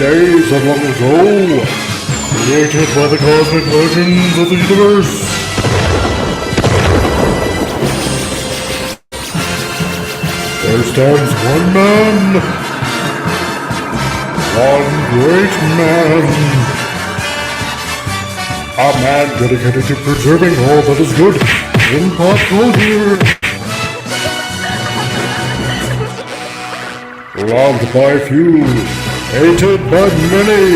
days of long ago, created by the cosmic legends of the universe. There stands one man, one great man, a man dedicated to preserving all that is good in pop culture. Loved by few, hated by many.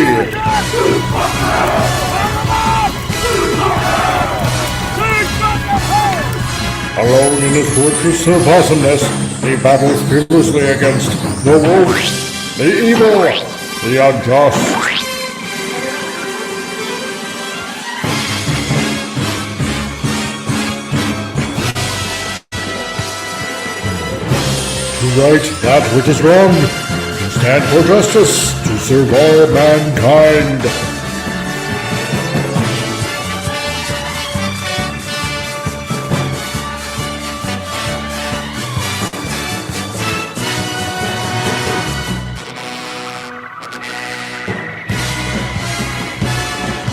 Alone in his fortress of awesomeness, he battles fearlessly against the wolf, the evil, the unjust. To right that which is wrong, to stand for justice, to serve all mankind.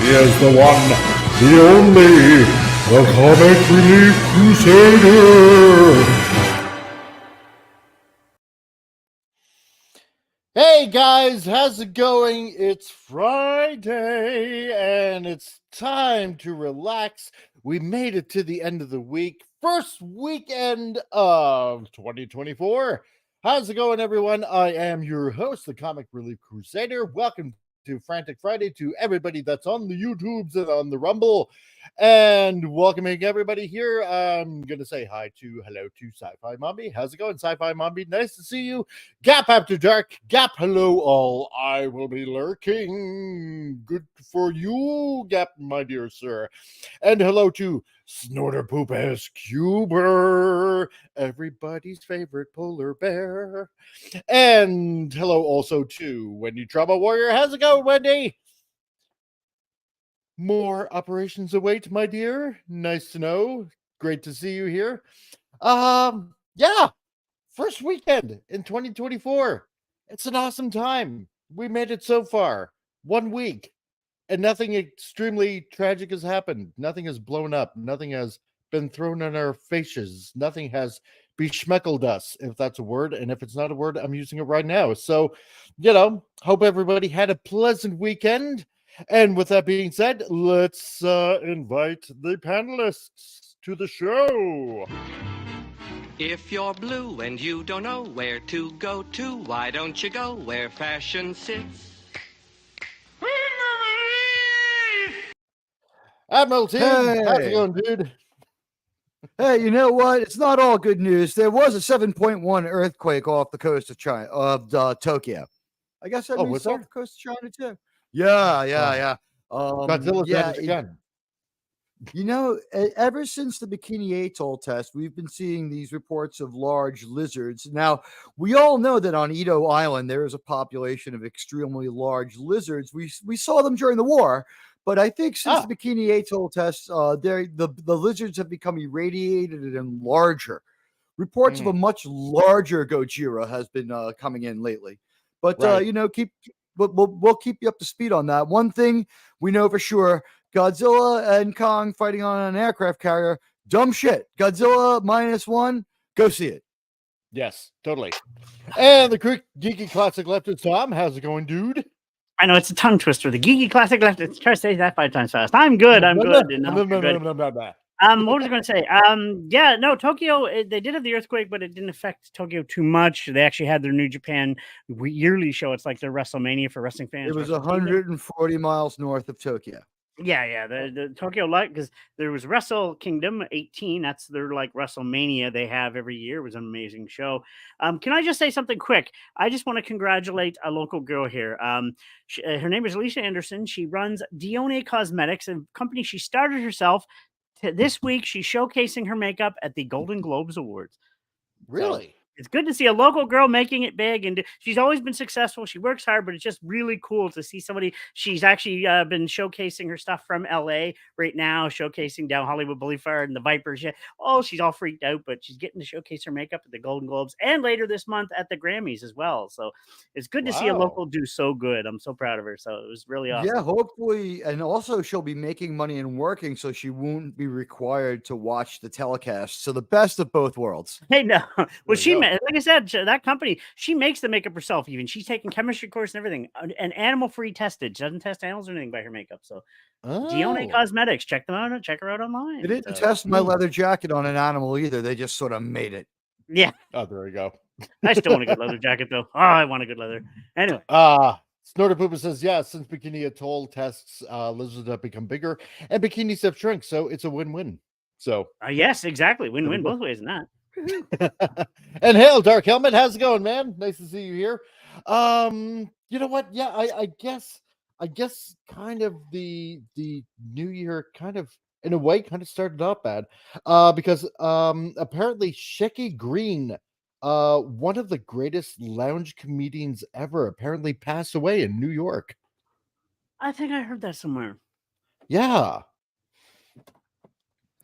He is the one, the only, the comic relief crusader. Hey guys, how's it going? It's Friday and it's time to relax. We made it to the end of the week, first weekend of 2024. How's it going, everyone? I am your host, the Comic Relief Crusader. Welcome to Frantic Friday to everybody that's on the YouTubes and on the Rumble, and welcoming everybody here. I'm gonna say hello to Sci-Fi Mommy. How's it going, Sci-Fi Mommy? Nice to see you. Gap After Dark, Gap, hello all. I will be lurking. Good for you, Gap, my dear sir. And hello to Snorter Poop Ass Cuber, everybody's favorite polar bear. And hello also to Wendy Trauma Warrior. How's it going, Wendy? More operations await, my dear. Nice to know. Great to see you here. Yeah. First weekend in 2024. It's an awesome time. We made it so far. 1 week. And nothing extremely tragic has happened. Nothing has blown up. Nothing has been thrown in our faces. Nothing has beschmeckled us, if that's a word. And if it's not a word, I'm using it right now. So, hope everybody had a pleasant weekend. And with that being said, let's invite the panelists to the show. If you're blue and you don't know where to go to, why don't you go where fashion sits? Admiral T, how's it going, dude? Hey, you know what? It's not all good news. There was a 7.1 earthquake off the coast of China, Tokyo. I guess that means off the coast of China too. Yeah. Godzilla's at it again. You know, ever since the Bikini Atoll test, we've been seeing these reports of large lizards. Now, we all know that on Edo Island, there is a population of extremely large lizards. We saw them during the war, but I think since the Bikini Atoll test, the lizards have become irradiated and larger. Reports of a much larger Gojira has been coming in lately. But, we'll keep you up to speed on that. One thing we know for sure, Godzilla and Kong fighting on an aircraft carrier, dumb shit. Godzilla -1, go see it. Yes, totally. And the geeky classic leftist Tom, how's it going, dude? I know it's a tongue twister. The geeky classic leftist. Try to say that 5 times fast. I'm good. I'm good. What was I going to say? Tokyo, they did have the earthquake, but it didn't affect Tokyo too much. They actually had their New Japan yearly show. It's like their WrestleMania for wrestling fans. It was 140 miles north of Tokyo. Yeah. The Tokyo because there was Wrestle Kingdom 18. That's their like WrestleMania they have every year. It was an amazing show. Can I just say something quick? I just want to congratulate a local girl here. Her name is Alicia Anderson. She runs Dione Cosmetics, a company she started herself. This week, she's showcasing her makeup at the Golden Globes Awards. Really? It's good to see a local girl making it big, and she's always been successful. She works hard, but it's just really cool to see somebody. She's actually been showcasing her stuff from LA right now, showcasing down Hollywood Boulevard and the Vipers. She's all freaked out, but she's getting to showcase her makeup at the Golden Globes and later this month at the Grammys as well. So it's good to see a local do so good. I'm so proud of her. So it was really awesome. Yeah, hopefully, and also she'll be making money and working, so she won't be required to watch the telecast. So the best of both worlds. Hey, no. Well, like I said, that company, she makes the makeup herself. Even she's taking chemistry course and everything, and animal-free tested. She doesn't test animals or anything by her makeup. So, Dione Cosmetics, check them out. Check her out online. They didn't test my leather jacket on an animal either. They just sort of made it. Yeah. Oh, there we go. I still want a good leather jacket, though. Oh, I want a good leather. Anyway. Snorter Poopa says, yeah, since Bikini Atoll tests, lizards have become bigger and bikinis have shrunk, so it's a win-win. So yes, exactly. Win-win both ways in that. And hail, Dark Helmet. How's it going, man? Nice to see you here. You know what? Yeah, I guess kind of the new year kind of in a way kind of started off bad. Because apparently Shecky Green, one of the greatest lounge comedians ever, apparently passed away in New York. I think I heard that somewhere. Yeah.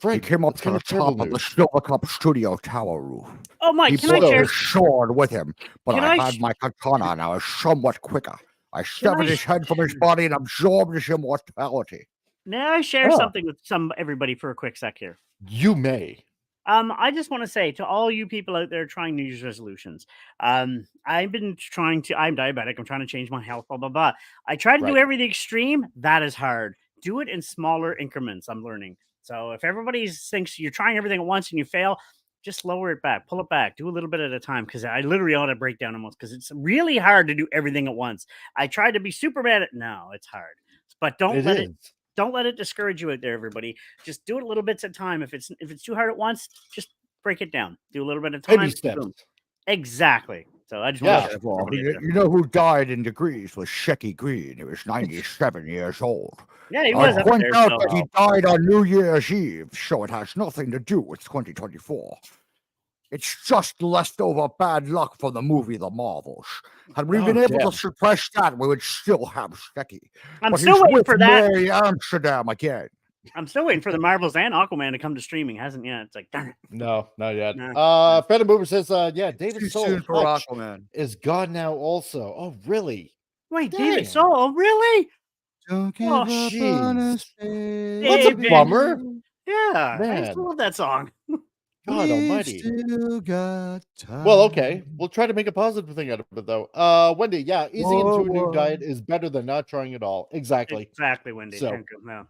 Frank, he came up to the top of the Silver Cup studio tower roof. Oh, Mike, he can I share? His sword with him, but I had my katana and I was somewhat quicker. I severed his head from his body and absorbed his immortality. May I share something with everybody for a quick sec here? You may. I just want to say to all you people out there trying New Year's resolutions, I've been I'm diabetic. I'm trying to change my health, blah, blah, blah. I try to do everything extreme. That is hard. Do it in smaller increments. I'm learning. So if everybody thinks you're trying everything at once and you fail, just lower it back, pull it back, do a little bit at a time. Because I literally ought to break down almost because it's really hard to do everything at once. I tried to be Superman. No, it's hard. But don't let it discourage you out there, everybody. Just do it little bits at a time. If it's too hard at once, just break it down. Do a little bit at a time. Baby steps. Exactly. So I just want to you know who died in degrees was Shecky Green. He was 97 years old. Yeah, he was. I point out that he died on New Year's Eve, so it has nothing to do with 2024. It's just leftover bad luck from the movie The Marvels. Had we been able to suppress that, we would still have Shecky. I'm still waiting for that. Mary Amsterdam again. I'm still waiting for the Marvels and Aquaman to come to streaming. Hasn't yet. It's like, darn it. No, not yet. No. Fred Mover says, David Soul for Aquaman is gone now also. Oh, really? Wait, David Soul? Really? Don't give up on us, What's a bummer? Yeah, Man. I still love that song. God almighty. Still got time. Well, okay. We'll try to make a positive thing out of it, though. Wendy, easing into a new diet is better than not trying at all. Exactly. Exactly, Wendy. So, Thank you. No.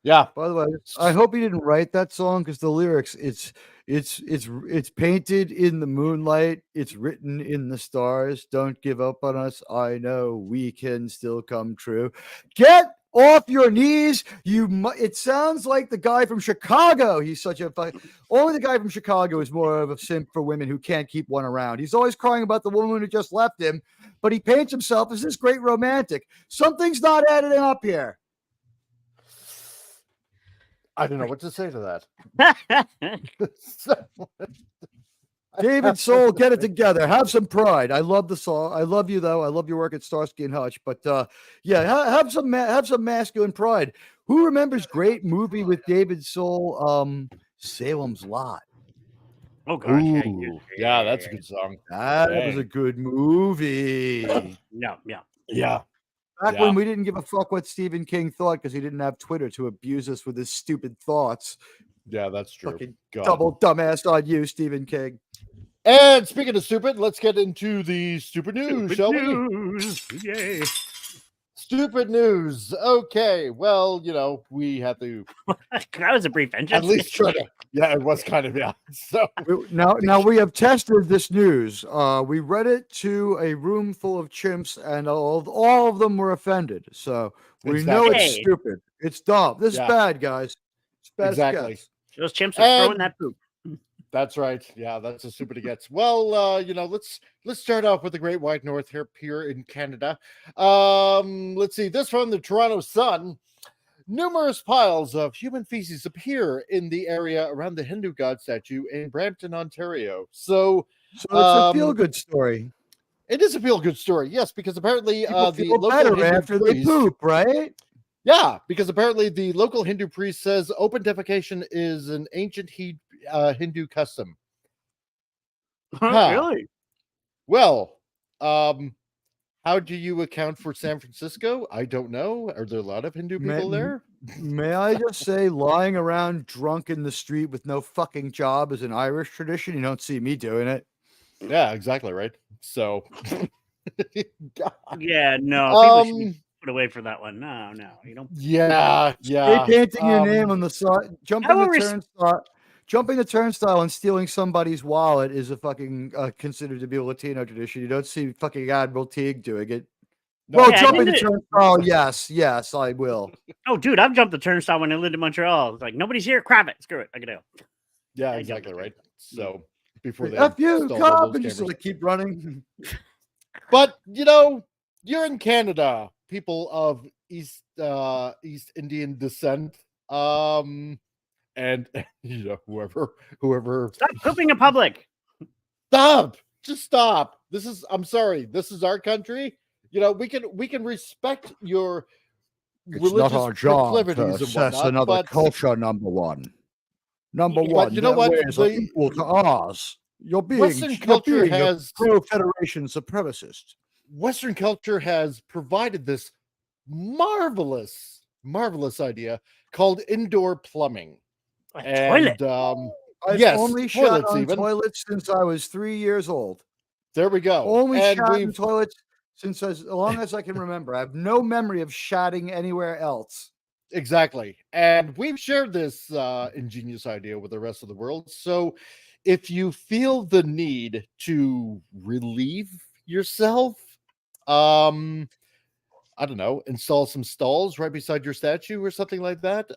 Yeah. By the way, I hope he didn't write that song because the lyrics, it's painted in the moonlight. It's written in the stars. Don't give up on us. I know we can still come true. Get off your knees. It sounds like the guy from Chicago. He's such a only the guy from Chicago is more of a simp for women who can't keep one around. He's always crying about the woman who just left him, but he paints himself as this great romantic. Something's not adding up here. I don't know what to say to that. David Soul, get it together. Have some pride. I love the song. I love you, though. I love your work at Starsky and Hutch. But have some masculine pride. Who remembers great movie with David Soul? Salem's Lot. Oh gosh, yeah, that's a good song. That was a good movie. Yeah. Back when we didn't give a fuck what Stephen King thought because he didn't have Twitter to abuse us with his stupid thoughts. Yeah, that's true. Fucking double dumbass on you, Stephen King. And speaking of stupid, let's get into the stupid news, shall we? Yay. Stupid news. Okay, well, we have to. That was a brief entrance. At least try to. Yeah, it was kind of, So now we have tested this news. We read it to a room full of chimps, and all of them were offended. So we know it's stupid. It's dumb. This is bad, guys. It's bad. Exactly. Those chimps are throwing that poop. That's right. Yeah, that's as stupid it gets. Well, let's start off with the Great White North here in Canada. Let's see. This from the Toronto Sun. Numerous piles of human feces appear in the area around the Hindu god statue in Brampton, Ontario. So So it's a feel-good story. It is a feel-good story, yes, because apparently People the feel local better Hindu after they priest, poop, right? yeah, because apparently the local Hindu priest says open defecation is an ancient Hindu custom. Huh. Really? Well, how do you account for San Francisco? I don't know. Are there a lot of Hindu people there? May I just say, lying around drunk in the street with no fucking job is an Irish tradition. You don't see me doing it. Yeah, exactly, right? So, God. Yeah, no. People should be put away for that one. No, you don't. Yeah. Painting your name on the side, I will jumping the turnstile and stealing somebody's wallet is a fucking considered to be a Latino tradition. You don't see fucking Admiral Teague doing it. No, Well, Yeah, I jumping the did it. turnstile, yes, I will. Oh, dude, I've jumped the turnstile when I lived in Montreal. It's like nobody's here. Crap it. Screw it. I gotta go. Yeah, I exactly, jumped. right? So, before they F you, installed all cop, those and just cameras. like keep running. But you're in Canada, people of East Indian descent, and whoever. Stop pooping in public. Just stop. I'm sorry. This is our country. We can respect your It's religious not our job to proclivities and assess whatnot, another but culture, number one. Number But one, you know their what? ways are The equal to ours. You're being, Western you're culture being has- a pro-Federation supremacist. Western culture has provided this marvelous idea called indoor plumbing. A toilet. I've Yes, only shot toilets on even. toilets since I was 3 years old. There we go. Only And shot in we've toilets since as long as I can remember. I have no memory of shatting anywhere else. exactly, and we've shared this ingenious idea with the rest of the world. So, if you feel the need to relieve yourself, I don't know, install some stalls right beside your statue or something like that.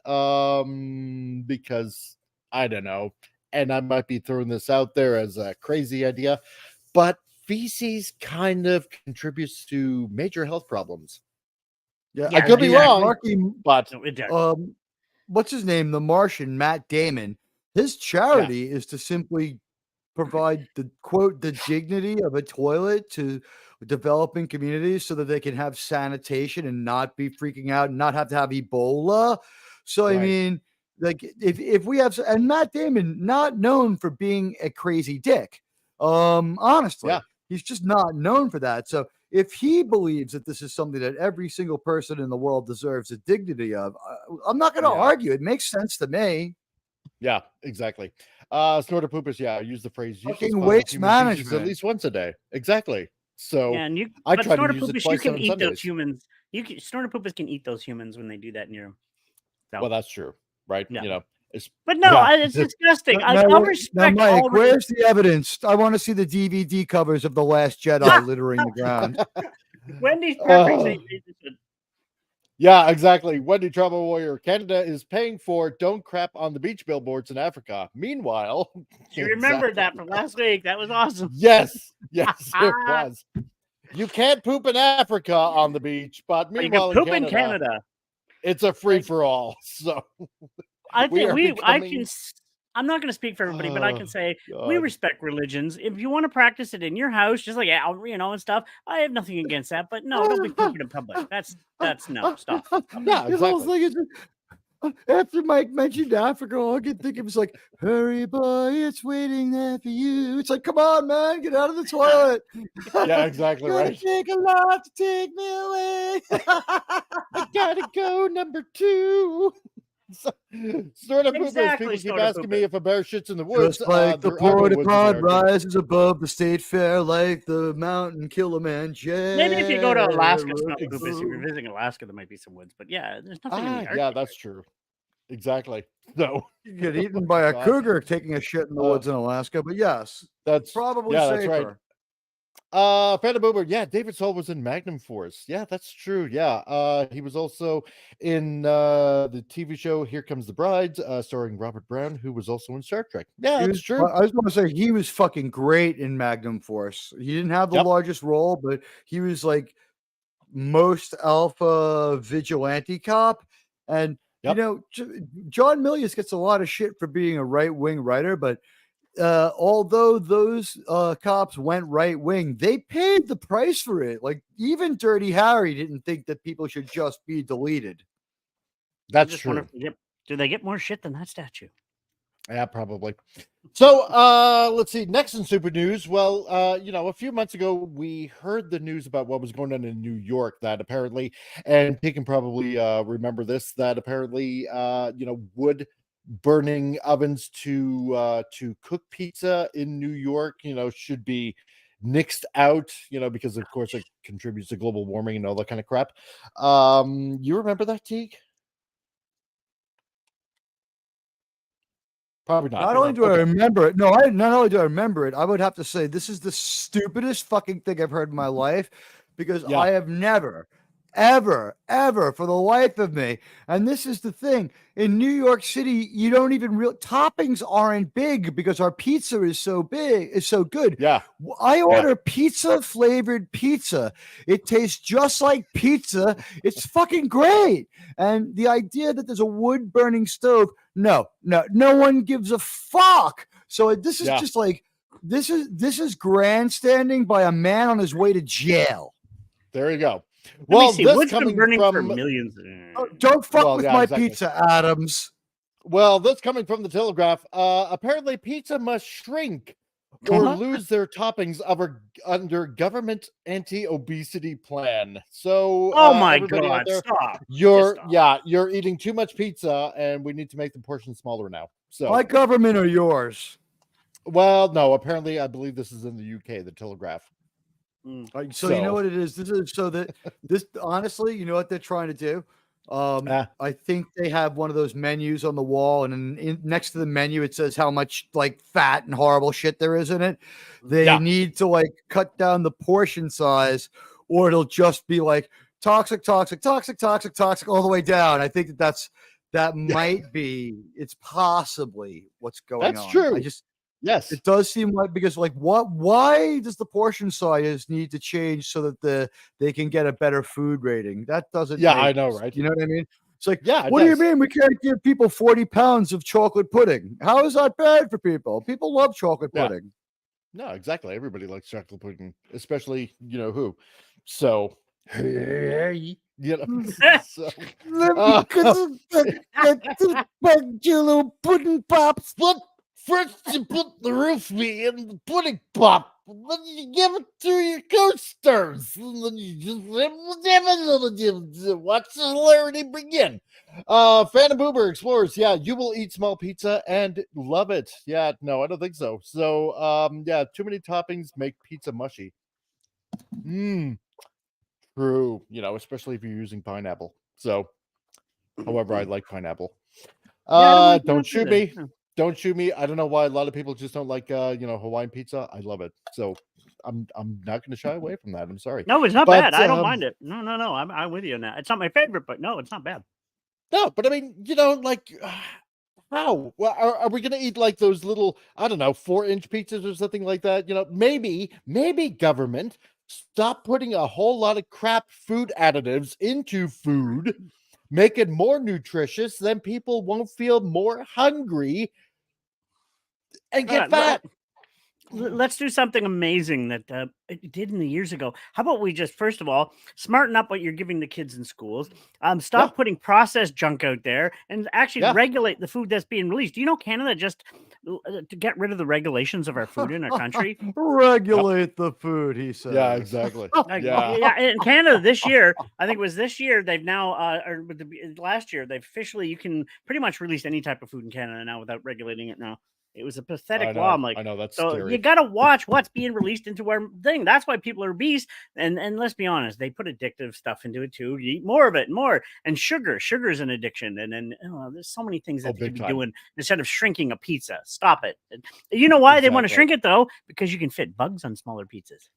Because I don't know, and I might be throwing this out there as a crazy idea, but feces kind of contributes to major health problems. Yeah, I could be wrong, Marky, but No, it does. what's his name? The Martian, Matt Damon. His charity is to simply provide the quote the dignity of a toilet to developing communities so that they can have sanitation and not be freaking out and not have to have Ebola. So I Right. mean, like if we have and Matt Damon not known for being a crazy dick. Honestly, Yeah. he's just not known for that. So if he believes that this is something that every single person in the world deserves the dignity of, I'm not going to Yeah. argue. It makes sense to me. yeah, exactly. Snorter poopers, yeah, I use the phrase useless Fucking pile of waste human feces management. at least once a day. Exactly. So Yeah, and I but try to snorter use it poopers, you twice can on eat Sundays. those humans. Snorter poopers can eat those humans when they do that near them. So, Well, that's true, right? Yeah. It's but no, yeah. it's disgusting. Now, I'll now, respect Mike, all where's the evidence? I want to see the DVD covers of The Last Jedi littering the ground. Wendy's perfect. Oh. They said, Yeah, exactly. Wendy Travel Warrior, Canada is paying for "Don't crap on the beach" billboards in Africa. Meanwhile, you remembered that from last week. That was awesome. Yes, it was. You can't poop in Africa on the beach, but But you meanwhile can poop in Canada. it's a free for all. So I we think are I becoming- can. I'm not going to speak for everybody, but I can say we God. respect religions. If you want to practice it in your house, just like and stuff, I have nothing against that. But no, don't be pooping in public. That's no stop. Yeah, The whole exactly. thing is, after Mike mentioned Africa, all I could think of was like, "Hurry, boy, it's waiting there for you." It's like, come on, man, get out of the toilet. Yeah, exactly Gonna right. take a lot to take me away. I gotta go, number 2. Sort of Exactly, people keep sort of asking me poopers. if a bear shits in the woods. Just like the there are no porta woods in pod America. rises above the state fair, like the mountain Kilimanjaro. Maybe if you go to Alaska, it's not poopus. If you're visiting Alaska, there might be some woods. But yeah, there's nothing in the Arctic. Yeah, that's true. Exactly. No, You get eaten by a God. cougar taking a shit in the woods in Alaska, but yes, that's probably yeah, safer. that's right. Phantom Boomer, yeah, David Soul was in Magnum Force. Yeah, that's true. Yeah. He was also in the TV show Here Comes the Brides, starring Robert Brown, who was also in Star Trek. Yeah, He that's was- true. I was going to say he was fucking great in Magnum Force. He didn't have the Yep. largest role, but he was like most alpha vigilante cop. And Yep. John Milius gets a lot of shit for being a right wing writer, but although those cops went right wing, they paid the price for it. Like even Dirty Harry didn't think that people should just be deleted. That's just true. wonder if do they get more shit than that statue? Yeah, probably. So let's see. Next in super news. Well, a few months ago we heard the news about what was going on in New York, that apparently, and you can probably remember this, that apparently wood burning ovens to cook pizza in New York, should be nixed out, because of course it contributes to global warming and all that kind of crap. You remember that, Teague? Probably not. Not only do I remember it, not only do I remember it, I would have to say this is the stupidest fucking thing I've heard in my life, because I have never, ever, for the life of me, and this is the thing, in New York City, you don't even toppings aren't big because our pizza is so good. Yeah. I order pizza flavored pizza. It tastes just like pizza. It's fucking great. And the idea that there's a wood burning stove, no one gives a fuck. So this is just like, this is grandstanding by a man on his way to jail. There you go. Well, this coming burning from millions. Don't fuck with my pizza, Adams. Well, this coming from the Telegraph. Apparently, pizza must shrink or lose their toppings under government anti-obesity plan. So, oh my God, stop! You're eating too much pizza, and we need to make the portion smaller now. So, my government or yours? Well, no. Apparently, I believe this is in the UK, the Telegraph. So you know what it is? This is so that this honestly, you know what they're trying to do? I think they have one of those menus on the wall, and next to the menu it says how much like fat and horrible shit there is in it. They need to like cut down the portion size, or it'll just be like toxic all the way down. I think that might be, it's possibly what's going on. That's true. Yes, it does seem like, because like why does the portion size need to change so that they can get a better food rating? That doesn't. Yeah, I know, right? You know what I mean? It's like, what do you mean we can't give people 40 pounds of chocolate pudding? How is that bad for people? People love chocolate pudding. No, exactly. Everybody likes chocolate pudding, especially who. So, so, you little pudding pops. First, you put the roofie in the pudding pop, and then you give it to your coasters, and then you just watch the hilarity begin. Phantom Boober explores. Yeah, you will eat small pizza and love it. Yeah, no, I don't think so. So, too many toppings make pizza mushy. True. Especially if you're using pineapple. So, however, I like pineapple. Don't shoot me. Don't shoot me. I don't know why a lot of people just don't like Hawaiian pizza. I love it. So I'm not going to shy away from that. I'm sorry. No, it's not bad. I don't mind it. No. I'm with you on that. It's not my favorite, but no, it's not bad. No, but I mean, how? Well, are we going to eat like those little, I don't know, 4-inch pizzas or something like that? Maybe government stop putting a whole lot of crap food additives into food. Make it more nutritious, then people won't feel more hungry and get fat. Let's do something amazing that it did in the years ago. How about we just, first of all, smarten up what you're giving the kids in schools. Stop putting processed junk out there and actually regulate the food that's being released. Do you know Canada just to get rid of the regulations of our food in our country? Regulate the food, he says. Yeah, exactly. In Canada this year, I think it was this year, they've now, last year, they've officially, you can pretty much release any type of food in Canada now without regulating it now. It was a pathetic law. I'm like, I know, that's so scary. You got to watch what's being released into our thing. That's why people are obese. And let's be honest, they put addictive stuff into it too. You eat more of it, more. And sugar is an addiction. And then there's so many things that you could be doing instead of shrinking a pizza. Stop it. You know why they want to shrink it though? Because you can fit bugs on smaller pizzas.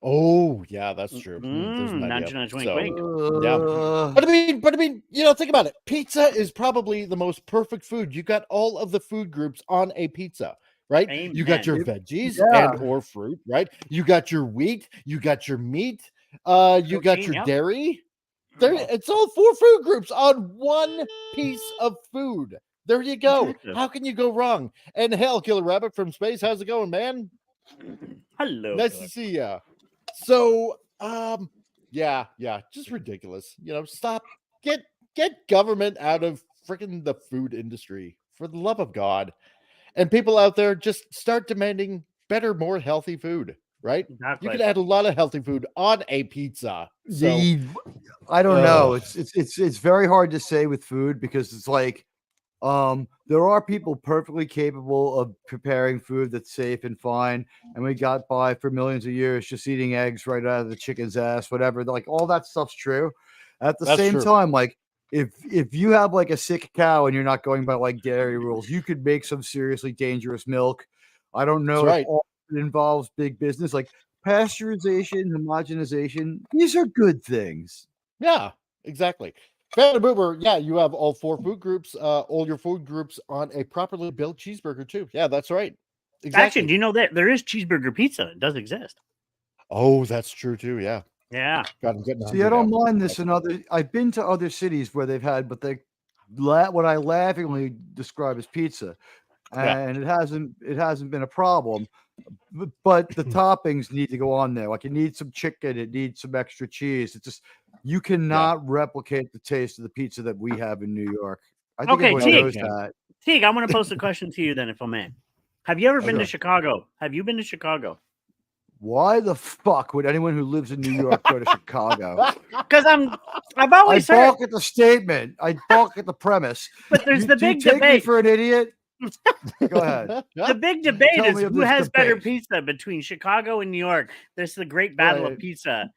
Oh yeah, that's true. Nudge, wink, wink. Yeah, but I mean, think about it. Pizza is probably the most perfect food. You got all of the food groups on a pizza, right? Amen. You got your veggies and or fruit, right? You got your wheat, you got your meat, you got your dairy. It's all 4 food groups on one piece of food. There you go. Exactly. How can you go wrong? And hell, Killer Rabbit from space, how's it going, man? Hello. Nice Killer. to see ya. So, yeah, just ridiculous. Stop. Get government out of freaking the food industry, for the love of God. And people out there, just start demanding better, more healthy food, right? Exactly. You can add a lot of healthy food on a pizza. So I don't know. It's very hard to say with food because it's like there are people perfectly capable of preparing food that's safe and fine, and we got by for millions of years just eating eggs right out of the chicken's ass, whatever. Like all that stuff's true. At the That's same true. time, like if you have like a sick cow and you're not going by like dairy rules, you could make some seriously dangerous milk. I don't know That's if right. all it involves big business like pasteurization, homogenization. These are good things. Yeah, exactly. Phantom Boomer, yeah, you have all four food groups, all your food groups on a properly built cheeseburger too. Yeah, that's right. Exactly. Actually, do you know that there is cheeseburger pizza? It does exist. Oh, that's true too. Yeah. Yeah. God, I'm getting See, I hungry don't now. mind this in other. I've been to other cities where they've had, but what I laughingly describe as pizza, Yeah. and it hasn't been a problem. But the toppings need to go on there. Like it needs some chicken, it needs some extra cheese. It's just you cannot replicate the taste of the pizza that we have in New York. I think Okay, everyone knows Teague. that. Teague, I want to pose a question to you then, if I may. Have you ever been to Okay. Chicago? Have you been to Chicago? Why the fuck would anyone who lives in New York go to Chicago? Because I've I always heard, balk at the statement. I balk at the premise. but there's the Do you big take me debate. for an idiot? Go ahead. The big debate Tell is me of who this has better debate. pizza between Chicago and New York. There's the great battle of Right. pizza.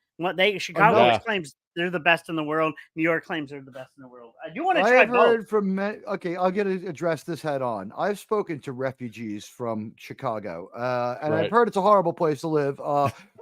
Chicago Yeah. claims they're the best in the world. New York claims they're the best in the world. I do want to I try have both. heard from okay, I'll get to address this head on. I've spoken to refugees from Chicago, and I've Right. heard it's a horrible place to live.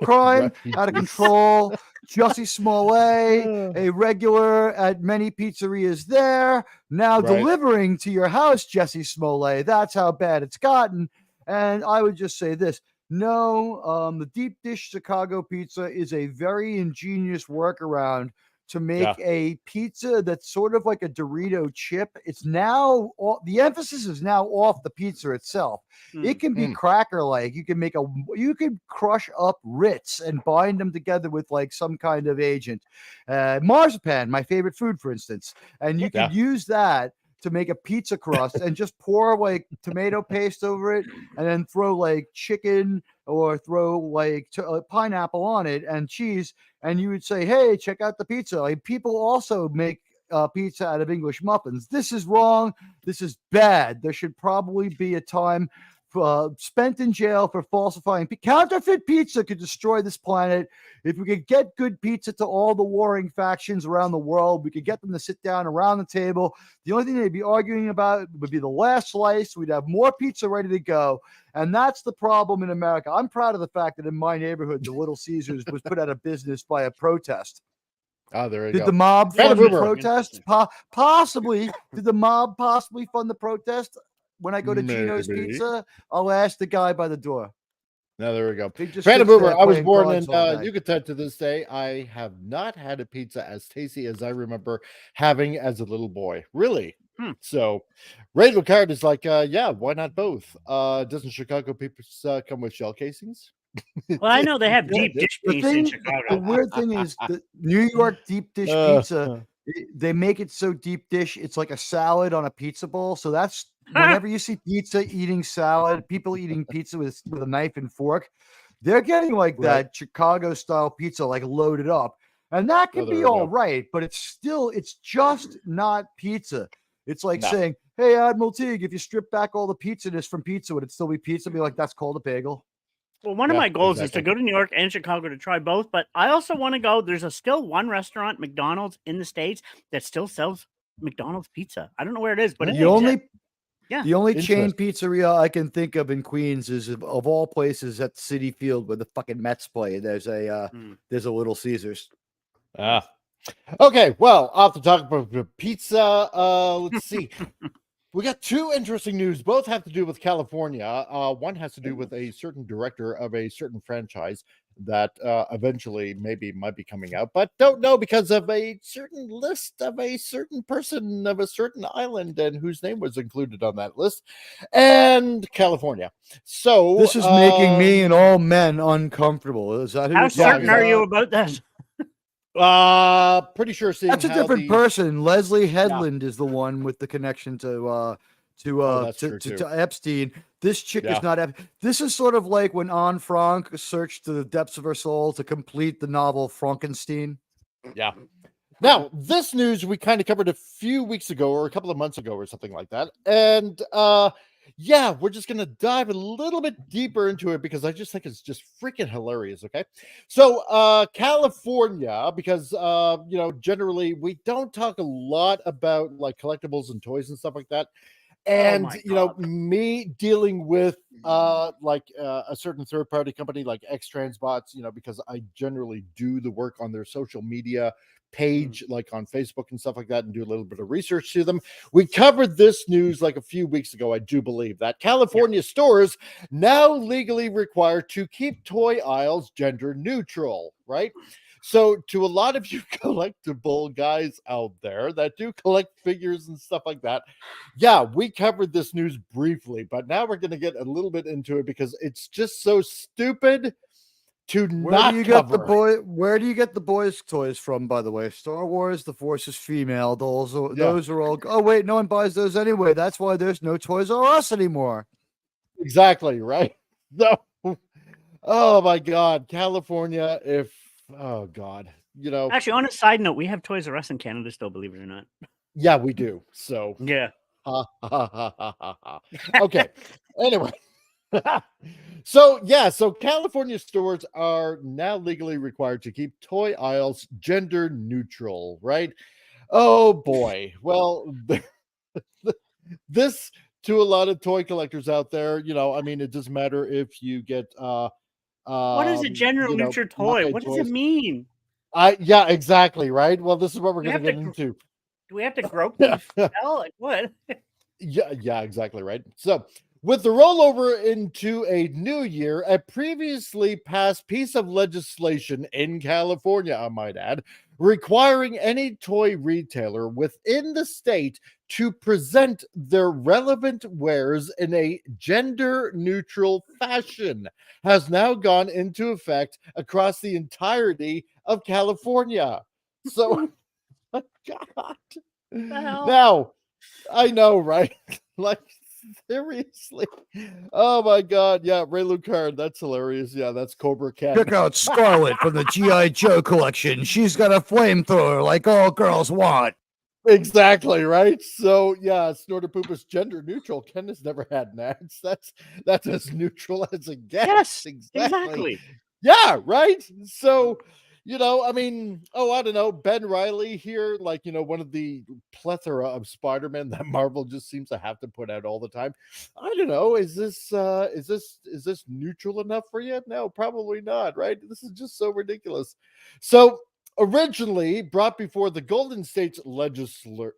Crime out of control. Jussie Smollett, a regular at many pizzerias there, now Right. delivering to your house, Jussie Smollett. That's how bad it's gotten. And I would just say this. No, the deep dish Chicago pizza is a very ingenious workaround to make a pizza that's sort of like a Dorito chip. It's now the emphasis is now off the pizza itself. It can be cracker like. You can crush up Ritz and bind them together with like some kind of agent. Marzipan, my favorite food, for instance, and you could use that to make a pizza crust and just pour like tomato paste over it and then throw like chicken or throw like pineapple on it and cheese. And you would say, hey, check out the pizza. Like people also make pizza out of English muffins. This is wrong. This is bad. There should probably be a time spent in jail for falsifying. Counterfeit pizza could destroy this planet. If we could get good pizza to all the warring factions around the world, we could get them to sit down around the table. The only thing they'd be arguing about would be the last slice. We'd have more pizza ready to go. And that's the problem in America. I'm proud of the fact that in my neighborhood, the Little Caesars was put out of business by a protest. Oh, there you Did go. the mob Phantom fund the Boomer. protest? Possibly. Did the mob possibly fund the protest? When I go to Gino's Maybe. Pizza, I'll ask the guy by the door. Now there we go. He just Phantom sits Boomer, there I was playing born in cards all day. Yucatan to this day. I have not had a pizza as tasty as I remember having as a little boy. Really? So Radio Card is like, yeah, why not both? Doesn't Chicago pizza come with shell casings? Well, I know they have Yeah, deep dish the pizza in thing- The Chicago. weird thing is the New York deep dish pizza, they make it so deep dish, it's like a salad on a pizza bowl. So that's whenever you see pizza eating salad, people eating pizza with a knife and fork, they're getting like that Chicago style pizza, like loaded up. And that can there be we all go. right, but it's just not pizza. It's like No. saying, hey, Admiral Teague, if you strip back all the pizza-ness from pizza, would it still be pizza? Be like, that's called a bagel. Well, one of Yeah, my goals is exactly. to go to New York and Chicago to try both, but I also want to go. There's still one restaurant, McDonald's, in the States that still sells McDonald's pizza. I don't know where it is, but The only Yeah. the only chain Interesting. pizzeria I can think of in Queens is of all places at City Field where the fucking Mets play. There's a Little Caesars. Okay, well, off the topic of pizza, let's see. We got two interesting news. Both have to do with California. One has to do with a certain director of a certain franchise that eventually maybe might be coming out, but don't know because of a certain list of a certain person of a certain island and whose name was included on that list, and California. So This is making me and all men uncomfortable. Is that who How you're certain talking are about? you about that? pretty sure seeing That's a how different the- person. Leslie Headland is the one with the connection to that's true, too. to Epstein. This chick Yeah. is not. This is sort of like when Anne Frank searched to the depths of her soul to complete the novel Frankenstein. Yeah. Now, this news we kind of covered a few weeks ago or a couple of months ago or something like that. And yeah, we're just going to dive a little bit deeper into it because I just think it's just freaking hilarious. Okay. So, California, because, generally we don't talk a lot about like collectibles and toys and stuff like that. And, my me dealing with a certain third party company like X Transbots, because I generally do the work on their social media page, like on Facebook and stuff like that, and do a little bit of research to them. We covered this news like a few weeks ago, I do believe, that California stores now legally required to keep toy aisles gender neutral, right? So to a lot of you collectible guys out there that do collect figures and stuff like that, yeah, we covered this news briefly, but now we're going to get a little bit into it because it's just so stupid to not cover. Where do you get the boys' toys from? By the way, Star Wars, the Force is female. Those are all. Oh wait, no one buys those anyway. That's why there's no Toys R Us anymore. Exactly right. No. Oh my God, California! Oh God, Actually, on a side note, we have Toys R Us in Canada still, believe it or not. Yeah, we do. So yeah. Okay. Anyway. So California stores are now legally required to keep toy aisles gender neutral, right? Oh boy. Well, this to a lot of toy collectors out there, it doesn't matter if you get what is a gender neutral toy? What does it mean? Yeah, exactly, right? Well, this is what we're going to get into. Do we have to grope the hell? Like what? Yeah, exactly right. So, with the rollover into a new year, a previously passed piece of legislation in California, I might add, requiring any toy retailer within the state to present their relevant wares in a gender-neutral fashion has now gone into effect across the entirety of California. So, my God. Now, I know, right? Like, seriously. Oh my God. Yeah, Ray Lucard. That's hilarious. Yeah, that's Cobra Cat. Check out Scarlet from the G.I. Joe collection. She's got a flamethrower like all girls want. Exactly, right? So yeah, Snorter Poop is gender neutral. Ken has never had nads. That's as neutral as it gets. Yes, exactly. Yeah, right. So I don't know, Ben Reilly here, like, one of the plethora of Spider-Man that Marvel just seems to have to put out all the time. I don't know, is this neutral enough for you? No, probably not, right? This is just so ridiculous. So originally brought before the Golden State legislature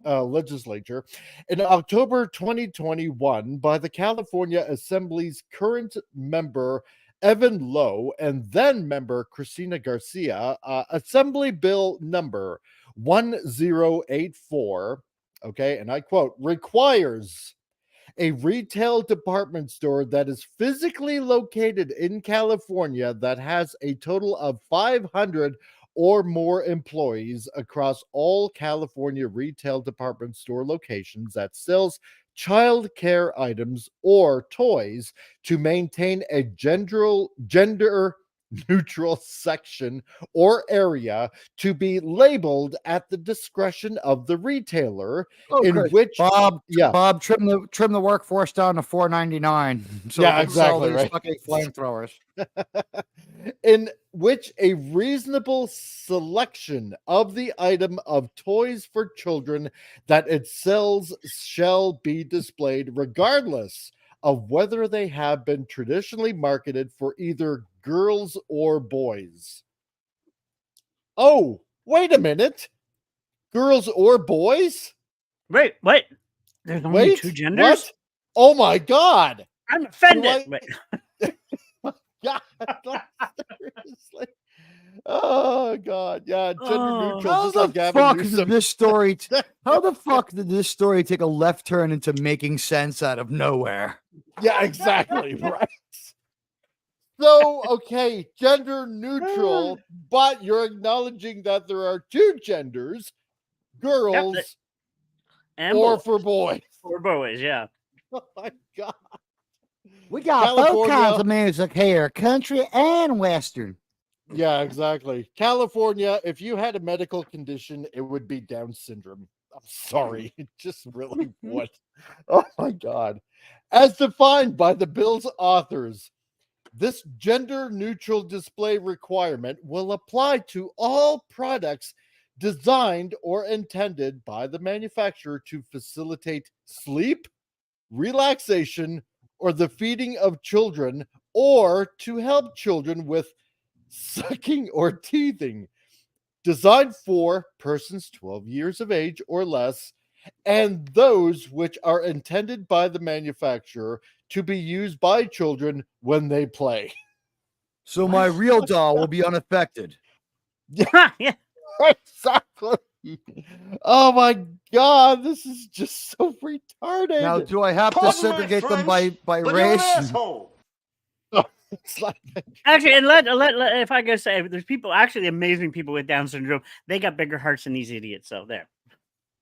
in October 2021 by the California Assembly's current member Evan Lowe and then member Christina Garcia, Assembly Bill number 1084, okay, and I quote, requires a retail department store that is physically located in California that has a total of 500 or more employees across all California retail department store locations that sells child care items or toys to maintain a gender neutral section or area to be labeled at the discretion of the retailer which Bob trim the workforce down to $4.99 so yeah, exactly, right. fucking flamethrowers. In which a reasonable selection of the item of toys for children that it sells shall be displayed regardless of whether they have been traditionally marketed for either girls or boys. Oh, wait a minute. Girls or boys? Wait, what? There's only Wait, two genders? what? Oh my God. I'm offended. Like- God, like, seriously. Oh God, yeah, gender Oh. neutral. How Just the like Gavin fuck did Newsom. this story? How the fuck did this story take a left turn into making sense out of nowhere? Yeah, exactly. Right. So, okay, gender neutral, but you're acknowledging that there are two genders, girls And or boys. for boys. For boys, yeah. Oh my God. We got both California. kinds of music here, country and western. Yeah, exactly. California, if you had a medical condition, it would be Down syndrome. I'm sorry. It just really would. Oh my God. As defined by the bill's authors, this gender neutral display requirement will apply to all products designed or intended by the manufacturer to facilitate sleep, relaxation, or the feeding of children, or to help children with sucking or teething, designed for persons 12 years of age or less, and those which are intended by the manufacturer to be used by children when they play. So my real doll will be unaffected. yeah. Exactly. Oh my God, this is just so retarded. Now, do I have to Pardon my segregate them French, by but you're an race? asshole. It's like, Actually, and let if I go say, there's people, actually amazing people with Down syndrome. They got bigger hearts than these idiots. So there.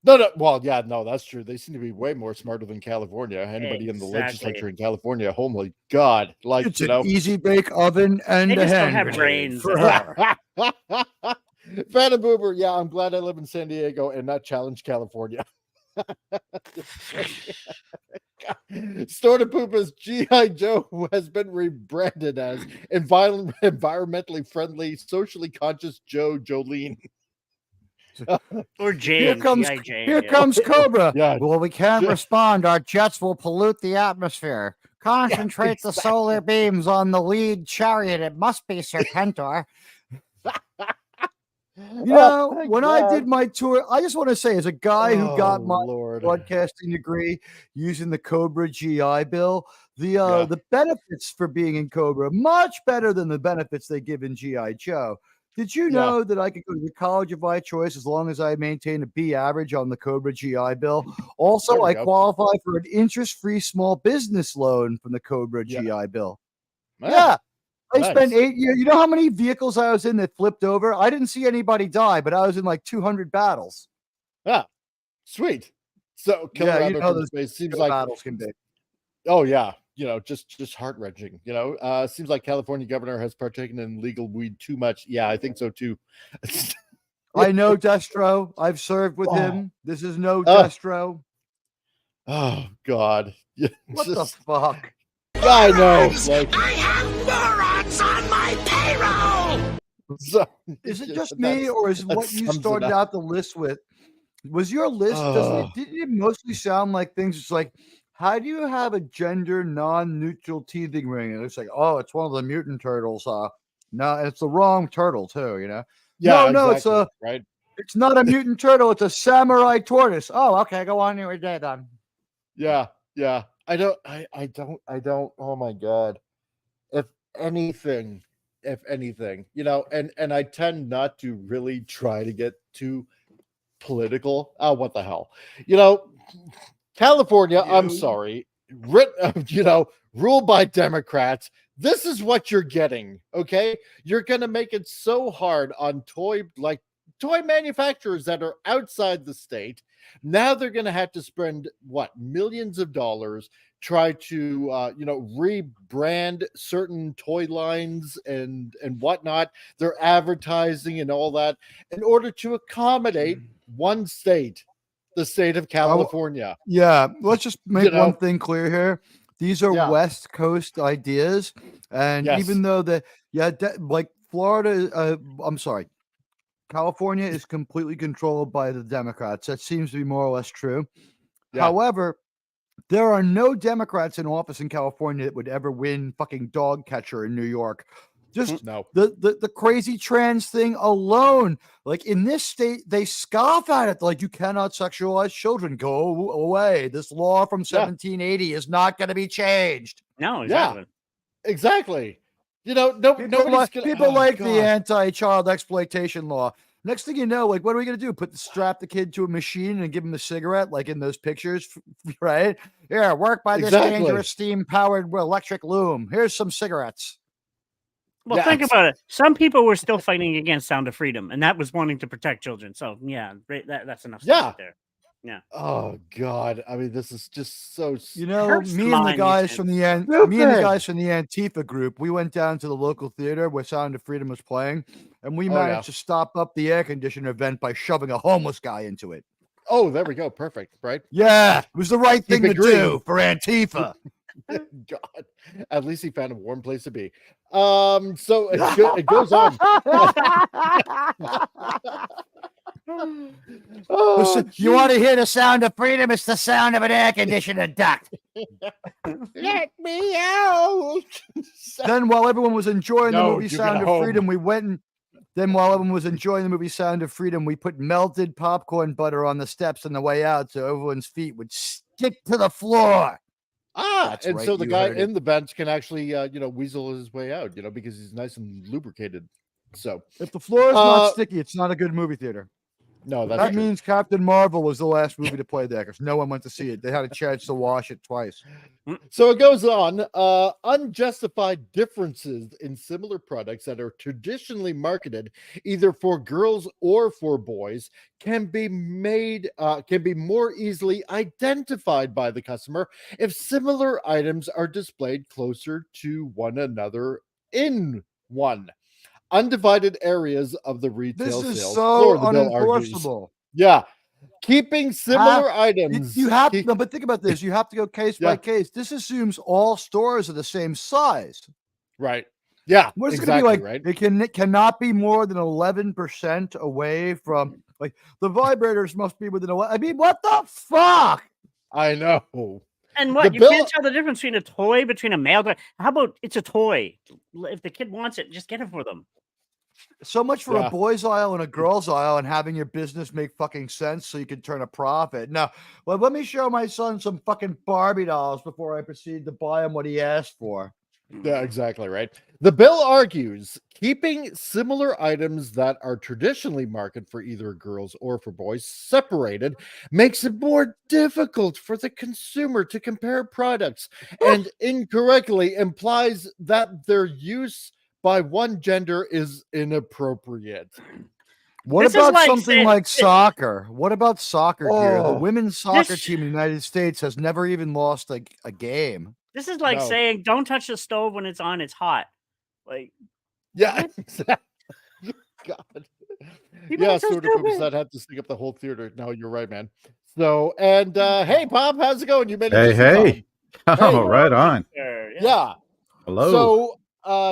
no, well, yeah, no, that's true. They seem to be way more smarter than California. Anybody in the Exactly. legislature in California, holy God, like, It's you an know. easy bake oven and They a just don't hand have grenade brains. for her. Phantom Boober, yeah, I'm glad I live in San Diego and not challenge California. Store to Poopa's G.I. Joe has been rebranded as environmentally friendly, socially conscious Jolene. Or Jane. G.I. Jane, Here yeah. comes Cobra. Yeah. Well, we can't Yeah. respond. Our jets will pollute the atmosphere. Concentrate the solar beams on the lead chariot. It must be Serpentor. You know, my when I did God. my tour, I just want to say, as a guy who got Oh, my Lord. broadcasting degree using the Cobra GI Bill, Yeah. the benefits for being in Cobra much better than the benefits they give in GI Joe. Did you Yeah. know that I could go to the college of my choice as long as I maintain a B average on the Cobra GI Bill? Also, There we I go. qualify for an interest-free small business loan from the Cobra Yeah. GI Bill. Man, Yeah. I spent nice. 8 years. You know how many vehicles I was in that flipped over? I didn't see anybody die, but I was in like 200 battles. Yeah, sweet. So Killer Yeah, you Rabbit know from those space seems like, battles can be. oh yeah, you know, just heart wrenching. You know, seems like California governor has partaken in legal weed too much. Yeah, I think so too. I know Destro. I've served with Oh. him. This is no Oh. Destro. Oh God, yeah, What the just, fuck? I know. Like, I have morons on my payroll. so, Is it yeah, just me, that's- or is that what you sums it started up. out the list with? Was your list? Oh. Didn't it mostly sound like things? It's like, how do you have a gender non-neutral teething ring? And it's like, oh, it's one of the mutant turtles. No, it's the wrong turtle too. You know. Yeah, no, exactly, it's right. It's not a mutant turtle. It's a samurai tortoise. Oh, okay. Go on your day then. Yeah, yeah. I don't. Oh my God. If anything, you know, and I tend not to really try to get too political. Oh, what the hell? You know, California, I'm sorry, you know, ruled by Democrats. This is what you're getting, okay? You're going to make it so hard on toy manufacturers that are outside the state. Now they're going to have to spend what, millions of dollars, try to you know, rebrand certain toy lines and whatnot, their advertising and all that, in order to accommodate one state, the state of California. Yeah, let's just make You know? one thing clear here. These are Yeah. West Coast ideas, and Yes. even though like Florida, I'm sorry, California is completely controlled by the Democrats. That seems to be more or less true. Yeah. However, there are no Democrats in office in California that would ever win fucking dog catcher in New York. Just No. the crazy trans thing alone. Like in this state, they scoff at it. Like, you cannot sexualize children. Go away. This law from 1780 is not going to be changed. No, exactly. Exactly. You know, nobody's gonna. People Oh, like the God. anti-child exploitation law. Next thing you know, like, what are we gonna do? Strap the kid to a machine and give him a cigarette, like in those pictures, right? Yeah, work by this Exactly. dangerous steam-powered electric loom. Here's some cigarettes. Well, think about it. Some people were still fighting against Sound of Freedom, and that was wanting to protect children. So, yeah, that's enough stuff right there. Yeah. Oh God. I mean, this is just so. You know, hurts me the and the mind, guys isn't from it? the guys from the Antifa group, we went down to the local theater where Sound of Freedom was playing, and we managed to stop up the air conditioner vent by shoving a homeless guy into it. Oh, there we go. Perfect. Right. Yeah, it was the right thing to green. do for Antifa. God, at least he found a warm place to be. So it goes on. You want to hear the sound of freedom? It's the sound of an air conditioner duct. Let me out. Then, while everyone was enjoying the No, movie you Sound got of home. Freedom, we went and. Then, while everyone was enjoying the movie Sound of Freedom, we put melted popcorn butter on the steps on the way out, so everyone's feet would stick to the floor. That's And right, so the you guy heard it. in the bench can actually, weasel his way out, because he's nice and lubricated. So If the floor is not sticky, it's not a good movie theater. no, that's That true. means Captain Marvel was the last movie to play there because no one went to see it. They had a chance to wash it twice. So it goes on. Unjustified differences in similar products that are traditionally marketed either for girls or for boys can be more easily identified by the customer if similar items are displayed closer to one another in one undivided areas of the retail This is sales so floor, the bill argues. unenforceable. Yeah. Keeping similar items. You have no, but think about this. You have to go case by case. This assumes all stores are the same size. Right. Yeah. What's exactly, going to be right? It cannot be more than 11% away from, like, the vibrators must be within 11. I mean, what the fuck? I know. And what? You can't tell the difference between a toy, between a male toy. How about it's a toy? If the kid wants it, just get it for them. So much for a boys aisle and a girls aisle and having your business make fucking sense so you can turn a profit. Now, well, let me show my son some fucking Barbie dolls before I proceed to buy him what he asked for. Yeah, exactly right. The bill argues keeping similar items that are traditionally marketed for either girls or for boys separated makes it more difficult for the consumer to compare products and incorrectly implies that their use by one gender is inappropriate. What about something like soccer? What about soccer gear? The women's soccer team in the United States has never even lost a game. This is like saying, don't touch the stove when it's on, it's hot. Like, yeah, God. Yeah, sort of folks that had to stick up the whole theater. No, you're right, man. So, and hey, Bob, how's it going? You made it. Hey. Oh, right on. Yeah. Hello. So,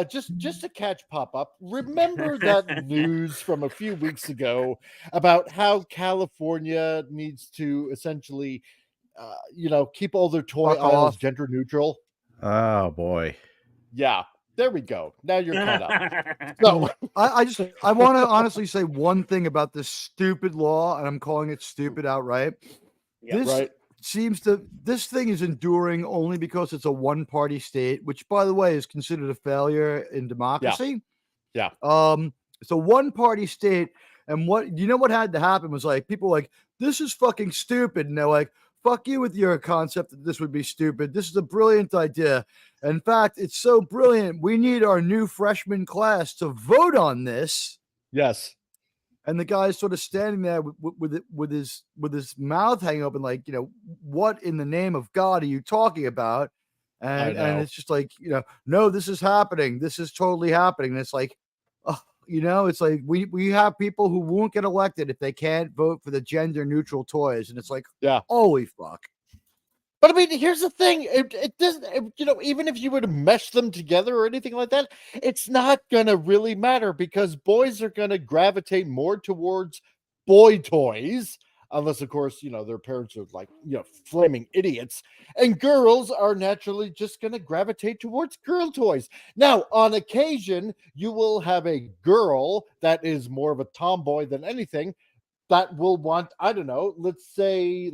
just to catch Pop up, remember that news from a few weeks ago about how California needs to essentially, keep all their toy aisles gender neutral? Oh boy. Yeah. There we go. Now you're caught up. So I want to honestly say one thing about this stupid law, and I'm calling it stupid outright. Yeah, this thing is enduring only because it's a one-party state, which, by the way, is considered a failure in democracy. Yeah. It's a one-party state, and what had to happen was, like, people were like, this is fucking stupid, and they're like, fuck you with your concept that this would be stupid. This is a brilliant idea. In fact, it's so brilliant, we need our new freshman class to vote on this. Yes. And the guy's sort of standing there with his mouth hanging open, like, what in the name of God are you talking about? And it's just like, no, this is happening. This is totally happening. And it's like, it's like we have people who won't get elected if they can't vote for the gender neutral toys. And it's like, holy fuck. But I mean, here's the thing. It doesn't, even if you were to mesh them together or anything like that, it's not going to really matter because boys are going to gravitate more towards boy toys unless of course, their parents are like, flaming idiots, and girls are naturally just going to gravitate towards girl toys. Now, on occasion, you will have a girl that is more of a tomboy than anything that will want, I don't know, let's say,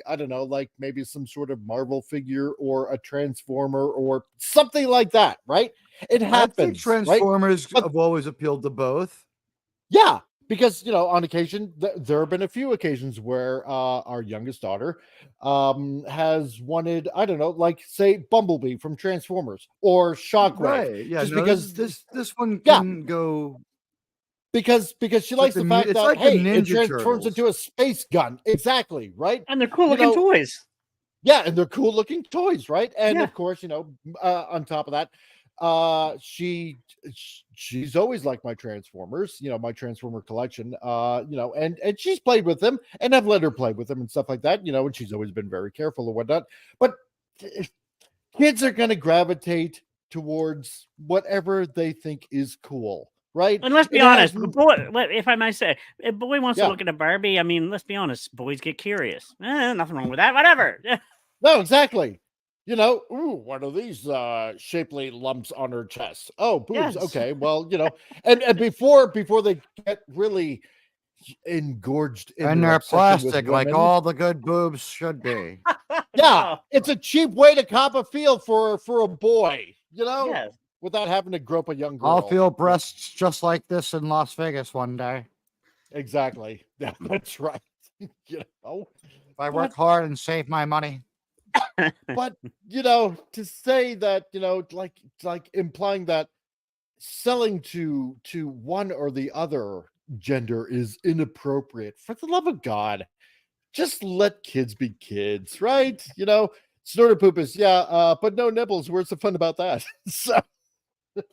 I don't know, like maybe some sort of Marvel figure or a Transformer or something like that, right? It I happens, think Transformers But- have always appealed to both. Yeah, because on occasion there have been a few occasions where our youngest daughter has wanted, I don't know, like say Bumblebee from Transformers or Shockwave, Right. Yeah. just no, because this one Yeah. can go. because she likes the fact it's that like the hey, it Ninja transforms Turtles. into a space gun, exactly, right? And they're cool looking toys. Yeah, and they're cool looking toys, right? And Yeah. of course, on top of that, she's always liked my Transformers, my Transformer collection, and she's played with them, and I've let her play with them and stuff like that, and she's always been very careful and whatnot. But kids are going to gravitate towards whatever they think is cool, right? And let's be It honest, has- boy, if I might say, if a boy wants Yeah. to look at a Barbie, I mean, let's be honest, boys get curious. Nothing wrong with that. Whatever. No, exactly. Ooh, what are these shapely lumps on her chest? Oh, boobs. Yes. Okay, well, and before they get really engorged in And their they're obsession with plastic, like women, all the good boobs should be. yeah, it's a cheap way to cop a feel for a boy, Yes. without having to grope a young girl. I'll feel breasts just like this in Las Vegas one day. Exactly. Yeah, that's right. If I work hard and save my money. But to say that, like implying that selling to one or the other gender is inappropriate, for the love of God, just let kids be kids, right? Snorter poop is but no nipples. Where's the fun about that? So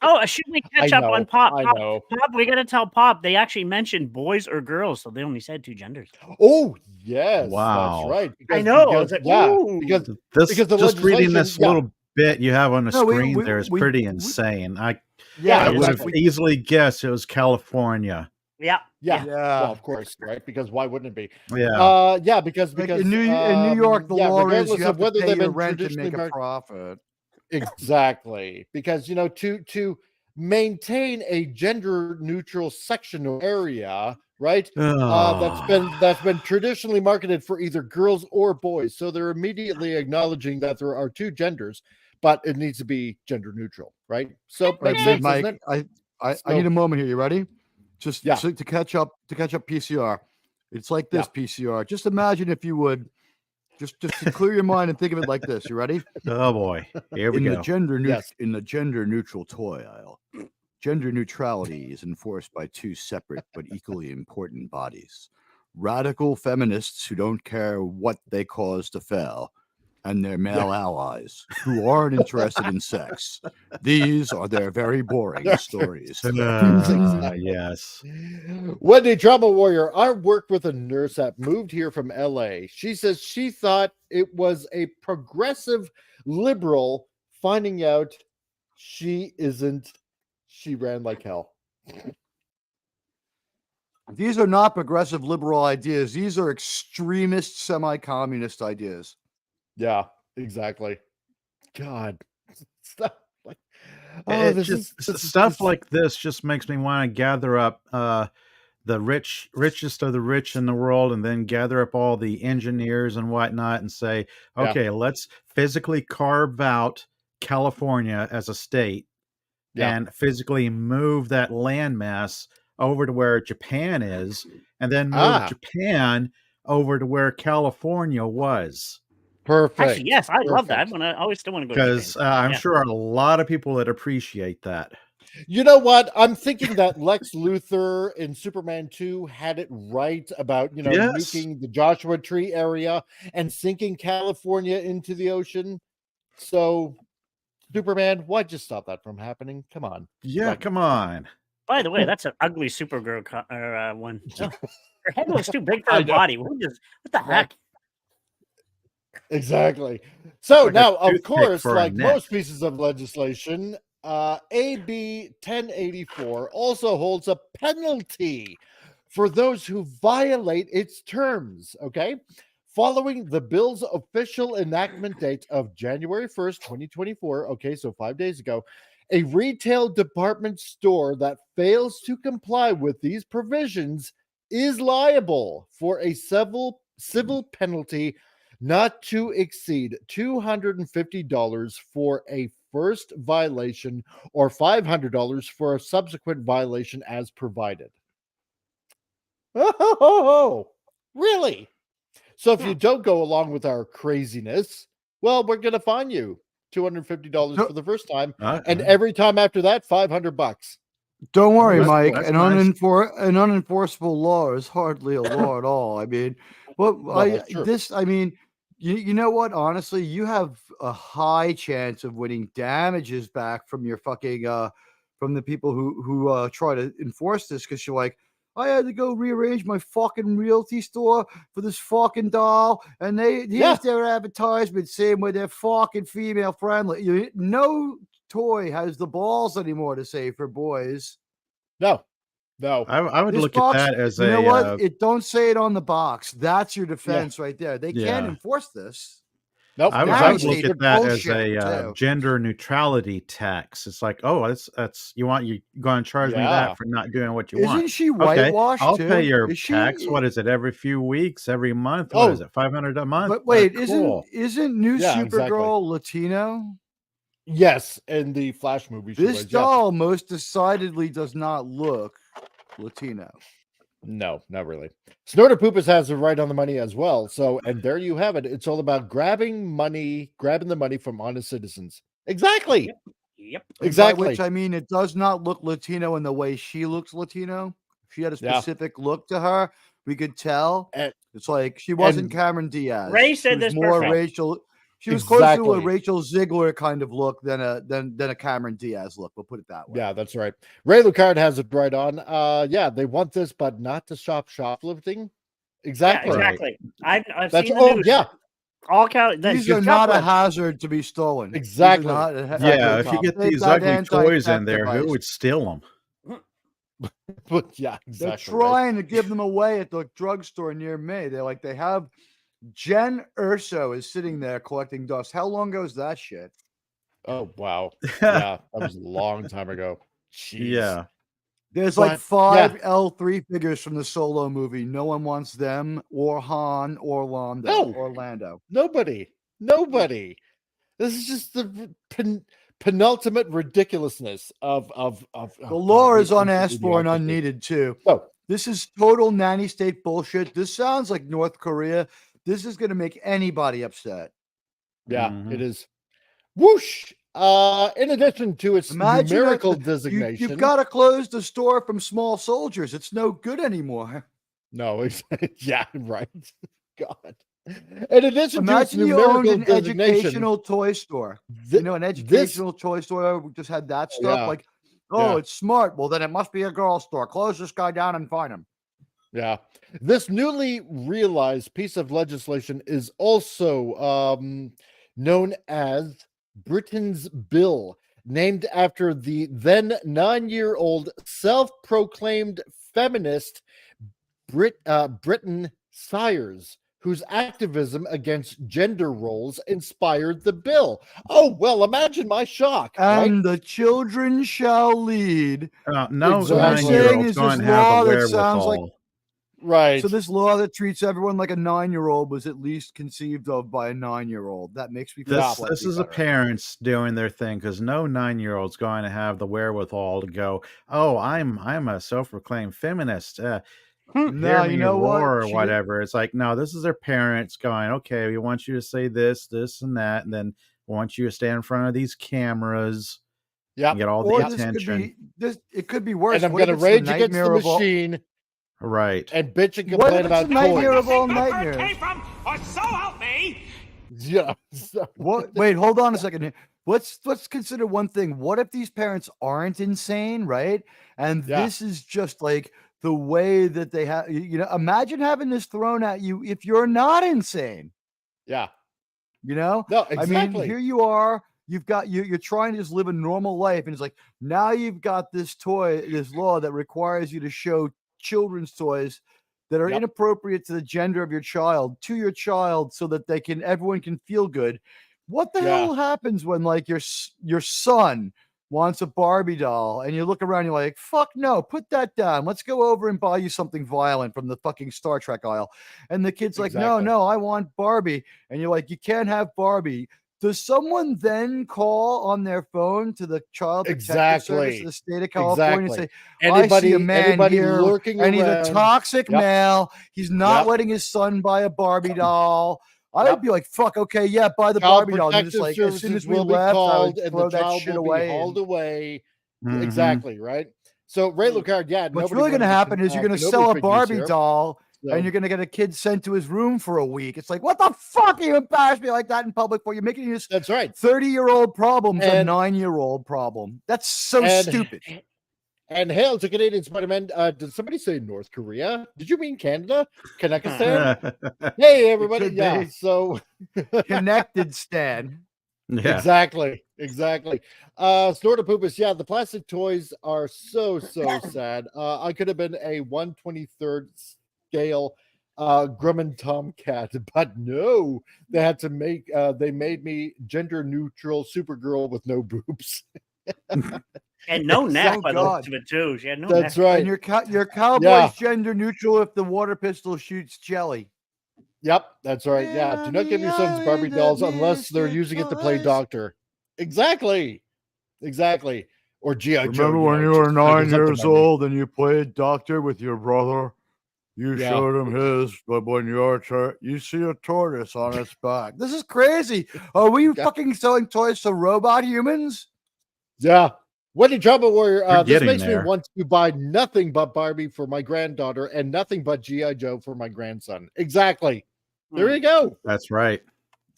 Oh, should we catch I up on know, Pop? I Pop, know. Pop, we got to tell Pop they actually mentioned boys or girls, so they only said two genders. Oh yes, Wow. that's right. I know. I was Because, like, ooh. because This Because the just reading this legislation- yeah. little bit you have on the No, screen there is we- pretty we- insane. I Yeah, would have exactly. easily guessed it was California. Yeah. yeah, Yeah. well, of course, right? Because why wouldn't it be? Yeah. Because Like in New York, the law is regardless you of have to whether pay they've your been rent and traditionally make a married- profit. Exactly, because to maintain a gender neutral section or area, right? That's been traditionally marketed for either girls or boys, so they're immediately acknowledging that there are two genders, but it needs to be gender neutral, right? So Right, makes sense, Mike, doesn't it? I need a moment here. You ready? Just Yeah. to catch up PCR. It's like this, PCR. Just imagine, if you would, just to clear your mind and think of it like this. You ready? Oh boy. Here we in go. the gender Yes. in the gender neutral toy aisle, gender neutrality is enforced by two separate but equally important bodies: radical feminists who don't care what they cause to fail, and their male allies who aren't interested in sex. These are their very boring stories. Yes. Wendy Drama Warrior, I worked with a nurse that moved here from LA. She says she thought it was a progressive liberal, finding out she isn't. She ran like hell. These are not progressive liberal ideas. These are extremist, semi-communist ideas. Yeah, exactly. God. Stuff like Stuff like this just makes me want to gather up the richest of the rich in the world, and then gather up all the engineers and whatnot and say, Yeah. okay, let's physically carve out California as a state and physically move that landmass over to where Japan is, and then move Japan over to where California was. Perfect. Actually, yes, I love that. Perfect. I always still want to go to Because Japan. I'm Yeah. sure a lot of people that appreciate that. You know what? I'm thinking that Lex Luthor in Superman 2 had it right about, Yes. nuking the Joshua Tree area and sinking California into the ocean. So, Superman, why'd you stop that from happening? Come on. Yeah, Right. come on. By the way, that's an ugly Supergirl one. Oh, her head looks too big for I her know. body. What the heck? Exactly. So Like a now, of toothpick course, for a like neck. most pieces of legislation, AB 1084 also holds a penalty for those who violate its terms. Okay. Following the bill's official enactment date of January 1st, 2024, okay, so 5 days ago, a retail department store that fails to comply with these provisions is liable for a civil penalty not to exceed $250 for a first violation or $500 for a subsequent violation as provided. Oh, really? So if you don't go along with our craziness, well, we're going to fine you $250 for the first time, and every time after that, $500. Don't worry, That's- Mike. that's An nice. unenforceable law is hardly a law at all. I mean, that's true. you know what? Honestly, you have a high chance of winning damages back from your fucking from the people who try to enforce this, because you're like, I had to go rearrange my fucking realty store for this fucking doll, and here's their advertisement saying where they're fucking female friendly. No toy has the balls anymore to say for boys. No. I would This look box, at that as you know what? It don't say it on the box. That's your defense right there. They can't Yeah. enforce this. Nope. I Now would you look see at the that as bullshit, a too. gender neutrality tax. It's like, oh, that's you going to charge me Yeah. that for not doing what you want. Isn't she Okay, whitewashed I'll too? pay your Is she- tax. What is it? Every few weeks, every month? What is it? $500 a month? But wait, Cool. isn't new Yeah, Supergirl Latino? Yes, in the Flash movie. she This was, yeah. doll most decidedly does not look Latino. No, not really. Snorter Poopas has it right on the money as well. So, and there you have it. It's all about grabbing the money from honest citizens. Exactly. Yep. Exactly. By which I mean, it does not look Latino in the way she looks Latino. If she had a Yeah. specific look to her, we could tell. And- It's like she wasn't and- Cameron Diaz. Ray She said was this more perfect. Rachel. She was closer to a Exactly. Rachel Ziegler kind of look than a Cameron Diaz look. We'll put it that way. Yeah, that's right. Ray Lucard has it right on. Yeah, they want this, but not to stop shoplifting. Exactly. Yeah, exactly. I've That's seen the all. news. Yeah, All count. These are not a hazard to be stolen. These are Exactly. not a Yeah, if you hazard. get They've these got ugly toys in anti-theft there, who device. would steal them? but yeah, They're exactly. right. trying to give them away at the drugstore near me. They have Jen Urso is sitting there collecting dust. How long ago is that shit? Oh wow. Yeah, that was a long time ago. Jeez. Yeah. There's But, like 5 L3 figures from the Solo movie. No one wants them or Han or No. Orlando. Nobody. This is just the penultimate ridiculousness of The law is unasked for and unneeded too. Oh, This is total nanny state bullshit. This sounds like North Korea. This is going to make anybody upset. yeah, Mhm. it is. Whoosh. In addition to its Imagine numerical that designation, you've got to close the store from small soldiers. It's no good anymore. no, yeah, right. God. In addition to its Imagine you owned numerical an designation, educational toy store. thi- You know, an this- educational toy store. We just had that stuff. Yeah. Like, oh, Yeah. it's smart. Well, then it must be a girl store. Close this guy down and find him. Yeah. This newly realized piece of legislation is also known as Britain's Bill, named after the then 9-year-old self-proclaimed feminist Britain Sires, whose activism against gender roles inspired the bill. Oh, well, imagine my shock. Right? And the children shall lead. No Exactly. What I'm saying 9-year-old's is going this to have law the that sounds like- wherewithal. Right. So this law that treats everyone like a 9-year-old was at least conceived of by a 9-year-old. That makes me feel This slightly is the better. parents doing their thing, because no 9-year-old's going to have the wherewithal to go, oh, I'm a self-proclaimed feminist. No, Hear you me know what? roar or She- whatever. It's like, no, this is their parents going, okay, we want you to say this, and that, and then we want you to stand in front of these cameras Yeah. and get all Or the this could attention. be this. It could be worse. And I'm What if going to it's rage the against the nightmare of all- machine Right. and bitch and What complain if it's about a nightmare toys. of all Where it nightmares? came from, or so help me! Yeah. so- What? Wait, hold on a second here. Let's consider one thing. What if these parents aren't insane, right? And Yeah. this is just like the way that they have. You know, imagine having this thrown at you if you're not insane. Yeah. You know, No, I exactly. mean, here you are. You've got you're trying to just live a normal life, and it's like now you've got this toy, this law that requires you to show children's toys that are Yep. inappropriate to the gender of your child to your child so that everyone can feel good. What the Yeah. hell happens when like your son wants a Barbie doll and you look around, you're like, fuck no, put that down. Let's go over and buy you something violent from the fucking Star Trek aisle. And the kid's like, Exactly. no, I want Barbie. And you're like, you can't have Barbie. Does someone then call on their phone to the Child Protective Service of the state of California and say, I see a man here lurking and he's around. a toxic Yep. male. He's not Yep. letting his son buy a Barbie doll. I Yep. would be like, fuck, okay, yeah, buy the Child Barbie doll. And just Protective like, as soon as Services we will be left, I would called and throw the that child shit will be away. hauled away. Mhm. Exactly, right? So Ray Lucard, yeah. What's nobody really going to wanted happen is you're going to Kenobi sell a figures Barbie here. doll So- and you're going to get a kid sent to his room for a week. It's like, what the fuck? You embarrass me like that in public for? You're making this That's right. 30-year-old problems a And- 9-year-old problem. That's so And- stupid. And hail to Canadian Spider-Man. Did somebody say North Korea? Did you mean Canada? Nickerson? Hey, everybody. could Yeah. be. So Connected Stan. Yeah. Exactly. Snortopoopas, yeah, the plastic toys are so sad. I could have been a 1/23rd scale Grumman Tomcat, but no, they had to make they made me gender neutral Supergirl with no boobs. And no neck Oh, by the God. looks of it too. She had no That's neck. right. And your cowboy's Yeah. gender neutral if the water pistol shoots jelly. Yep, that's right. Yeah, do not give your sons Barbie dolls unless they're using it to play doctor. Exactly. Or G.I. Joe. Remember when you just were 9 snuggles up to years Barbie. old and you played doctor with your brother? You Yeah. showed him his, but when your turn, you see a tortoise on its back. This is crazy. Are we Yeah. fucking selling toys to robot humans? Yeah. Wendy Trouble Warrior, You're this getting makes there. me want to buy nothing but Barbie for my granddaughter and nothing but G.I. Joe for my grandson. Exactly. There you go. That's right.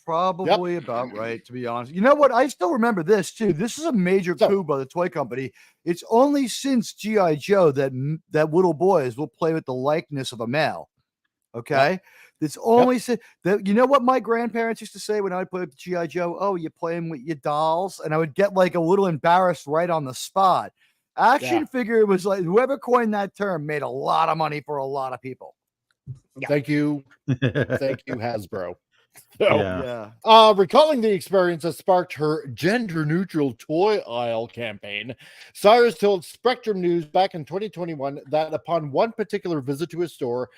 Probably about right, to be honest. You know what? I still remember this too. This is a major So- coup by the toy company. It's only since G.I. Joe that little boys will play with the likeness of a male. Okay. It's only that, you know what my grandparents used to say when I would play with G.I. Joe? Oh, you're playing with your dolls. And I would get like a little embarrassed right on the spot. Action figure was like, whoever coined that term made a lot of money for a lot of people. Thank you. Thank you, Hasbro. So, Yeah. recalling the experience that sparked her gender-neutral toy aisle campaign, Cyrus told Spectrum News back in 2021 that upon one particular visit to his store,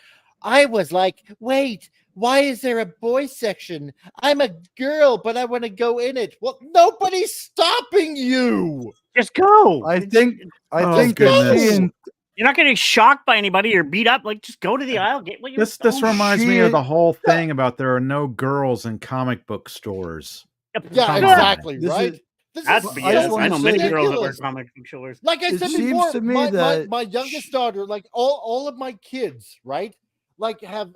I was like, wait, why is there a boy section? I'm a girl, but I want to go in it. Well, nobody's stopping you. Just go. I think Oh, they're goodness. seeing You're not getting shocked by anybody or beat up. Like, just go to the aisle, get what you This want. reminds me of shit. the whole thing about there are no girls in comic book stores. Yeah, Come on. exactly, This right? is- This That's is I just BS. wanna I know many say- girls that wear ridiculous. comic book shoulders. Like I It said seems before, to me that- my youngest daughter, like all of my kids, right? Like have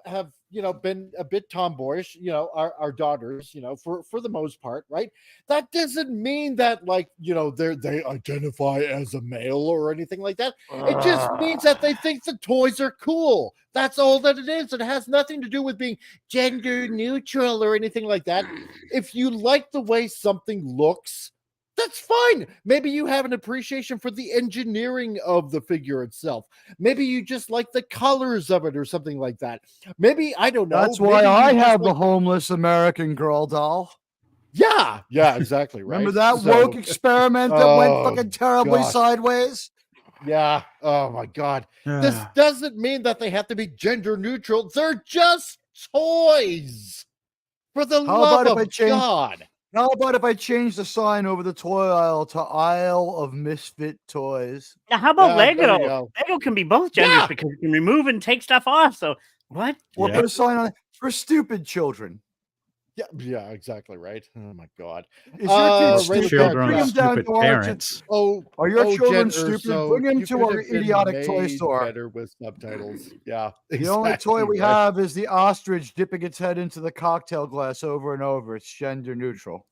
been a bit tomboyish, our daughters, for the most part, right? That doesn't mean that they identify as a male or anything like that. It just means that they think the toys are cool. That's all that it is. It has nothing to do with being gender neutral or anything like that. If you like the way something looks, that's fine. Maybe you have an appreciation for the engineering of the figure itself. Maybe you just like the colors of it or something like that. Maybe, I don't know. That's why maybe you I just have the like- homeless American girl doll. Yeah, exactly. Right. Remember that So, woke experiment that went Oh, fucking terribly gosh. sideways? Yeah. Oh my God. This doesn't mean that they have to be gender neutral. They're just toys. For the How love about if I of change- God. How about if I change the sign over the toy aisle to Aisle of Misfit Toys? Now, how about Yeah, there you Lego? go. Lego can be both genders Yeah. because you can remove and take stuff off. So what? Or Yeah. put a sign on it for stupid children. Yeah, exactly. Right. Oh my God. Is Uh, your kid Ray stupid? Children Children Bring of him down stupid to our parents. Are your children Jen stupid? Urso, Bring him you to could our have been idiotic toy made store. Better with subtitles. Yeah. The only toy we right. have is the ostrich dipping its head into the cocktail glass over and over. It's gender neutral.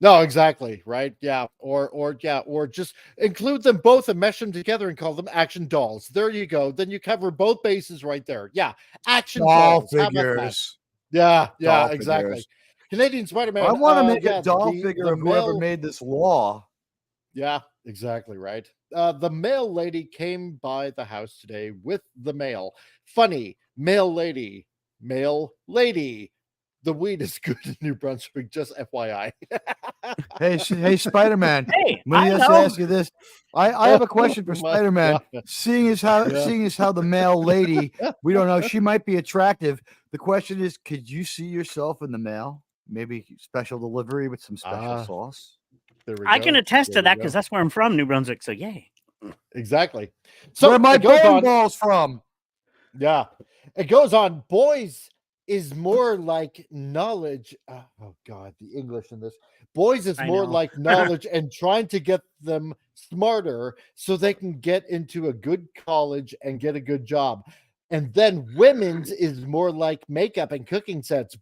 No, exactly. Right. Yeah. Or just include them both and mesh them together and call them action dolls. There you go. Then you cover both bases right there. Yeah. Action Doll dolls. How about that? figures. Yeah. Doll Exactly. figures. Canadian Spider-Man. I want to make yeah, a doll the figure of whoever male- made this law. Yeah, exactly right. the mail lady came by the house today with the mail. Funny, mail lady, mail lady. The weed is good in New Brunswick, just FYI. Hey, Spider-Man. Hey, Let me I just know. ask you this. I have a question for Oh my Spider-Man. God. Seeing as how the mail lady, we don't know, she might be attractive. The question is, could you see yourself in the mail? Maybe special delivery with some special sauce. There we I go. can attest There to we that go. because that's where I'm from, New Brunswick. So yay. Exactly. So Where my it goes bone on. ball's from. Yeah, it goes on. Boys is more like knowledge. Oh God, the English in this. Boys is I more know. like knowledge and trying to get them smarter so they can get into a good college and get a good job. And then women's is more like makeup and cooking sets.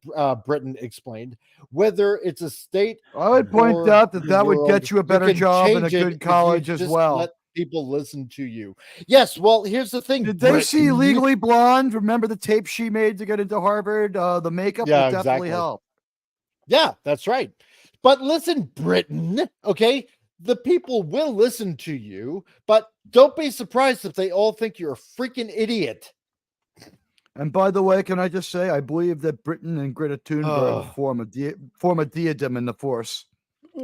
Britain explained. Whether it's a state, I would point or out the that would world, get you a you better can job and a change it good if college you as just well. let people listen to you. Yes. Well, here's the thing. Did they see Britain- Legally Blonde? Remember the tape she made to get into Harvard? The makeup Yeah, will definitely exactly. help. Yeah, that's right. But listen, Britain, okay? The people will listen to you, but don't be surprised if they all think you're a freaking idiot. And by the way, can I just say, I believe that Britain and Greta Thunberg form a diadem in the Force.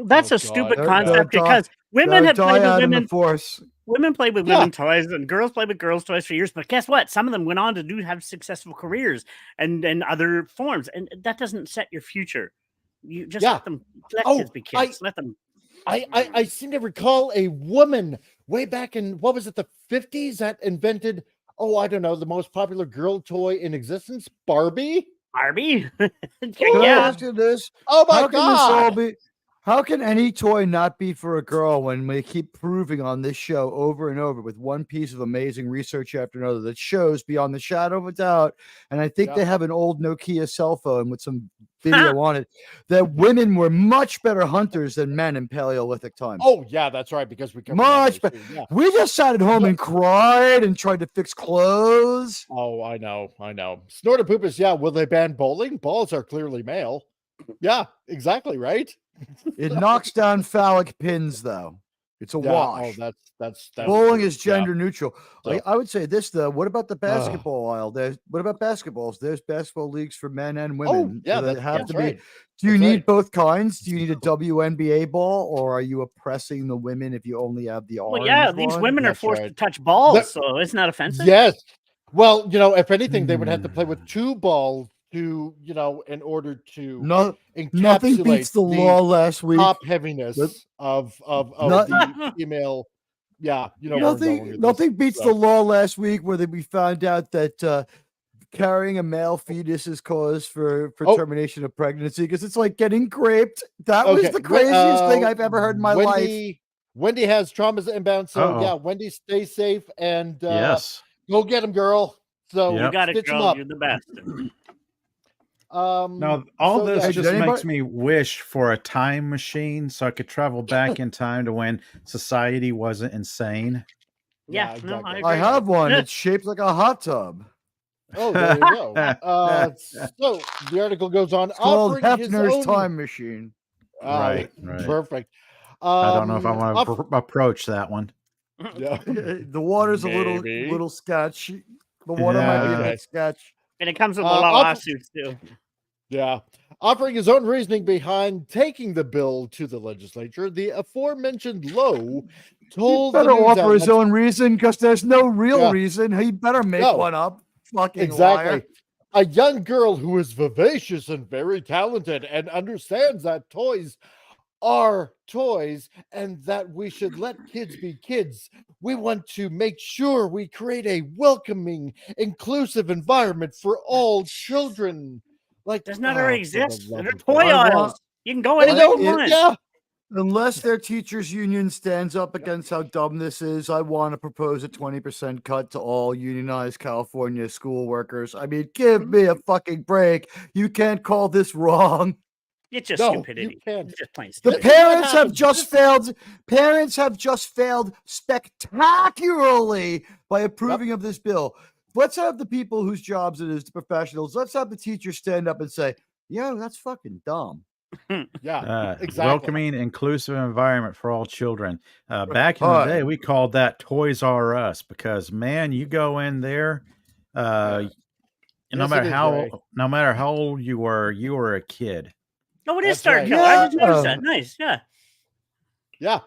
That's Oh, a stupid God, concept yeah. because women have played with dyad in the women. Force. Women play with Yeah. women toys and girls play with girls toys for years. But guess what? Some of them went on to have successful careers and other forms. And that doesn't set your future. You just Yeah. let them let Oh, kids be kids. Let them. I seem to recall a woman way back in, what was it, the 50s that invented, oh, I don't know, the most popular girl toy in existence, Barbie? Barbie. Can I yeah. ask you this? Oh my How can this all God. be? How can any toy not be for a girl when we keep proving on this show over and over with one piece of amazing research after another that shows beyond the shadow of a doubt? And I think Yeah. they have an old Nokia cell phone with some video on it that women were much better hunters than men in Paleolithic times. Oh, yeah, that's right, because we covered Much that better. too, yeah. We just sat at home and cried and tried to fix clothes. Oh, I know. Snorted poopers, yeah. Will they ban bowling? Balls are clearly male. Yeah, exactly, right? It knocks down phallic pins, though. It's a Yeah. wash. Oh, that's Bowling true. is gender neutral. So- I would say this though. What about the basketball aisle? What about basketballs? There's basketball leagues for men and women. yeah, Do they that's- have that's to be? right. Do you That's need right. both kinds? Do you need a WNBA ball, or are you oppressing the women if you only have the orange Well, yeah, these one? women are That's forced right. to touch balls, That- so it's not offensive. Yes. Well, if anything, they would have to play with two balls to, in order to No, encapsulate nothing beats the law last week. top heaviness of Not- the female. Yeah, where I'm going with Nothing this. beats So- the law last week where we found out that carrying a male fetus is cause for Oh. termination of pregnancy because it's like getting raped. That was Okay, the craziest thing I've ever heard in my life. Wendy has traumas inbound, so Uh-oh. yeah, Wendy, stay safe and Yes. go get him, girl. So Yep. You got it, stitch him girl. up. You're the best. Now, all so, this yeah, just did makes anybody- me wish for a time machine so I could travel back in time to when society wasn't insane. Yeah, Yeah, no, exactly. I I agree. have one. It's shaped like a hot tub. Oh, there you go. So the article goes on. It's called offering his Hefner's own- Time Machine. Right. Perfect. I don't know if I want off- to approach that one. yeah. The water's a Maybe. little sketch. The water might be a Okay. bit sketch. And it comes with a Uh, lot of off- lawsuits too. Yeah. Offering his own reasoning behind taking the bill to the legislature, the aforementioned Lowe He told the better news offer his outlets- own reason because there's no real Yeah. reason. He better make No. one up. Fucking Exactly. liar. A young girl who is vivacious and very talented and understands that toys are toys and that we should let kids be kids. We want to make sure we create a welcoming, inclusive environment for all children. Like, Does not oh, already for the exist. love They're of toy God. aisles. You can go I anywhere know, you want. yeah. Unless their teachers union stands up against how dumb this is, I want to propose a 20% cut to all unionized California school workers. I mean, give me a fucking break. You can't call this wrong. It's just No, stupidity. you can't. It's just plain The stupid. This is what parents have happens. just failed. Parents have just failed spectacularly by approving of this bill. Let's have the people whose jobs it is, the professionals. Let's have the teachers stand up and say, "Yo, that's fucking dumb." Yeah, exactly. Welcoming, inclusive environment for all children. Back in the day, we called that Toys R Us because, man, you go in there, no Yes, matter it is, how Ray. no matter how old you were a kid. Oh, it is That's Star right. Killer. I didn't notice Yeah. that. Nice. Yeah. Yeah.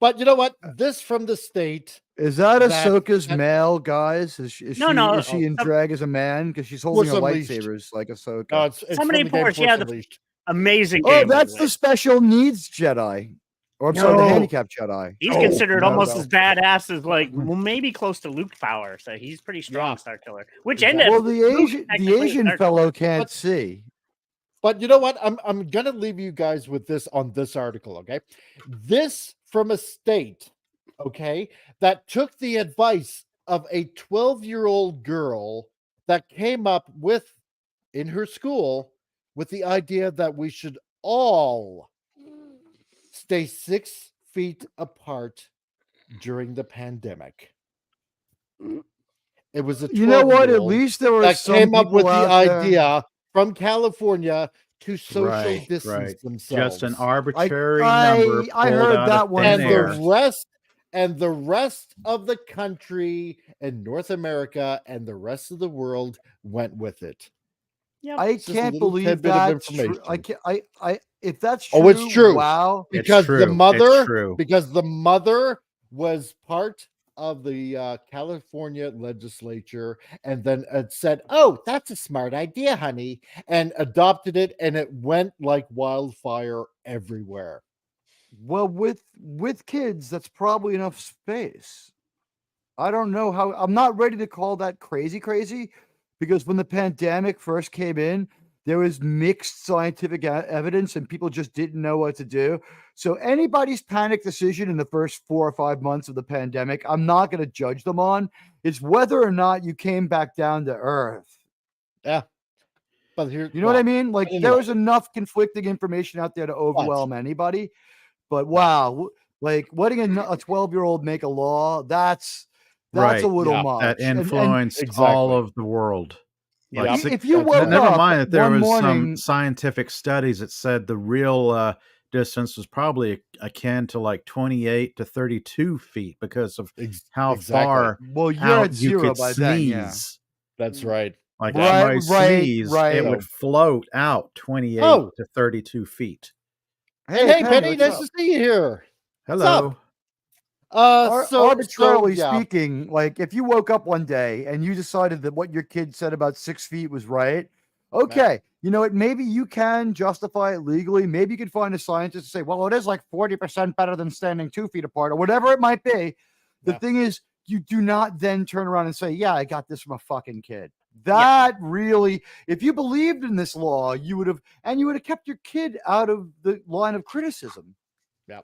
But you know what? This from the state. Is that That- Ahsoka's that- male, guys? Is No. she in drag as a man? Because she's Force holding a Unleashed. lightsabers like Ahsoka. No, it's Somebody from the game Force, Force yeah, Unleashed. Amazing Oh, game. by that's the the way. special needs Jedi. Or I'm sorry, the No. handicapped Jedi. He's Oh, considered no, almost no. as badass as like, well, maybe close to Luke power. So he's pretty strong, Yeah. Star Killer. Which Exactly. ended. Well, the Luke Asian technically Star fellow can't But- see. But you know what? I'm gonna leave you guys with this on this article, okay? This from a state, okay, that took the advice of a 12-year-old girl that came up with in her school with the idea that we should all stay 6 feet apart during the pandemic. It was a You know what? At 12-year-old least there were that some came up people with the out there- idea from California to social Right, distance right. themselves. Just an arbitrary number pulled I heard out that of one thin and air. the rest of the country and North America and the rest of the world went with it. Yep. I It's just a can't little believe tidbit of that's true. I information. can't. I if that's true. Oh, it's true. Wow. It's Because true. the It's mother, true. because the mother was part of the California legislature, and then it said, "Oh, that's a smart idea, honey," and adopted it, and it went like wildfire everywhere. Well, with kids, that's probably enough space. I don't know how. I'm not ready to call that crazy, because when the pandemic first came in, there was mixed scientific evidence, and people just didn't know what to do. So anybody's panic decision in the first 4 or 5 months of the pandemic, I'm not going to judge them on. It's whether or not you came back down to earth. Yeah, but here, You know what I mean? Like anyway. there was enough conflicting information out there to overwhelm anybody. But wow, like letting a 12-year-old make a law, that's Right, a little yeah, much. That And influenced Exactly. all of the world. Like Yeah. six- if you That's woke right. never up mind that there one was morning, some scientific studies that said the real distance was probably akin to like 28 to 32 feet because of how exactly. far well, you're out at you zero could by sneeze. then. Yeah. That's right. Like Right, if somebody right, sneezed, right. it would float out 28 Oh. to 32 feet. Hey, Penny, what's nice up? to see you here. Hello. Arbitrarily yeah. speaking, like if you woke up one day and you decided that what your kid said about 6 feet was right, okay, you know what? Maybe you can justify it legally. Maybe you could find a scientist to say, well, it is like 40% better than standing 2 feet apart or whatever it might be. The Yeah. thing is, you do not then turn around and say, yeah, I got this from a fucking kid. That really, if you believed in this law, you would have kept your kid out of the line of criticism. Yeah.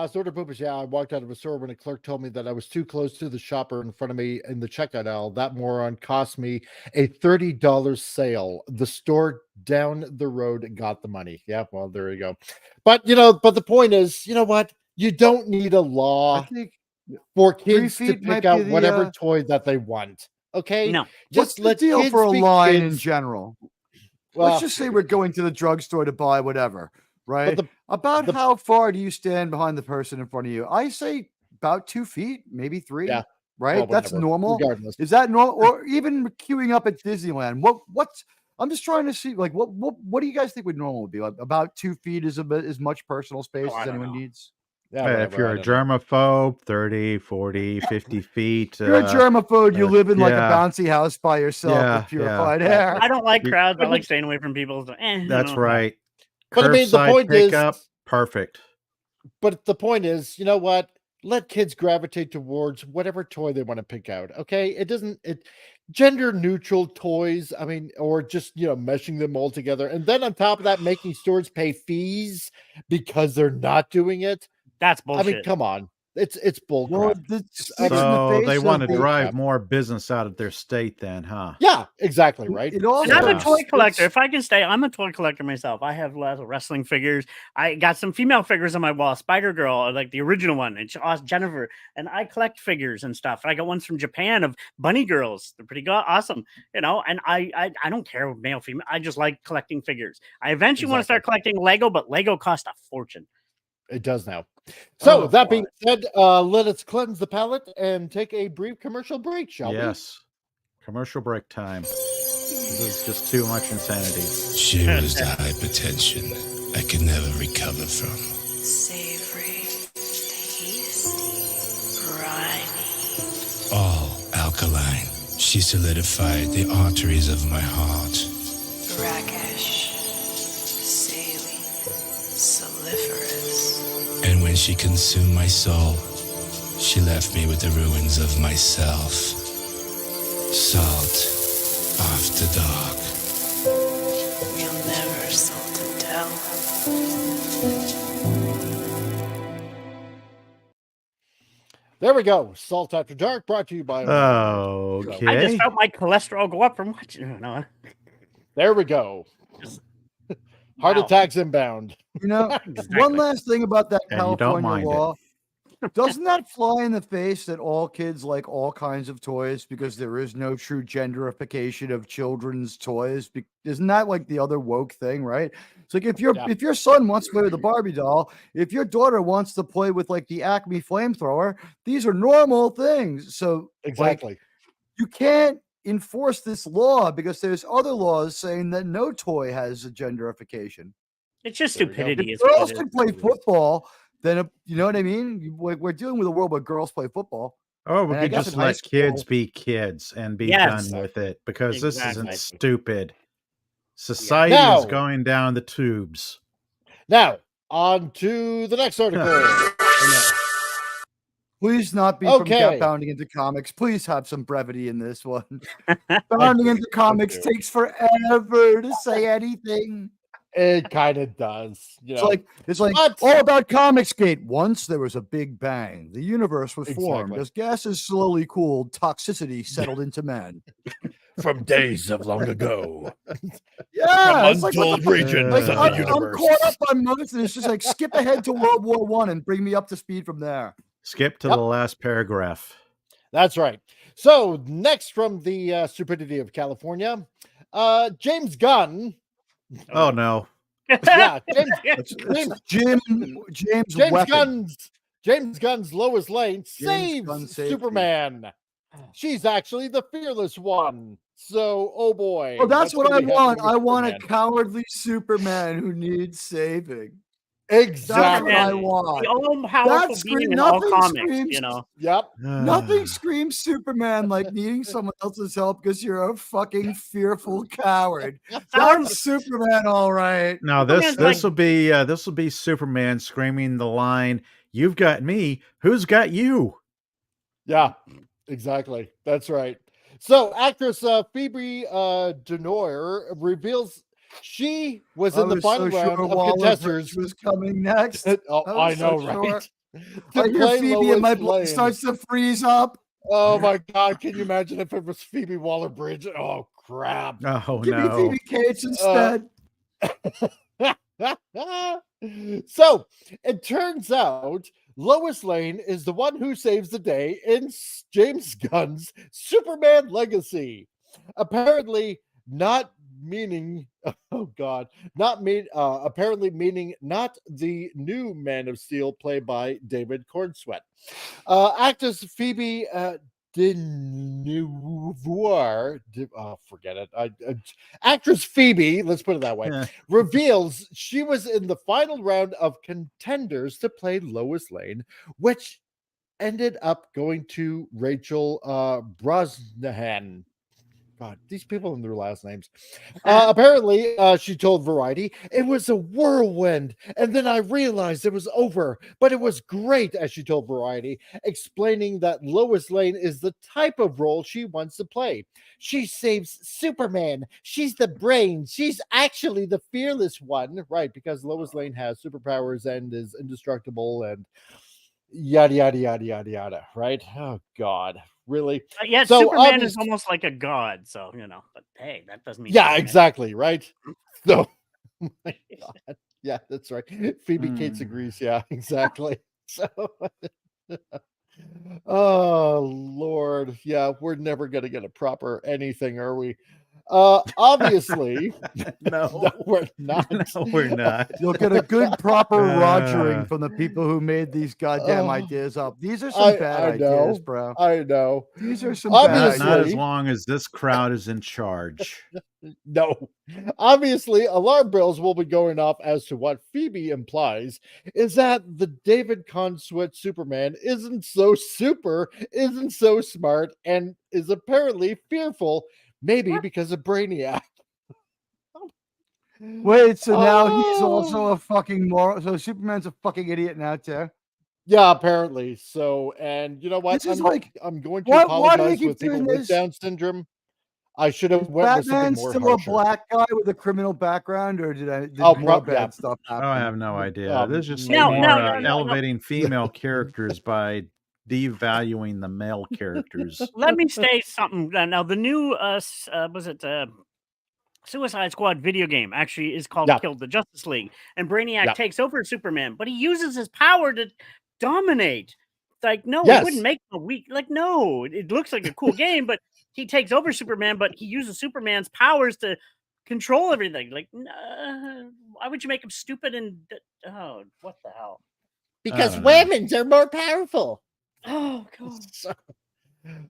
Sort of poopish. Yeah, I walked out of a store when a clerk told me that I was too close to the shopper in front of me in the checkout aisle. That moron cost me a $30 sale. The store down the road got the money. Yeah, well, there you go. But the point is, you know what? You don't need a I law think for kids to feet might pick be out the, whatever toy that they want. Okay? No. what's Just the let deal kids for a be line in kids. general? Well, Let's just say we're going to the drugstore to buy whatever, right? the- About the- how far do you stand behind the person in front of you? I say about 2 feet, maybe 3. Yeah. Right? well, That's whatever, normal. regardless. Is that normal? Or even queuing up at Disneyland? What's I'm just trying to see, like, what do you guys think would normal would be? Like about 2 feet is as much personal space I as don't anyone know. needs. Yeah, If whatever, you're I a don't know. germaphobe, 30, 40, 50 feet. You're a germaphobe. You live in like a yeah. bouncy house by yourself Yeah, with purified yeah. air. I don't like You- crowds. I like staying away from people. So, you That's know. right. But I mean, the Curbside point pickup, is, perfect. but the point is, you know what? Let kids gravitate towards whatever toy they want to pick out. Okay. It gender neutral toys. I mean, or just, meshing them all together. And then on top of that, making stores pay fees because they're not doing it. That's I bullshit. mean, come on. It's bull Well, crap. this It's sticks in the So face they of want to the- drive more business out of their state, then, huh? Yeah, exactly right. It also And I'm a Yeah. toy collector. sticks- If I can stay, I'm a toy collector myself. I have lots of wrestling figures. I got some female figures on my wall. Spider Girl, like the original one, and Jennifer. And I collect figures and stuff. I got ones from Japan of bunny girls. They're pretty awesome, you know. And I don't care male, female. I just like collecting figures. I eventually want to start collecting Lego, but Lego costs a fortune. It does now. So Oh, that being said, let us cleanse the palate and take a brief commercial break, shall we? Yes. Commercial break time. This is just too much insanity. She was the hypertension I could never recover from. Savory, tasty, briny. All alkaline, she solidified the arteries of my heart. Brackish, saline, soliferous. And when she consumed my soul, she left me with the ruins of myself. Salt after dark. We'll never salt and tell. There we go. Salt After Dark, brought to you by. Okay. I just felt my cholesterol go up from watching. No. There we go. Heart attacks inbound. You know, one last thing about that And you don't California mind it. law. Doesn't that fly in the face that all kids like all kinds of toys because there is no true genderification of children's toys? Isn't that like the other woke thing, right? It's like if your son wants to play with a Barbie doll, if your daughter wants to play with like the Acme flamethrower, these are normal things. So Exactly. like, you can't enforce this law because there's other laws saying that no toy has a genderification. It's just There we go. stupidity. If Is what girls it can is. play football, then you know what I mean. We're dealing with a world where girls play football. Or we And I could guess just in high let school- kids be kids and be Yes. done with it because this Exactly. isn't stupid. Society Now- is going down the tubes. Now, on to the next article. Please not be from Okay. bounding into comics. Please have some brevity in this one. Bounding into comics do. takes forever to say anything. It kind of does. You know, It's like But- all about Comicsgate. Once there was a big bang. The universe was formed. Exactly. As gases slowly cooled, toxicity settled into man. from days of long ago. Yeah, it's like, what untold the fuck? regions Like, of the I'm universe. caught up on most, and it's just like skip ahead to World War I and bring me up to speed from there. Skip to Yep. the last paragraph. That's right. So next from the stupidity of California, James Gunn. Oh no. Yeah, James It's James James Weapon. Gunn's Lois Lane James Gunn saves saved you. Superman. She's actually the fearless one. So, oh boy. Oh, that's what I gonna be want. happening I with want a Superman. cowardly Superman who needs saving. That's Exactly. what I The want. all powerful That's being great. in all Nothing comics, screams- you know. Yep. Nothing screams Superman like needing someone else's help because you're a fucking fearful coward. That's Superman, all right. Now this Superman's like- this will be Superman screaming the line, "You've got me. Who's got you?" Yeah, exactly. That's right. So, actress Phoebe Denoyer reveals she was in the final round of contestants. was coming next. Oh, I was know, so right? sure. To I hear play Phoebe and my Lois blood Lane. starts to freeze up. Oh my God! Can you imagine if it was Phoebe Waller-Bridge? Oh crap! Oh Give me no. Phoebe Cates instead. So it turns out Lois Lane is the one who saves the day in James Gunn's Superman Legacy. Apparently not meaning, oh God, apparently meaning not the new Man of Steel played by David Cornsweet. Actress Phoebe Denoyer, forget it. Actress Phoebe, let's put it that way, Yeah. reveals she was in the final round of contenders to play Lois Lane, which ended up going to Rachel Brosnahan. God, these people and their last names. Apparently, she told Variety, it was a whirlwind. And then I realized it was over, but it was great, as she told Variety, explaining that Lois Lane is the type of role she wants to play. She saves Superman. She's the brain. She's actually the fearless one. Right, because Lois Lane has superpowers and is indestructible and yada yada yada yada yada. Right? Oh God, really? Yet So Superman is obvious. almost like a god, so but hey, that doesn't mean Yeah, Superman. exactly. Right. So, oh my God. Yeah, that's right. Phoebe Cates Mm. agrees. Yeah, exactly. So, oh Lord, yeah, we're never gonna get a proper anything, are we? Obviously, no, No. we're not. No, we're not. You'll get a good proper rogering Uh, from the people who made these goddamn Oh, ideas up. These are some bad I ideas, know, bro. I know. These are some bad not as Obviously, long as this crowd is in charge. no. Obviously, alarm bells will be going off as to what Phoebe implies is that the David Consuet Superman isn't so super, isn't so smart, and is apparently fearful, maybe because of Brainiac. Wait, so now he's also Oh, a fucking moron. So Superman's a fucking idiot now too. yeah, apparently. So, and you know what? This is like, I'm going to why do they apologize keep with people doing with this? Down syndrome. I should have Is went with something Batman more still a harsher. black guy with a criminal background, or did Oh, more yeah. bad stuff Oh, happen? I have no idea. This is just Maybe. more No. elevating female characters by devaluing the male characters. Let me say something. Now, the new was it Suicide Squad video game actually is called Yeah. Kill the Justice League, and Brainiac Yeah. takes over Superman, but he uses his power to dominate. It's like, no, he Yes. wouldn't make a weak. Like, no, it looks like a cool game, but he takes over Superman, but he uses Superman's powers to control everything. Like, why would you make him stupid and oh, what the hell? Because I don't know. women's are more powerful. Oh God.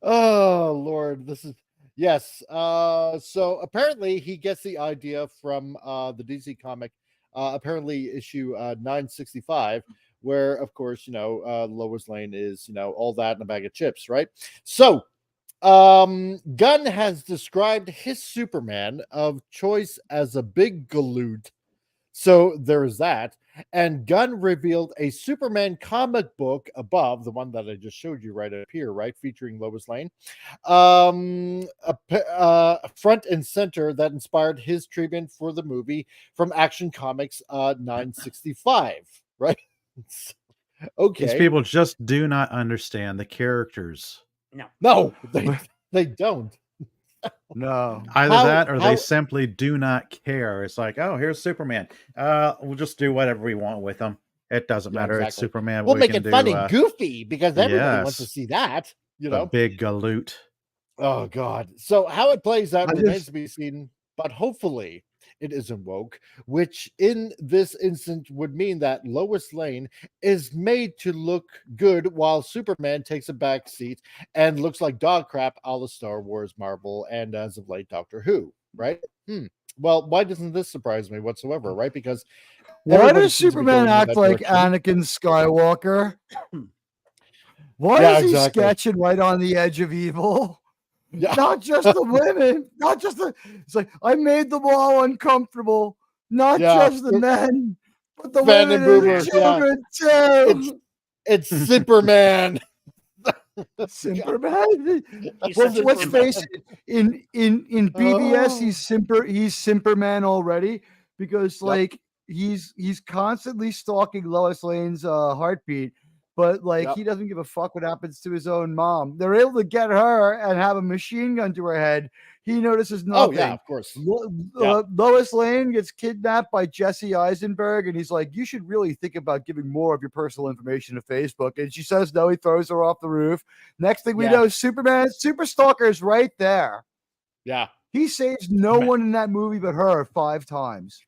Oh Lord, this is yes. So apparently he gets the idea from the DC comic, apparently issue 965, where of course Lois Lane is all that in a bag of chips, right? So Gunn has described his Superman of choice as a big galoot. So there's that. And Gunn revealed a Superman comic book above, the one that I just showed you right up here, right? Featuring Lois Lane. Front and center that inspired his treatment for the movie from Action Comics 965, right? Okay. These people just do not understand the characters. No, they don't. No. Either that or they simply do not care. It's like, oh, here's Superman. We'll just do whatever we want with him. It doesn't matter. It's exactly. Superman. We'll We make can it do, fun and goofy because everybody wants to yes, see that, the big galoot. Oh God. So how it plays out I remains just- to be seen, but hopefully it isn't woke, which in this instance would mean that Lois Lane is made to look good while Superman takes a back seat and looks like dog crap a la Star Wars, Marvel, and as of late Doctor Who, right? Well, why doesn't this surprise me whatsoever, right? Because Why everybody does seems to be Superman going in act that like direction. Anakin Skywalker? Why Yeah, is he exactly. sketching right on the edge of evil? Yeah. Not just the women, not just the. It's like I made them all uncomfortable. Not Yeah. just the men, but the Men women and and boomers, the children too. It's Superman. Superman. He's Well, such a let's Superman. face it. In BVS, Oh. he's Superman already because Yep. like he's constantly stalking Lois Lane's heartbeat, but like Yep. he doesn't give a fuck what happens to his own mom. They're able to get her and have a machine gun to her head. He notices Oh nothing. yeah, of course. Lois Lane gets kidnapped by Jesse Eisenberg, and he's like, "You should really think about giving more of your personal information to Facebook." And she says no. He throws her off the roof. Next thing we Yeah. know, Superman, Super Stalker's right there. Yeah. He saves no one in that movie but her 5 times.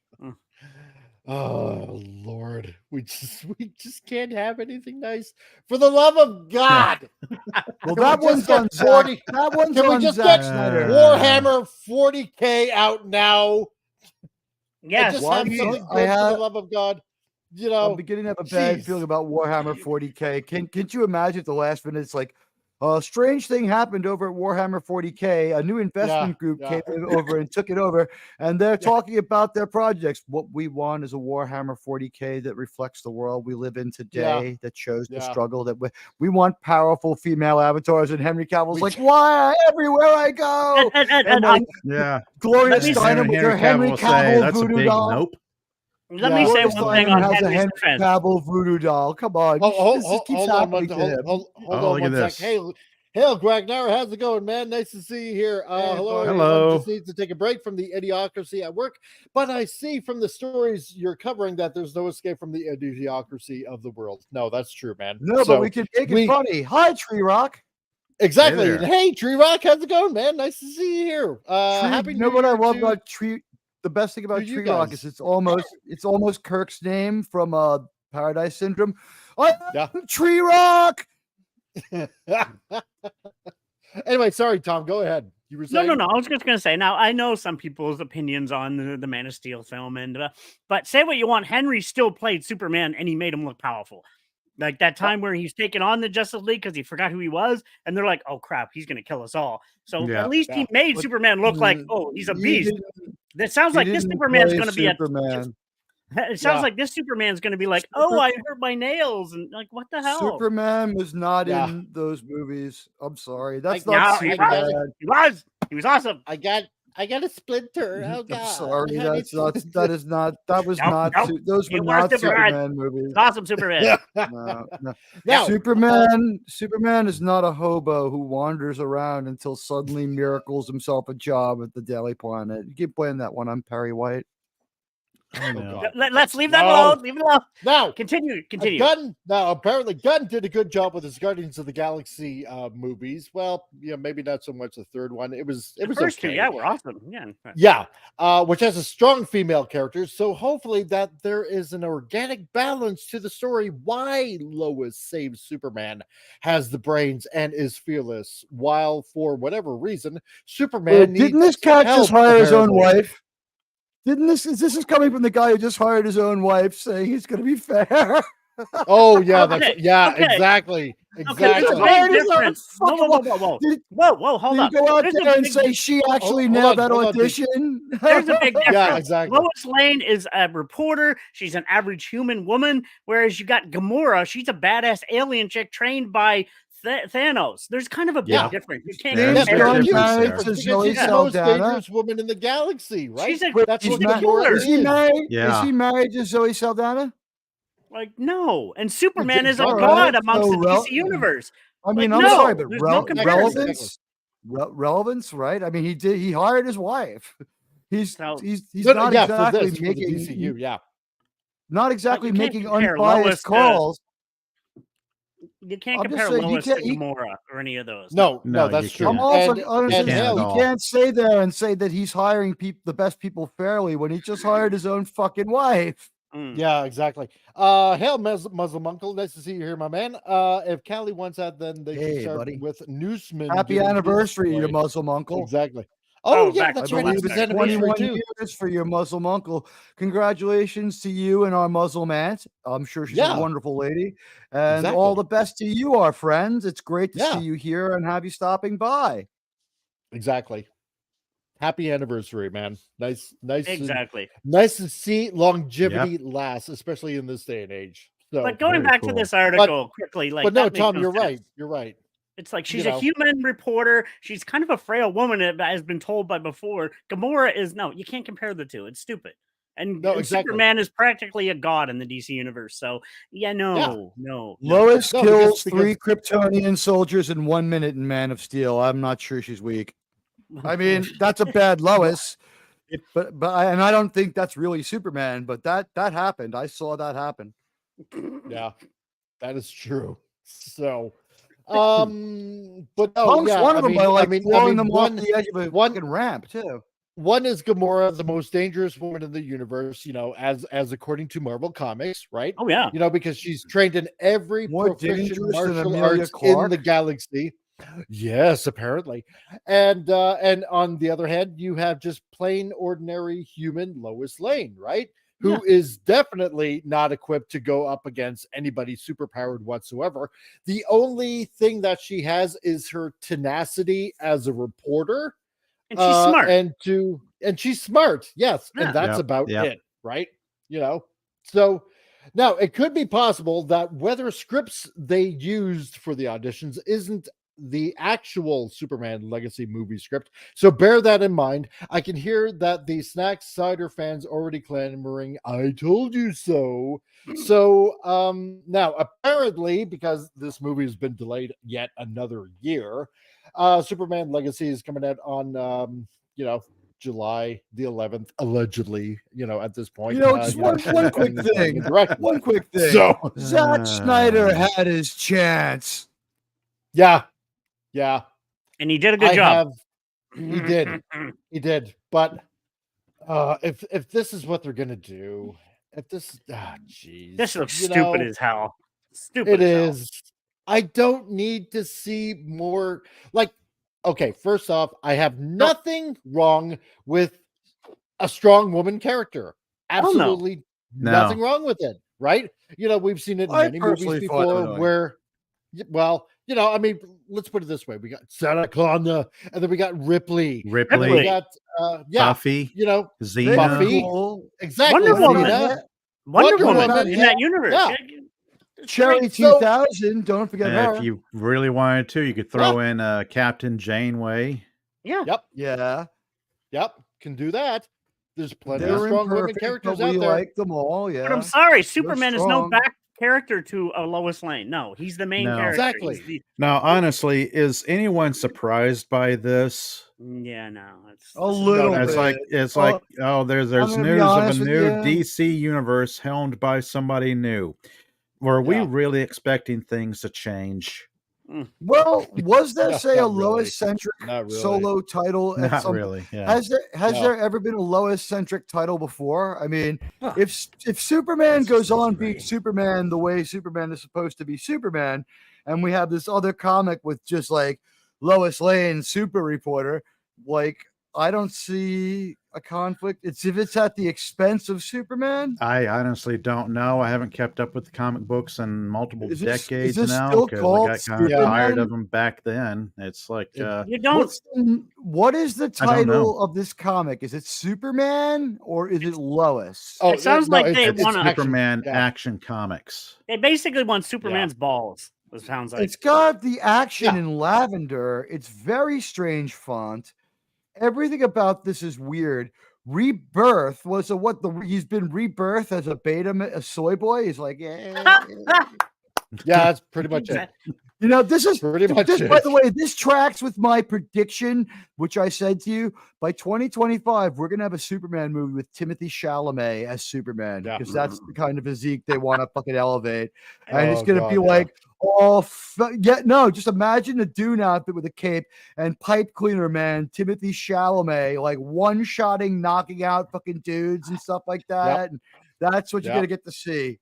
Oh Lord, we just can't have anything nice. For the love of God! Well, Can we that just one's get on 40 Zack. That one's Can we on just Zack get Snyder. Warhammer 40K out now? And Yes. just Why have do you- something I good for have- the love of God. I'm beginning to have a bad jeez. feeling about Warhammer 40K. Can you imagine at the last minute? It's like a strange thing happened over at Warhammer 40K. A new investment group yeah. came over and took it over, and they're talking about their projects. What we want is a Warhammer 40K that reflects the world we live in today, that shows the Yeah. struggle that we want powerful female avatars. And Henry Cavill's like, why everywhere I go? And And like Yeah. Gloria Let me- Steinem with her Henry will say, Cavill that's a voodoo big doll. nope. Let me say Lois one thing Lane on has a Henry's Henry defense. Cavill voodoo doll. Come on, this just keeps Hold on, happening to him. hold Oh, on look one at sec. this. Hey, Gragnar, how's it going, man? Nice to see you here. Hello, buddy. everyone. Hello. Just need to take a break from the idiocracy at work, but I see from the stories you're covering that there's no escape from the idiocracy of the world. No, that's true, man. No, but we can make it funny. Hi, Tree Rock. Exactly. there. Hey, Tree Rock, how's it going, man? Nice to see you here. Tree, Happy you know New what I Year love to- about Tree? The best thing about to you Tree Rock guys. is it's almost Kirk's name from Paradise Syndrome. Yeah. Tree Rock. Anyway, sorry, Tom. Go ahead. You were saying No. I was just going to say, now I know some people's opinions on the Man of Steel film, but say what you want. Henry still played Superman and he made him look powerful. Like that time where he's taken on the Justice League because he forgot who he was, and they're like, "Oh crap, he's going to kill us all." So Yeah. at least he made But Superman look like, "Oh, he's a He beast." didn't- That sounds he like this didn't Superman's play going to be Superman. It sounds Yeah. like this Superman's going to be like, "Oh, I hurt my nails," and like, what the hell? Superman was not Yeah. in those movies. I'm sorry. That's I- not No, he Superman. He was awesome. I got a splinter. Oh God! I'm sorry. How That did- is not. That was Nope, not. nope. Those were It was not Superman. Superman movies. It's awesome, Superman. No. Now, Superman is not a hobo who wanders around until suddenly miracles himself a job at the Daily Planet. You keep playing that one. I'm Perry White. I know. Let's leave that No. alone. Leave it alone. now, Continue. apparently Gunn did a good job with his Guardians of the Galaxy movies. Well, maybe not so much the third one. It was The first two, okay. yeah, were awesome. Yeah. Yeah, which has a strong female character. So hopefully that there is an organic balance to the story. Why Lois saves Superman, has the brains, and is fearless, while for whatever reason Superman needs Didn't this cat just help, hire his own apparently. wife? This is coming from the guy who just hired his own wife, saying it's going to be fair. Oh yeah, Okay, that's okay. exactly. Okay, there's a Exactly. big difference. Whoa, Did- hold Did up. you go out There's a there and big say she actually hold nailed on, that hold on, dude. audition? There's a big difference. Yeah, exactly. Lois Lane is a reporter. She's an average human woman, whereas you got Gamora. She's a badass alien chick trained by Thanos. There's kind of a big Yeah. difference. You can't There's James a compare Gunn difference married there. to Because Zoe she's the most Saldana. dangerous woman in the galaxy, right? She's a That's she's what a Gamora killer. Is he married? Yeah. Is he married to Zoe Saldana? Like, no. And Superman is a All god right, amongst so the DC universe. I mean, Like, I'm no, sorry, but there's no comparison. relevance, right? I mean, he hired his wife. He's So- not exactly for the making DCU, yeah. not exactly you can't making compare unbiased Lois to- calls. You can't I'm just compare saying, you Lois can't- to you- Gamora or any of those. No, No, that's you true. can't. I'm also And honestly, can't hell, at you all. can't say there and say that he's hiring the best people fairly when he just hired his own fucking wife. Mm. yeah, exactly. Hail, Muslim Uncle. Nice to see you here, my man. If Callie wants that, then they Hey, can start buddy. with Newsman. Happy doing his anniversary, your play. Muslim uncle. Exactly. Oh, Oh, yeah, back that's to right. the It last was second. anniversary 21 too. years for your Muslim uncle. Congratulations to you and our Muslim aunt. I'm sure she's Yeah. a wonderful lady. And Exactly. all the best to you, our friends. It's great to Yeah. see you here and have you stopping by. Exactly. Happy anniversary, man. Nice, Exactly. nice to see longevity last, especially in this day and age. So, But going very back cool. to this article quickly, like, but no, that makes Tom, no you're sense. right. You're right. It's like You she's know. a human reporter. She's kind of a frail woman, that has been told by before. Gamora is no, you can't compare the two. It's stupid. And, No, and exactly. Superman is practically a god in the DC universe. So yeah, no. Lois No, kills because- 3 Kryptonian soldiers in 1 minute in Man of Steel. I'm not sure she's weak. I mean, that's a bad Lois. But I don't think that's really Superman, but that happened. I saw that happen. Yeah, that is true. So, but no, Punk's yeah, one of them by like throwing them one, off the edge of a one- fucking ramp too. one is Gamora, the most dangerous woman in the universe, as according to Marvel Comics, right? Oh yeah. Because she's trained in every More proficient dangerous than martial Amelia arts in Clark? the galaxy. Yes, apparently. And on the other hand, you have just plain ordinary human Lois Lane, right? Who is definitely not equipped to go up against anybody superpowered whatsoever. The only thing that she has is her tenacity as a reporter. And she's smart. And she's smart, yes. Yeah. And that's Yep, about yep. it, right? So now it could be possible that whether scripts they used for the auditions isn't the actual Superman Legacy movie script. So bear that in mind. I can hear that the Snack Cider fans already clamoring, "I told you so." So now apparently, because this movie has been delayed yet another year, Superman Legacy is coming out on July the 11th, allegedly, at this point. Just one quick thing. One quick thing. So Zack Snyder had his chance. Yeah. And he did a good job. He did. But if this is what they're gonna do, if this This looks stupid as hell. It is. I don't need to see more. Like, okay, first off, I have nothing wrong with a strong woman character. Absolutely nothing wrong with it, right? We've seen it in many movies before where, I mean, let's put it this way: we got Sarah Connor, and then we got Ripley. We got Buffy. Xena. Buffy. Exactly. Wonder Woman in that universe. Yeah. Cherry 2000. Don't forget her. If you really wanted to, you could throw in Captain Janeway. Yeah. Yep. Can do that. There's plenty of strong women characters out there. Like them all. Yeah. But I'm sorry, Superman is no back character to a Lois Lane. No, he's the main character. Exactly. Now, honestly, is anyone surprised by this? Yeah, no, it's a little. It's like there's news of a new DC universe helmed by somebody new. Were we really expecting things to change? Well, was there a Lois-centric solo title? Not really. Yeah. Has there ever been a Lois-centric title before? I mean, if Superman goes on being Superman the way Superman is supposed to be Superman, and we have this other comic with just like Lois Lane, super reporter, like I don't see a conflict. If it's at the expense of Superman. I honestly don't know. I haven't kept up with the comic books in multiple decades now because I got kind of tired of them back then. It's like you don't. What is the title of this comic? Is it Superman or is it Lois? It sounds like they want Superman Action Comics. They basically want Superman's balls. It sounds like it's got the action in lavender. It's very strange font. Everything about this is weird. Rebirth was he's been rebirthed as a soy boy. He's like, yeah, that's pretty much it. This is pretty much it. By the way, this tracks with my prediction, which I said to you by 2025, we're gonna have a Superman movie with Timothée Chalamet as Superman because that's the kind of physique they want to fucking elevate, and it's gonna be like. Just imagine a Dune outfit with a cape and pipe cleaner man, Timothée Chalamet, like one-shotting, knocking out fucking dudes and stuff like that. And that's what you're gonna get to see.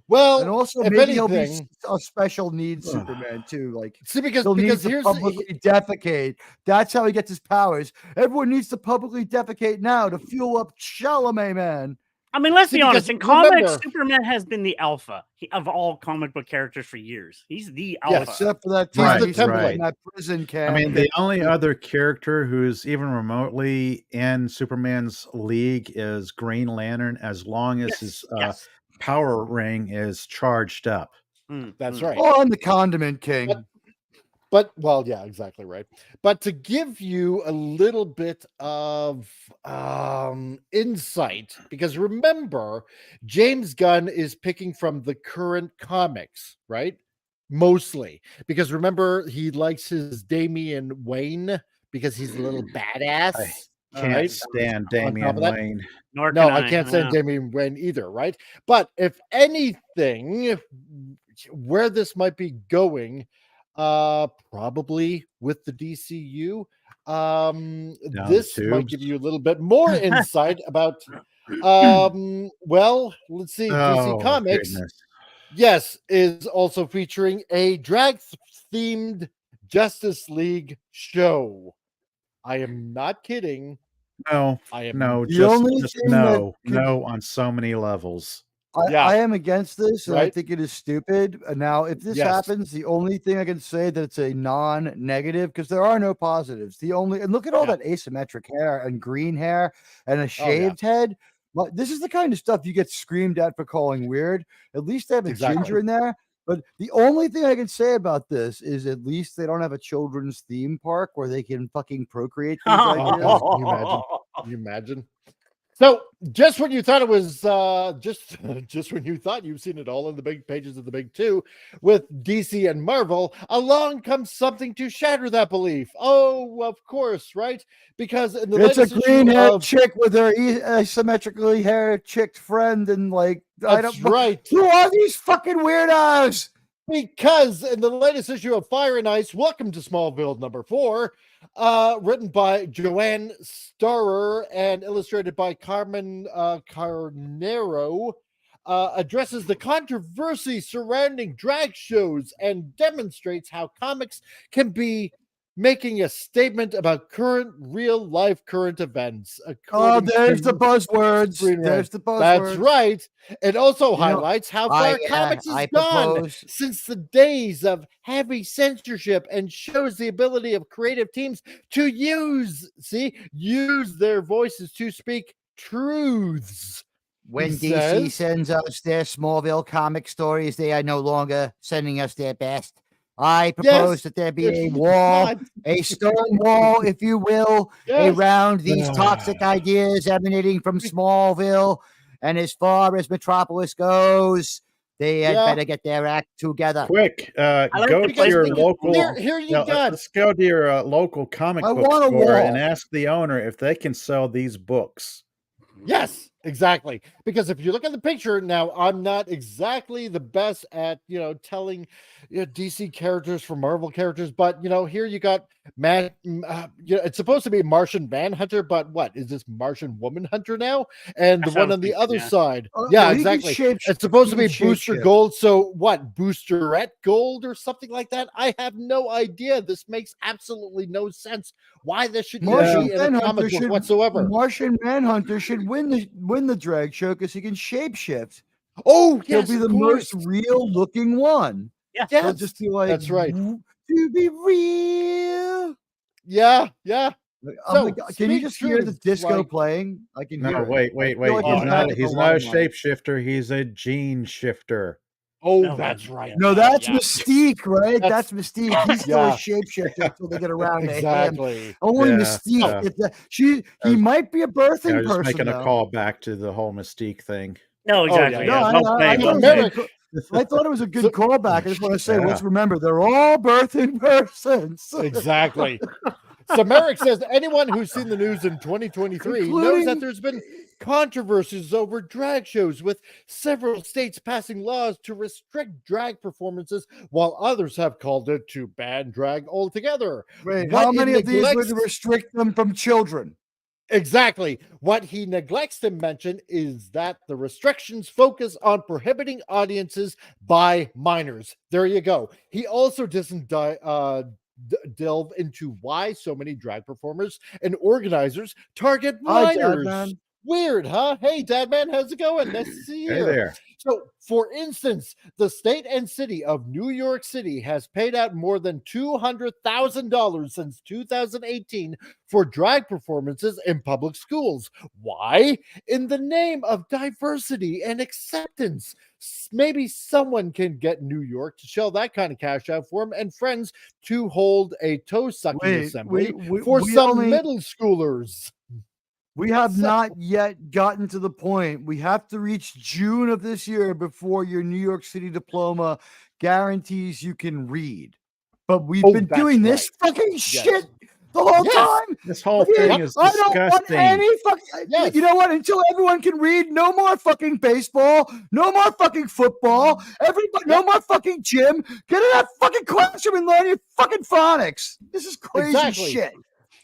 Well, and also maybe he'll be a special needs Superman too. Like, because here's publicly defecate. That's how he gets his powers. Everyone needs to publicly defecate now to fuel up Chalamet, man. I mean, let's be honest. In comics, Superman has been the alpha of all comic book characters for years. He's the alpha. Except for that in that prison camp. I mean, the only other character who's even remotely in Superman's league is Green Lantern, as long as his power ring is charged up. That's right. Oh, I'm the Condiment King. But exactly right. But to give you a little bit of insight, because remember, James Gunn is picking from the current comics, right? Mostly. Because remember, he likes his Damian Wayne because he's a little badass. I can't stand Damian Wayne. I can't stand Damian Wayne either, right? But if anything, where this might be going, probably with the DCU. This might give you a little bit more insight about let's see. DC Comics is also featuring a drag themed Justice League show. I am not kidding. No, I am no on so many levels. I am against this, and I think it is stupid. Now, if this happens, the only thing I can say that it's a non-negative, because there are no positives. And look at all that asymmetric hair and green hair and a shaved head. But this is the kind of stuff you get screamed at for calling weird. At least they have a ginger in there. But the only thing I can say about this is at least they don't have a children's theme park where they can fucking procreate these ideas. Can you imagine? Can you imagine? So just when you thought it was just when you thought you've seen it all in the big pages of the big two with DC and Marvel, along comes something to shatter that belief. Oh, of course, right? Because in the It's a latest green issue haired of chick with her asymmetrically haired chick friend, and like That's right. Who are these fucking weirdos? Because in the latest issue of Fire and Ice, Welcome to Smallville #4, written by Joanne Starrer and illustrated by Carmen Carnero, addresses the controversy surrounding drag shows and demonstrates how comics can be making a statement about current events. Oh, there's the buzzwords. There's the buzzwords. That's right. It also highlights how far comics has gone since the days of heavy censorship and shows the ability of creative teams to use their voices to speak truths. When DC sends us their Smallville comic stories, they are no longer sending us their best. I propose that there be a wall, a stone wall, if you will, around these toxic ideas emanating from Smallville. And as far as Metropolis goes, they had better get their act together. Quick, go to your local. Let's go to your local comic book store and ask the owner if they can sell these books. Yes, exactly. Because if you look at the picture now, I'm not exactly the best at telling DC characters from Marvel characters, but here you got it's supposed to be Martian Manhunter, but what is this Martian Woman Hunter now? And the one on the other side, exactly. It's supposed to be Booster Gold. So what, Boosterette Gold or something like that? I have no idea. This makes absolutely no sense. Why this should be in a comic book whatsoever? Martian Manhunter should win the drag show because he can shapeshift. Oh, he'll be the most real looking one. Yeah, he'll just be like, that's right. To be real. Yeah. Oh my God. Can you just hear the disco playing? I can hear. Wait. He's not a shapeshifter. He's a gene shifter. Oh, that's right. No, that's Mystique, right? That's Mystique. He's still a shapeshifter until they get around to him. Only Mystique. He might be a birthing person. Making a call back to the whole Mystique thing. No, exactly. I thought it was a good callback. I just want to say, let's remember, they're all birthing persons. Exactly. So Merrick says anyone who's seen the news in 2023 knows that there's been controversies over drag shows, with several states passing laws to restrict drag performances, while others have called it to ban drag altogether. Wait, how many of these would restrict them from children? Exactly. What he neglects to mention is that the restrictions focus on prohibiting audiences by minors. There you go. He also doesn't delve into why so many drag performers and organizers target minors. Hi, Weird, huh? Hey, Dadman, how's it going? Nice to see you. Hey there. So, for instance, the state and city of New York City has paid out more than $200,000 since 2018 for drag performances in public schools. Why? In the name of diversity and acceptance. Maybe someone can get New York to shell that kind of cash out for him and friends to hold a toe-sucking assembly for some middle schoolers. We have not yet gotten to the point. We have to reach June of this year before your New York City diploma guarantees you can read. But we've been doing this fucking shit the whole time. This whole thing is disgusting. I don't want any fucking. You know what? Until everyone can read, no more fucking baseball, no more fucking football. Everybody, no more fucking gym. Get in that fucking classroom and learn your fucking phonics. This is crazy shit.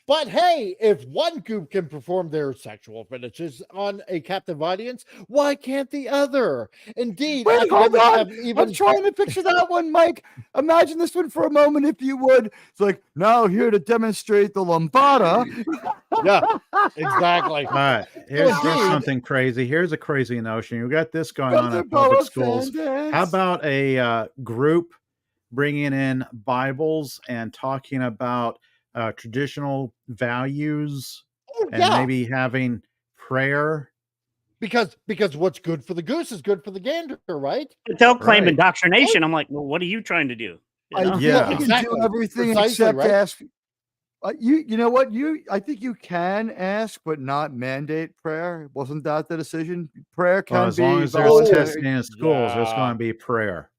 But hey, if one group can perform their sexual fetishes on a captive audience, why can't the other? Indeed, wait, hold on. I'm trying to picture that one, Mike. Imagine this one for a moment, if you would. It's like, now here to demonstrate the lambada. Yeah, exactly. All right, here's something crazy. Here's a crazy notion. You got this going on at public schools. How about a group bringing in Bibles and talking about traditional values and maybe having prayer because what's good for the goose is good for the gander, right? But they'll claim Right. indoctrination. I'm like, well, what are you trying to do? You I know? think Yeah. you can Exactly. do everything Precisely, except right? ask. You know what? I think you can ask, but not mandate prayer. Wasn't that the decision? Prayer Well, can as long be as there's voluntary. testing in schools, there's going to be prayer.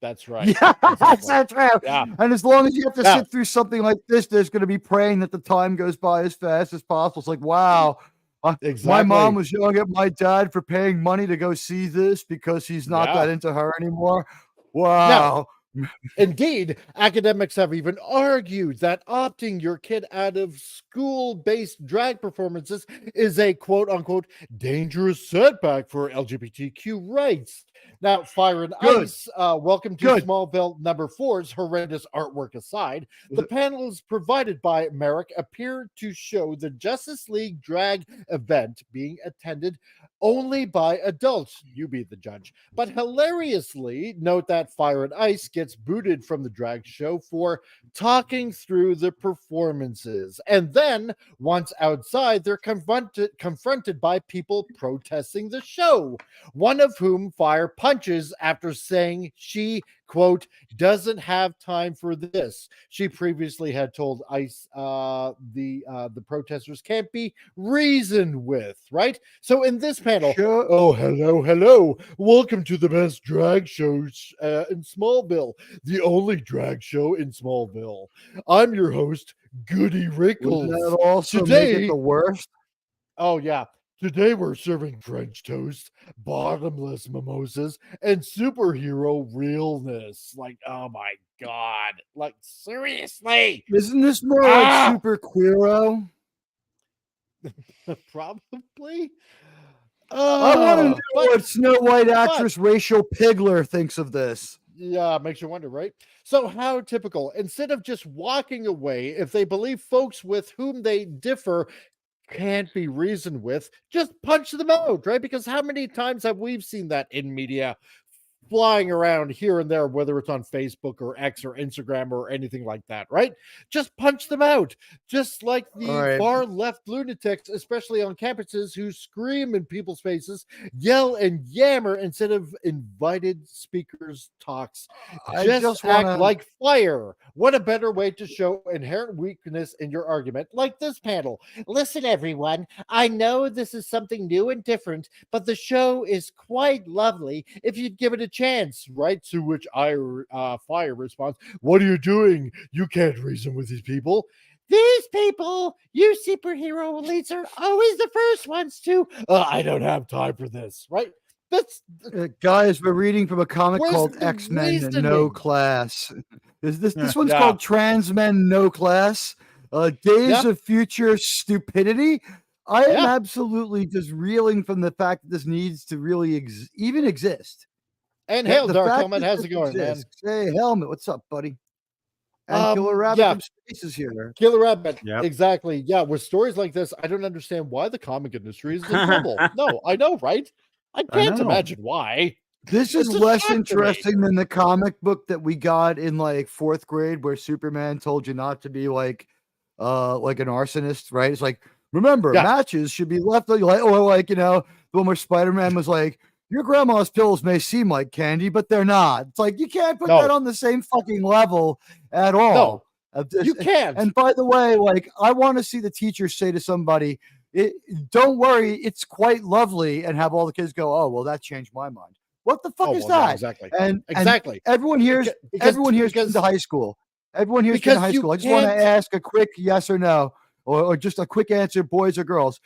That's right. Yeah, Exactly. that's true. Yeah. And as long as you have to Yeah. sit through something like this, there's going to be praying that the time goes by as fast as possible. It's like, wow. My Exactly. mom was yelling at my dad for paying money to go see this because he's not Yeah. that into her anymore. Wow. Indeed, academics have even argued that opting your kid out of school-based drag performances is a quote-unquote dangerous setback for LGBTQ rights. Now, Fire and Good. Ice, Welcome to Good. Smallville #4's horrendous artwork aside, the panels provided by Merrick appear to show the Justice League drag event being attended only by adults. You be the judge. But hilariously, note that Fire and Ice gets booted from the drag show for talking through the performances. And then, once outside, they're confronted by people protesting the show, one of whom Fire punches after saying she, quote, doesn't have time for this. She previously had told Ice the protesters can't be reasoned with, right? So in this panel, Sure. oh, hello. Welcome to the best drag show in Smallville, the only drag show in Smallville. I'm your host, Goody Rickles. Wouldn't that also make Today, it the worst? oh yeah. Today we're serving French toast, bottomless mimosas, and superhero realness. Like, oh my god. Like, seriously. Isn't this more Ah! like Super Queero? Probably. I want to know but what Snow White actress Rachel Pigler thinks of this. yeah, makes you wonder, right? So how typical. Instead of just walking away, if they believe folks with whom they differ can't be reasoned with, just punch them out, right? Because how many times have we seen that in media flying around here and there, whether it's on Facebook or X or Instagram or anything like that, right? Just punch them out. Just like the right. far left lunatics, especially on campuses, who scream in people's faces, yell and yammer instead of invited speakers' talks. Just act like fire. What a better way to show inherent weakness in your argument, like this panel. Listen, everyone, I know this is something new and different, but the show is quite lovely if you'd give it a chance, right? To which Fire responds, what are you doing? You can't reason with these people. These people, you superhero elites, are always the first ones to. I don't have time for this, right? That's guys, we're reading from a comic called the X-Men No reasoning? Class. This one's Yeah. called Trans Men No Class. Days Yeah. of Future Stupidity. I am Yeah. absolutely just reeling from the fact that this needs to really even exist. And The hail, Dark fact Helmet, that how's this it going, man? exists. Hey, Helmet, what's up, buddy? And Killer Rabbit yeah. from Space is here. Killer Rabbit, Yep. exactly. Yeah, with stories like this, I don't understand why the comic industry is in trouble. No, I know, right? I can't know. imagine why. This is It's a less shock to me. interesting than the comic book that we got in like 4th grade where Superman told you not to be like an arsonist, right? It's like, remember, Yeah. matches should be left or like, the one where Spider-Man was like, your grandma's pills may seem like candy, but they're not. It's like you can't put No. that on the same fucking level at all. You can't. And by the way, like I want to see the teacher say to somebody, don't worry, it's quite lovely, and have all the kids go, oh, well, that changed my mind. What the fuck is well, yeah, that? exactly. And Exactly. everyone here's been to high school. Everyone here's been to high you school. I just want to can't- ask a quick yes or no, or just a quick answer, boys or girls.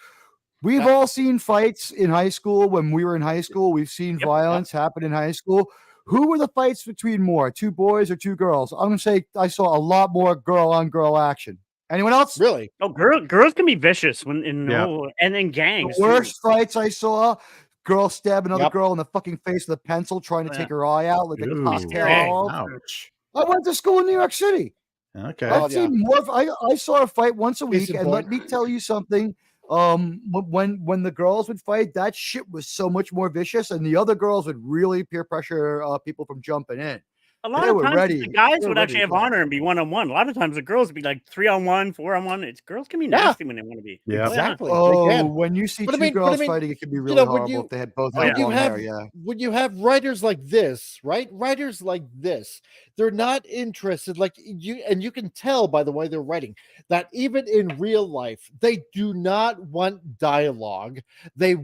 We've Yeah. all seen fights in high school when we were in high school. We've seen violence happen in high school. Who were the fights between more, 2 boys or 2 girls? I'm gonna say I saw a lot more girl on girl action. Anyone else? Really? Oh, girls can be vicious when Yeah. and in gangs. The too. worst fights I saw, girl stab another Yep. girl in the fucking face with a pencil, trying to Yeah. take her eye out like a Ooh, cocktail. dang. ouch. I went to school in New York City. Okay. Oh, I've seen more. I saw a fight once a Case week, in and let point. me tell you something. When the girls would fight, that shit was so much more vicious, and the other girls would really peer pressure people from jumping in. A lot They of were times ready. the guys They were would ready actually to have go. honor and be 1-on-1. A lot of times the girls would be like 3-on-1, 4-on-1. It's girls can be Yeah. nasty when they want to be. Yeah. Oh, yeah. Exactly. They Oh, can. when you see But I two mean, girls fighting, it can be really when horrible if they had both Oh, had yeah. long hair. Yeah. when you have writers like this, right? Writers like this, they're not interested. Like you can tell by the way they're writing that even in real life, they do not want dialogue. They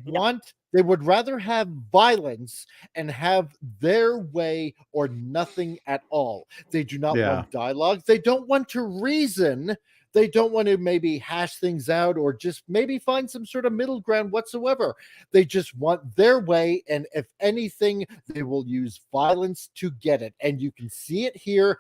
would rather have violence and have their way or nothing at all. They do not Yeah. want dialogue. They don't want to reason. They don't want to maybe hash things out or just maybe find some sort of middle ground whatsoever. They just want their way. And if anything, they will use violence to get it. And you can see it here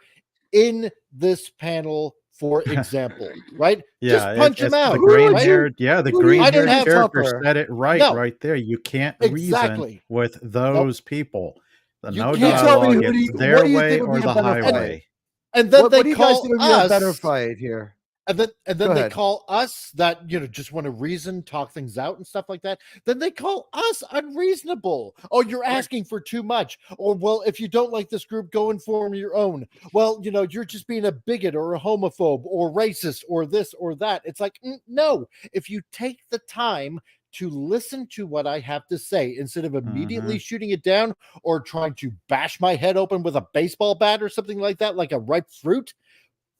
in this panel, for example, right? Just Yeah, punch him it's out. the Who would right? green-haired, yeah, the Who do you I green-haired didn't have character tougher? said it right No, right there. You can't reason exactly. with Nope. those people. You No You can't. tell me dialogue. who do It's you, what their do you way think would or be a the better fight? highway. And then What they do you guys call think would be a better us. fight here? And then Go they ahead. call us that, just want to reason, talk things out and stuff like that. Then they call us unreasonable. Oh, you're asking for too much. Or, well, if you don't like this group, go and form your own. Well, you're just being a bigot or a homophobe or racist or this or that. It's like, no, if you take the time to listen to what I have to say instead of immediately shooting it down or trying to bash my head open with a baseball bat or something like that, like a ripe fruit,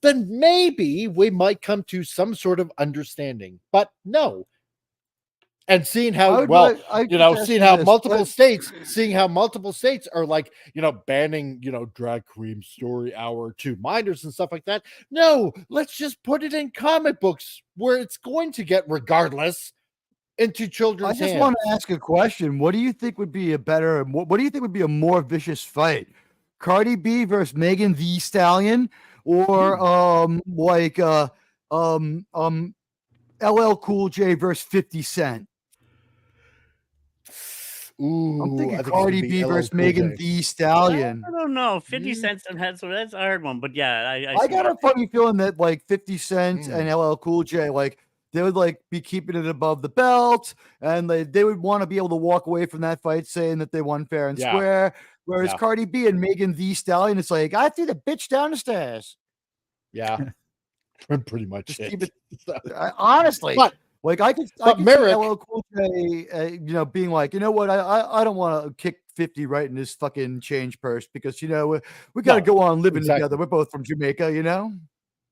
then maybe we might come to some sort of understanding. But no. And seeing how seeing how multiple states are like, banning, drag queen story hour to minors and stuff like that. No, let's just put it in comic books where it's going to get regardless into I children's just hands. want to ask a question. What do you think would be what do you think would be a more vicious fight? Cardi B versus Megan Thee Stallion, or LL Cool J versus 50 Cent? Ooh, I'm I thinking think it's Cardi gonna be B LL versus Cool Megan J. Thee Stallion. I don't know. 50 cents that's a hard one, but yeah, I I see got it. a funny feeling that like 50 Cent and LL Cool J, like they would like be keeping it above the belt, and they would want to be able to walk away from that fight saying that they won fair and Yeah. square. Whereas Yeah. Cardi B and Megan Thee Stallion, it's like, I threw the bitch down the stairs. Yeah. Pretty much Just it. keep it honestly. But Like I could Merrick, see LL Cool J, being like, you know what, I don't want to kick 50 right in his fucking change purse because we got to go on living together. We're both from Jamaica,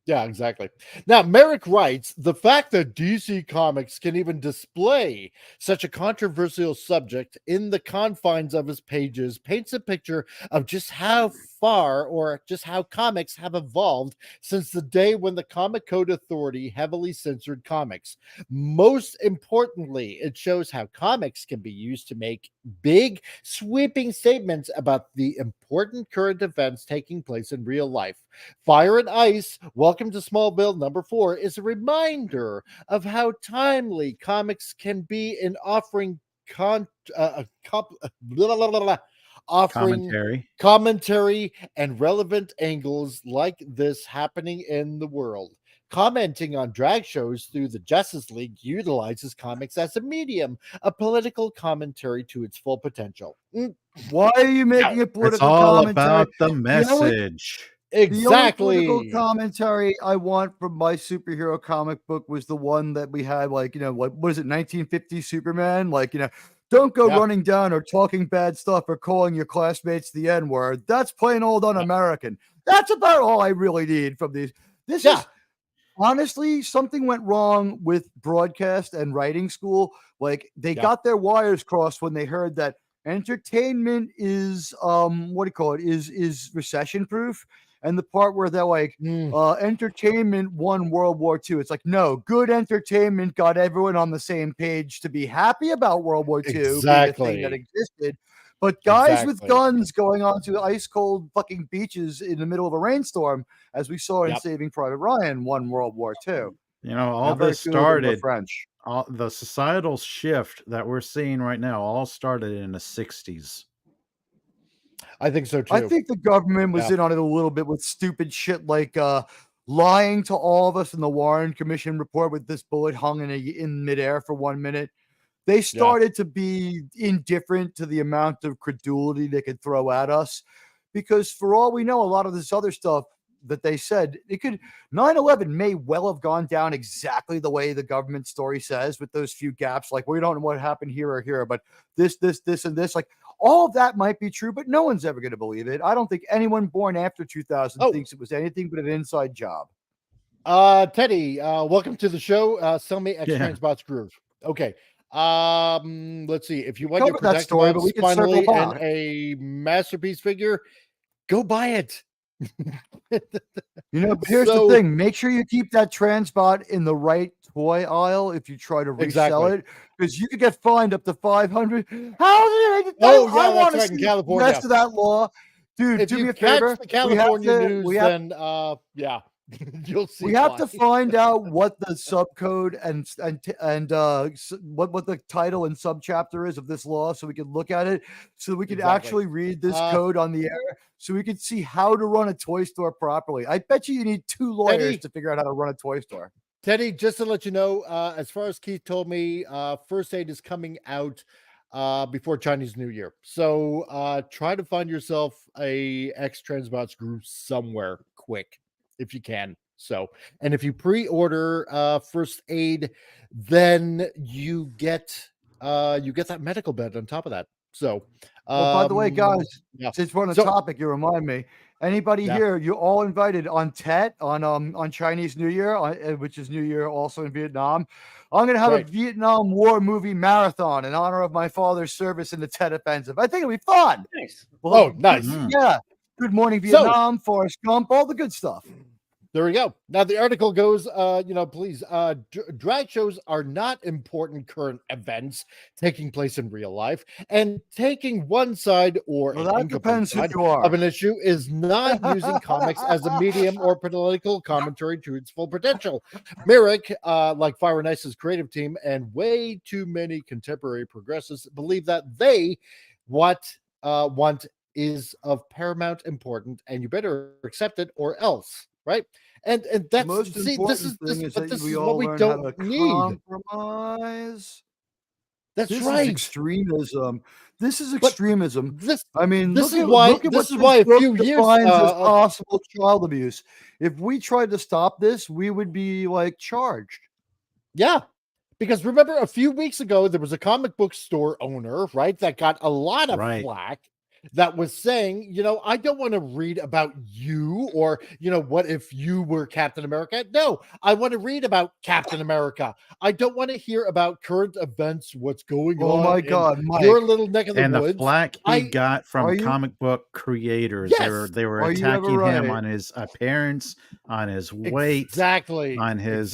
Yeah, exactly. Now, Merrick writes, the fact that DC Comics can even display such a controversial subject in the confines of his pages paints a picture of just how far or just how comics have evolved since the day when the Comic Code Authority heavily censored comics. Most importantly, it shows how comics can be used to make big, sweeping statements about the important current events taking place in real life. Fire and Ice, Welcome to Smallville #4, is a reminder of how timely comics can be in offering commentary and relevant angles like this happening in the world. Commenting on drag shows through the Justice League utilizes comics as a medium, a political commentary to its full potential. Why are you making a political It's all commentary? about the message. Exactly. The only political commentary I want from my superhero comic book was the one that we had, like, what is it, 1950 Superman? Like, don't go running down or talking bad stuff or calling your classmates the N-word. That's plain old un-American. That's about all I really need from these. This is honestly, something went wrong with broadcast and writing school. Like they got their wires crossed when they heard that entertainment is is recession proof. And the part where they're like, entertainment won World War II. It's like, no, good entertainment got everyone on the same page to be happy about World War II being a thing that existed. But guys with guns going onto ice cold fucking beaches in the middle of a rainstorm, as we saw in Saving Private Ryan, won World War II. All this started, the societal shift that we're seeing right now all started in the 60s. I think so too. I think the government was in on it a little bit with stupid shit like lying to all of us in the Warren Commission report with this bullet hung in midair for 1 minute. They started to be indifferent to the amount of credulity they could throw at us because for all we know, a lot of this other stuff that they said, 9/11 may well have gone down exactly the way the government story says, with those few gaps, like we don't know what happened here or here, but this, and this, like all of that might be true, but no one's ever going to believe it. I don't think anyone born after 2000 thinks it was anything but an inside job. Teddy, welcome to the show. Sell me X Transbots Groove. Okay. Let's see. If you want your that story, but we can finally circle and back. a masterpiece figure, go buy it. You know, but here's the thing: make sure you keep that Transbot in the right toy aisle if you try to resell it, because you could get fined up to $500. How did I want to see the rest of that law, dude? If do you me a catch favor. the California news, then yeah, you'll see. We have to find out what the subcode and what the title and subchapter is of this law, so we can look at it, so we can actually read this code on the air, so we can see how to run a toy store properly. I bet you need 2 lawyers to figure out how to run a toy store. Teddy, just to let you know, as far as Keith told me, First Aid is coming out before Chinese New Year. So try to find yourself a X Transbots group somewhere quick if you can. So, and if you pre-order First Aid, then you get that medical bed on top of that. So, by the way, guys, since we're on the topic, you remind me. Anybody here? You're all invited on Tet on Chinese New Year, which is New Year also in Vietnam. I'm going to have a Vietnam War movie marathon in honor of my father's service in the Tet Offensive. I think it'll be fun. Nice. Well, nice. Yeah. Good Morning Vietnam, Forrest Gump, all the good stuff. There we go. Now the article goes, please, drag shows are not important current events taking place in real life, and taking one side or that depends who you are of an issue is not using comics as a medium or political commentary to its full potential. Merrick, like Fire and Ice's creative team, and way too many contemporary progressives believe that they want is of paramount importance, and you better accept it or else. Right, and that's most important thing is that we all learn how to compromise. That's this right. Is extremism. This is extremism. I mean, look at this is why a few years as possible child abuse. If we tried to stop this, we would be like charged. Yeah. Because remember, a few weeks ago, there was a comic book store owner, right, that got a lot of flack, that was saying, I don't want to read about you, or, what if you were Captain America? No, I want to read about Captain America. I don't want to hear about current events, what's going on. Oh my God, Mike. Your little neck of the woods. And the flack he got from comic book creators. Yes. They were attacking him on his appearance, on his weight, on his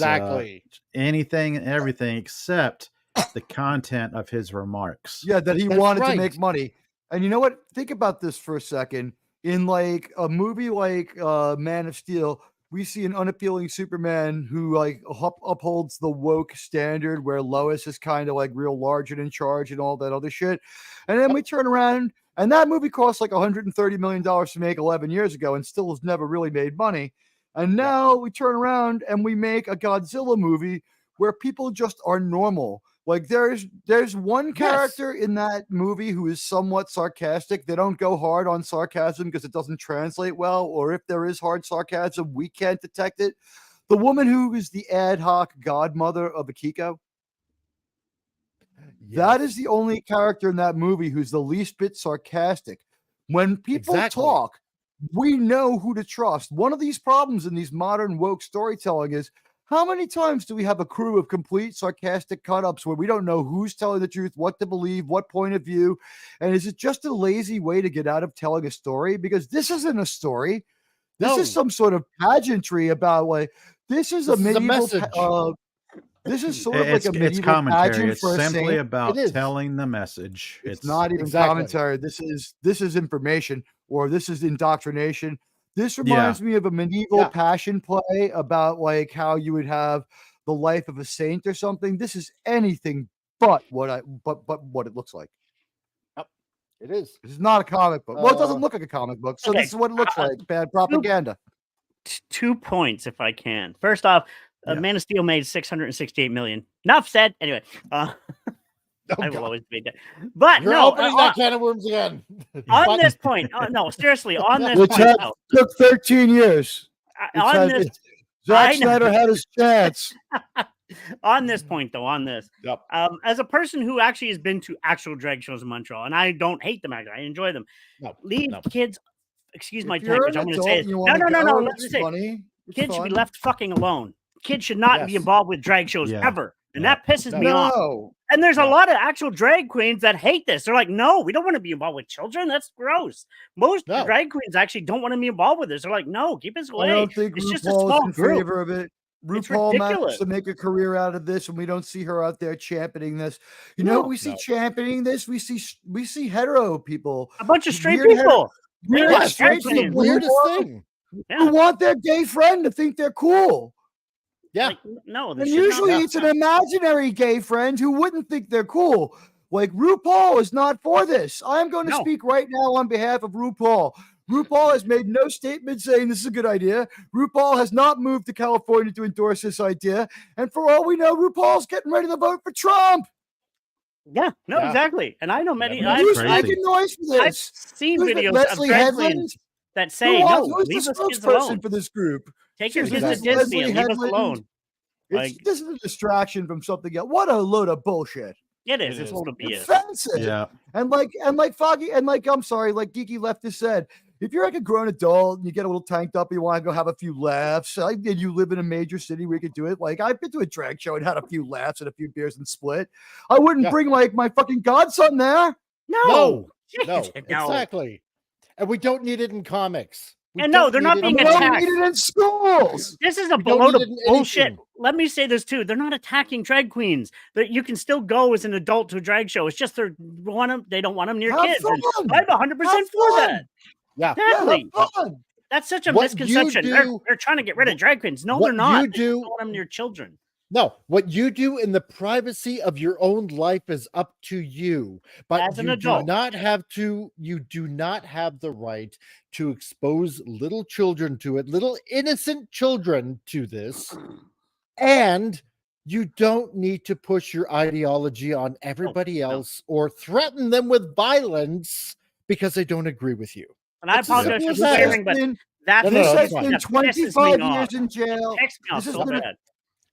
anything and everything except the content of his remarks. Yeah, that he wanted to make money. And you know what? Think about this for a second. In like a movie like Man of Steel, we see an unappealing Superman who like upholds the woke standard, where Lois is kind of like real large and in charge and all that other shit. And then we turn around, and that movie cost like $130 million to make 11 years ago and still has never really made money. And now we turn around and we make a Godzilla movie where people just are normal. Like there's one character in that movie who is somewhat sarcastic. They don't go hard on sarcasm because it doesn't translate well, or if there is hard sarcasm, we can't detect it. The woman who is the ad hoc godmother of Akiko. Yes. That is the only character in that movie who's the least bit sarcastic. When people talk, we know who to trust. One of these problems in these modern woke storytelling is, how many times do we have a crew of complete sarcastic cut-ups where we don't know who's telling the truth, what to believe, what point of view? And is it just a lazy way to get out of telling a story? Because this isn't a story. This is some sort of pageantry about like, this is a medieval... this is sort of like a medieval commentary. pageant It's for a simply saint. about telling the message. It's not even commentary. This is information, or this is indoctrination. This reminds me of a medieval passion play about like how you would have the life of a saint or something. This is anything but what it looks like. Yep, it is. This is not a comic book. Well, it doesn't look like a comic book, so this is what it looks like. Bad propaganda. 2 points, if I can. First off, Man of Steel made $668 million. Enough said. Anyway, Oh, I will God. always debate that. But You're no, opening that can of worms again. on But- this point, no, seriously, on this Which point, no, took 13 years. on this, Zack I know. Snyder had his chance. on this point though, on this, Yep. as a person who actually has been to actual drag shows in Montreal, and I don't hate them, actually, I enjoy them. No, Leave no. kids. Excuse my If you're language. an I'm going to adult say and it. you No, wanna no, no, no. go, Let me it's say, funny. It's kids should be fun. left fucking alone. Kids should not be Yes. involved with drag shows Yeah. ever, and Yeah. that pisses me off. No. And there's a No. lot of actual drag queens that hate this. They're like, no, we don't want to be involved with children. That's gross. Most No. drag queens actually don't want to be involved with this. They're like, no, keep us away. I don't think It's just a RuPaul is small in group. favor of it. It's RuPaul managed ridiculous. to make a career out of this, and we don't see her out there championing this. You know, we see No. championing this. We see hetero people, A bunch of straight weird people. weird Yes, straight that's the people weirdest who thing. Yeah. who want their gay friend to think they're cool. Yeah. Like, no, And this should not usually be- it's an imaginary gay friend who wouldn't think they're cool. Like RuPaul is not for this. I'm going to No. speak right now on behalf of RuPaul. RuPaul has made no statement saying this is a good idea. RuPaul has not moved to California to endorse this idea. And for all we know, RuPaul's getting ready to vote for Trump. Yeah, no, Yeah. exactly. And I know many. Yeah, I've, Who's crazy. I've, making noise for I've this? seen Who's it, videos Leslie of drag Headland? queens that say, Who's no, the leave us kids spokesperson alone. for this group? Take your Is kids this to Disney Leslie and leave us Headland? alone. Like, This is a distraction from something else. What a load of bullshit. it is. It It's is. a little BS. Offensive. Yeah. And like Foggy and like I'm sorry, like Geeky Leftist said, if you're like a grown adult and you get a little tanked up, you want to go have a few laughs, and you live in a major city where you could do it. Like I've been to a drag show and had a few laughs and a few beers and split. I wouldn't Yeah. bring like my fucking godson there. No. Shit, No. no. Exactly. And we don't need it in comics. We And no, don't they're need not it being in We don't attacked. need it in schools. This is a We don't load of need it in bullshit. anything. Let me say this too. They're not attacking drag queens. That you can still go as an adult to a drag show. It's just they don't want them near Have kids. And fun. I'm 100% Have for fun. that. Yeah. Exactly. Yeah, have fun. That's such a What misconception. you They're, do- they're trying to get rid of drag queens. No, what they're not. you They just do- don't want them near children. No, what you do in the privacy of your own life is up to you. But As an you adult. you do not have the right to expose little children to it, little innocent children to this. And you don't need to push your ideology on everybody no. else or threaten them with violence because they don't agree with you. And I It's as apologize simple for as that. swearing, but that's No, This no, has it's fine. been that pisses 25 me off. years in jail. It takes me off This has so been a- bad.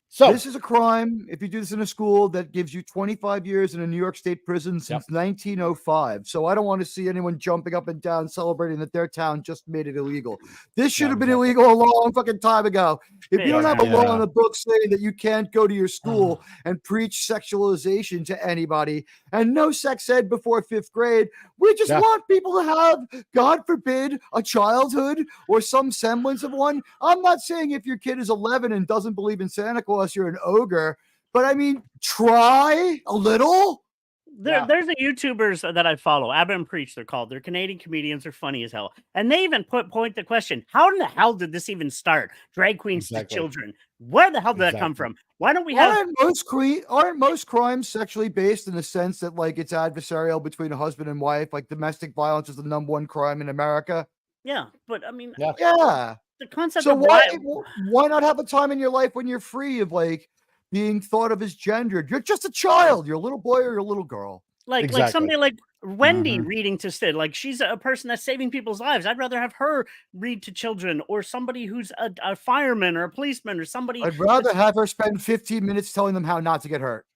So This is a crime. If you do this in a school, that gives you 25 years in a New York State prison since 1905. So I don't want to see anyone jumping up and down celebrating that their town just made it illegal. This should have been exactly. illegal a long fucking time ago. If you don't have a law Yeah. in the book saying that you can't go to your school and preach sexualization to anybody and no sex ed before 5th grade, we just Yeah. want people to have, God forbid, a childhood or some semblance of one. I'm not saying if your kid is 11 and doesn't believe in Santa Claus, you're an ogre, but I mean, try a little. There's the YouTubers that I follow, Abba and Preach, they're called. They're Canadian comedians. They're funny as hell. And they even point the question, how in the hell did this even start? Drag queens Exactly. to children. Where the hell did that come Exactly. from? Why don't we have... Aren't most crimes sexually based in the sense that like it's adversarial between a husband and wife? Like domestic violence is the #1 crime in America. Yeah, but I mean, Yeah. Yeah. the concept So of why not have a time in your life when you're free of like being thought of as gendered? You're just a child. You're a little boy or you're a little girl. like Exactly. somebody like Wendy Mhm. reading to Sid, like she's a person that's saving people's lives. I'd rather have her read to children, or somebody who's a fireman or a policeman or somebody. I'd rather have her spend 15 minutes telling them how not to get hurt.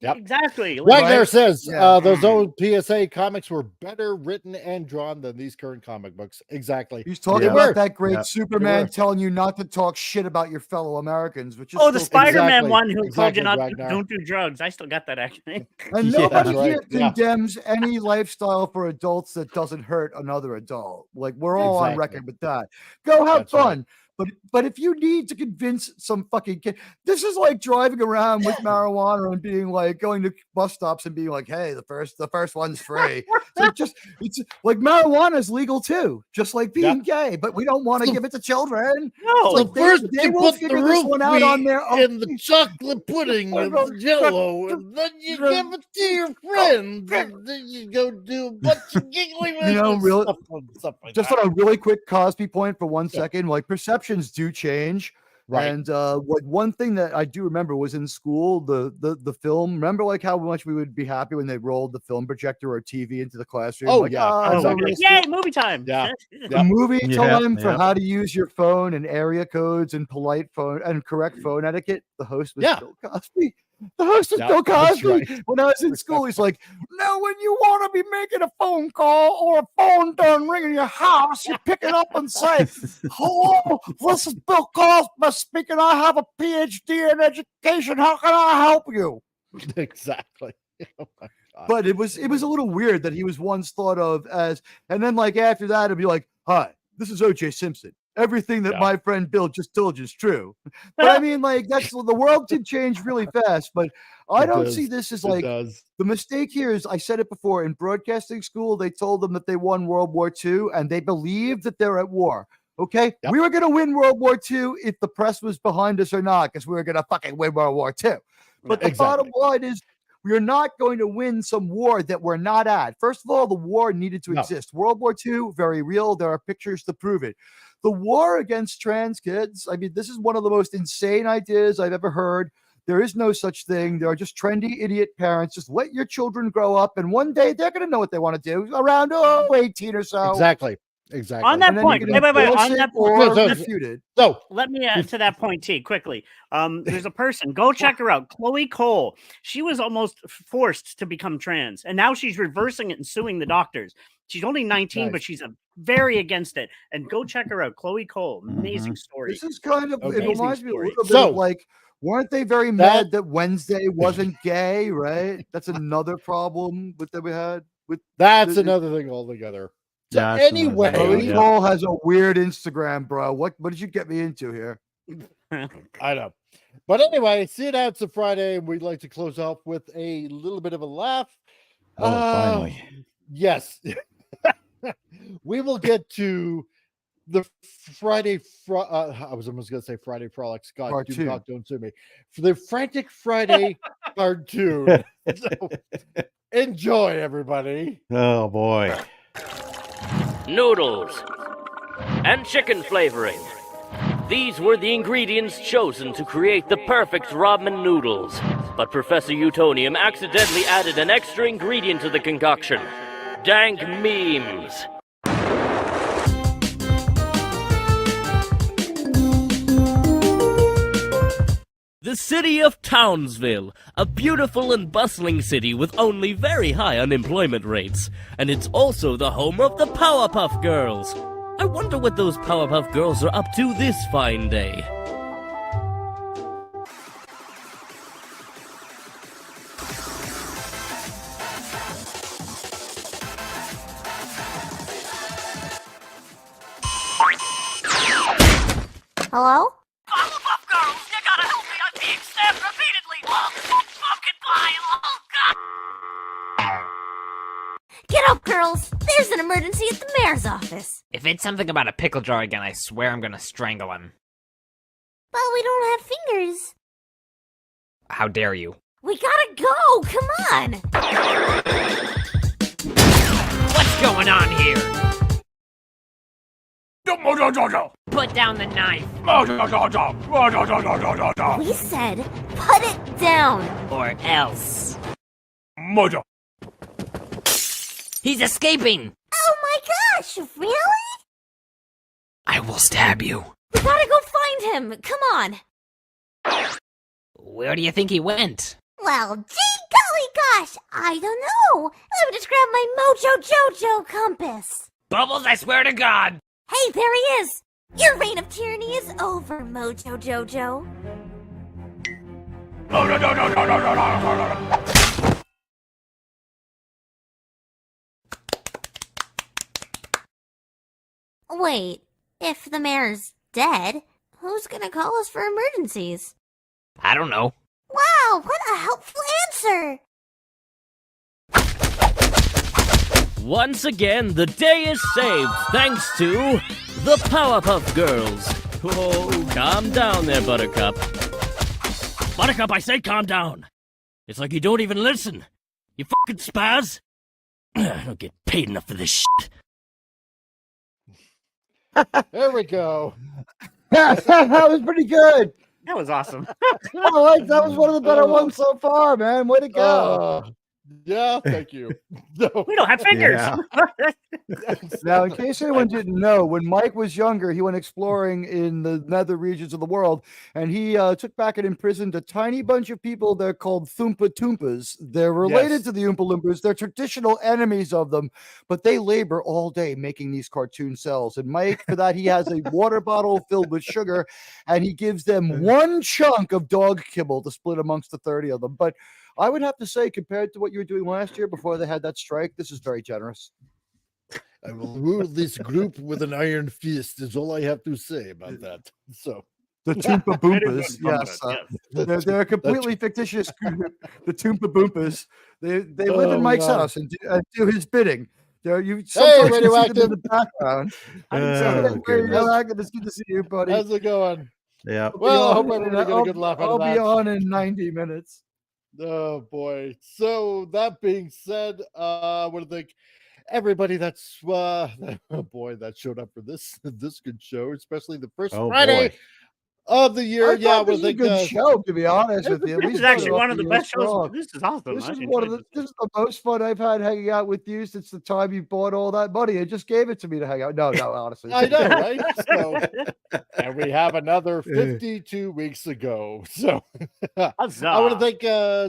Yep. Exactly. Wagner Right? says Yeah. those old PSA comics were better written and drawn than these current comic books. Exactly. He's talking Yeah. about were. that great Yeah. Superman were. telling you not to talk shit about your fellow Americans, which is Oh, the still- Spider-Man Exactly. one who told Exactly, you not Ragnar. don't do drugs. I still got that actually. And Yeah, nobody that's here right. Yeah. condemns any lifestyle for adults that doesn't hurt another adult. Like we're all on Exactly. record with that. Go have That's right. fun. But if you need to convince some fucking kid, this is like driving around with marijuana and being like going to bus stops and being like, hey, the first one's free. So it's like marijuana is legal too, just like being gay, but we don't want to give it to children. No, So like they- first they you will put the figure this one out on their own. in the chocolate pudding and the jello, and then you give it to your friends, and then you go do a bunch of giggling with know, and really- stuff like Just that. on a really quick Cosby point for 1 Yeah. second, like perceptions do change. Right. And what one thing that I do remember was in school, the film. Remember, like how much we would be happy when they rolled the film projector or TV into the classroom. Oh, like, yeah. it's Oh, over like, the yay, movie time. Yeah. the movie Yep, time for yep. how to use your phone and area codes and polite phone and correct phone etiquette. The host was Yeah. Bill Cosby. The host was Yeah, Bill that's Cosby. right. When I was in school, he's like, "Now, when you want to be making a phone call or a phone done ringing your house, you pick it up and say, 'Hello, this is Bill Cosby speaking. I have a PhD in education. How can I help you?'" Exactly. Oh my God. But it was a little weird that he was once thought of as, and then like after that, it'd be like, "Hi, this is O.J. Simpson. Everything that Yeah. my friend Bill just told you is true." But I mean, like, that's the world did change really fast. But I It don't does. see this as It like does. the mistake here is, I said it before, in broadcasting school, they told them that they won World War II and they believed that they're at war. Okay, Yep. we were going to win World War II if the press was behind us or not, because we were going to fucking win World War II. But the Exactly. bottom line is, we are not going to win some war that we're not at. First of all, the war needed to No. exist. World War II, very real. There are pictures to prove it. The war against trans kids, I mean, this is one of the most insane ideas I've ever heard. There is no such thing. There are just trendy idiot parents. Just let your children grow up, and one day they're going to know what they want to do around 18 or so. Exactly. Exactly. On that And then you point, can wait, endorse on it that or point, No, refute it. So let me to that point, T, quickly. There's a person, go check her out, Chloe Cole. She was almost forced to become trans, and now she's reversing it and suing the doctors. She's only 19, Nice. but she's very against it. And go check her out, Chloe Cole. Amazing story. This is kind of, it Amazing reminds me a story. little bit So- of like, weren't they very mad that Wednesday wasn't gay, right? That's another problem that we had with that's the- another thing altogether. So Yeah, that's another anyway, thing. Chloe Yeah. Cole has a weird Instagram, bro. What did you get me into here? I know. But anyway, see, that's a Friday, and we'd like to close off with a little bit of a laugh. Oh, finally. Yes. We will get to the Friday. I was almost going to say Friday Frolics. God, Cartoon. don't sue me. For the Frantic Friday cartoon. So, enjoy, everybody. Oh boy. Noodles and chicken flavoring. These were the ingredients chosen to create the perfect ramen noodles. But Professor Utonium accidentally added an extra ingredient to the concoction. Dank memes. The city of Townsville, a beautiful and bustling city with only very high unemployment rates. And it's also the home of the Powerpuff Girls. I wonder what those Powerpuff Girls are up to this fine day. Hello? Powerpuff Girls, you gotta help me! I'm being stabbed repeatedly! Oh, pumpkin pie! Oh, God! Get up, girls! There's an emergency at the mayor's office. If it's something about a pickle jar again, I swear I'm gonna strangle him. But we don't have fingers. How dare you? We gotta go! Come on! What's going on here? Put down the knife. We said, put it down! Or else. He's escaping! Oh my gosh, really? I will stab you. We gotta go find him! Come on! Where do you think he went? Well, gee golly gosh! I don't know! Let me just grab my Mojo Jojo compass! Bubbles, I swear to God! Hey, there he is! Your reign of tyranny is over, Mojo Jojo. Wait, if the mayor's dead, who's gonna call us for emergencies? I don't know. Wow, what a helpful answer! Once again, the day is saved thanks to the Powerpuff Girls. Oh, calm down there, Buttercup. Buttercup, I say calm down. It's like you don't even listen. You fucking spaz. I don't get paid enough for this shit. There we go. That was pretty good. That was awesome. That was one of the better ones so far, man. Way to go. Yeah, thank you. No. We don't have fingers. Yeah. Now, in case anyone didn't know, when Mike was younger, he went exploring in the nether regions of the world, and he took back and imprisoned a tiny bunch of people. They're called Thumpa Toompas. They're related to the Oompa Loompas. They're traditional enemies of them, but they labor all day making these cartoon cells. And Mike, for that, he has a water bottle filled with sugar, and he gives them one chunk of dog kibble to split amongst the 30 of them. But I would have to say, compared to what you were doing last year before they had that strike, this is very generous. I will rule this group with an iron fist is all I have to say about that. So the Toompa Boompas, yes. They're a completely fictitious group, the Toompa Boompas. They live in Mike's house and do his bidding. You sometimes see them in the background. It's good to see you, buddy. How's it going? Yeah. Well, I hope everybody got a good laugh out of that. I'll be on in 90 minutes. Oh boy. So that being said, what do you think? Everybody that's oh boy, that showed up for this good show, especially the first Friday of the year. This is a good show, to be honest with you. This is actually one of the best shows. This is awesome. This is the most fun I've had hanging out with you since the time you bought all that money and just gave it to me to hang out. No, honestly. I know, right? So, and we have another 52 weeks ago. So I want to thank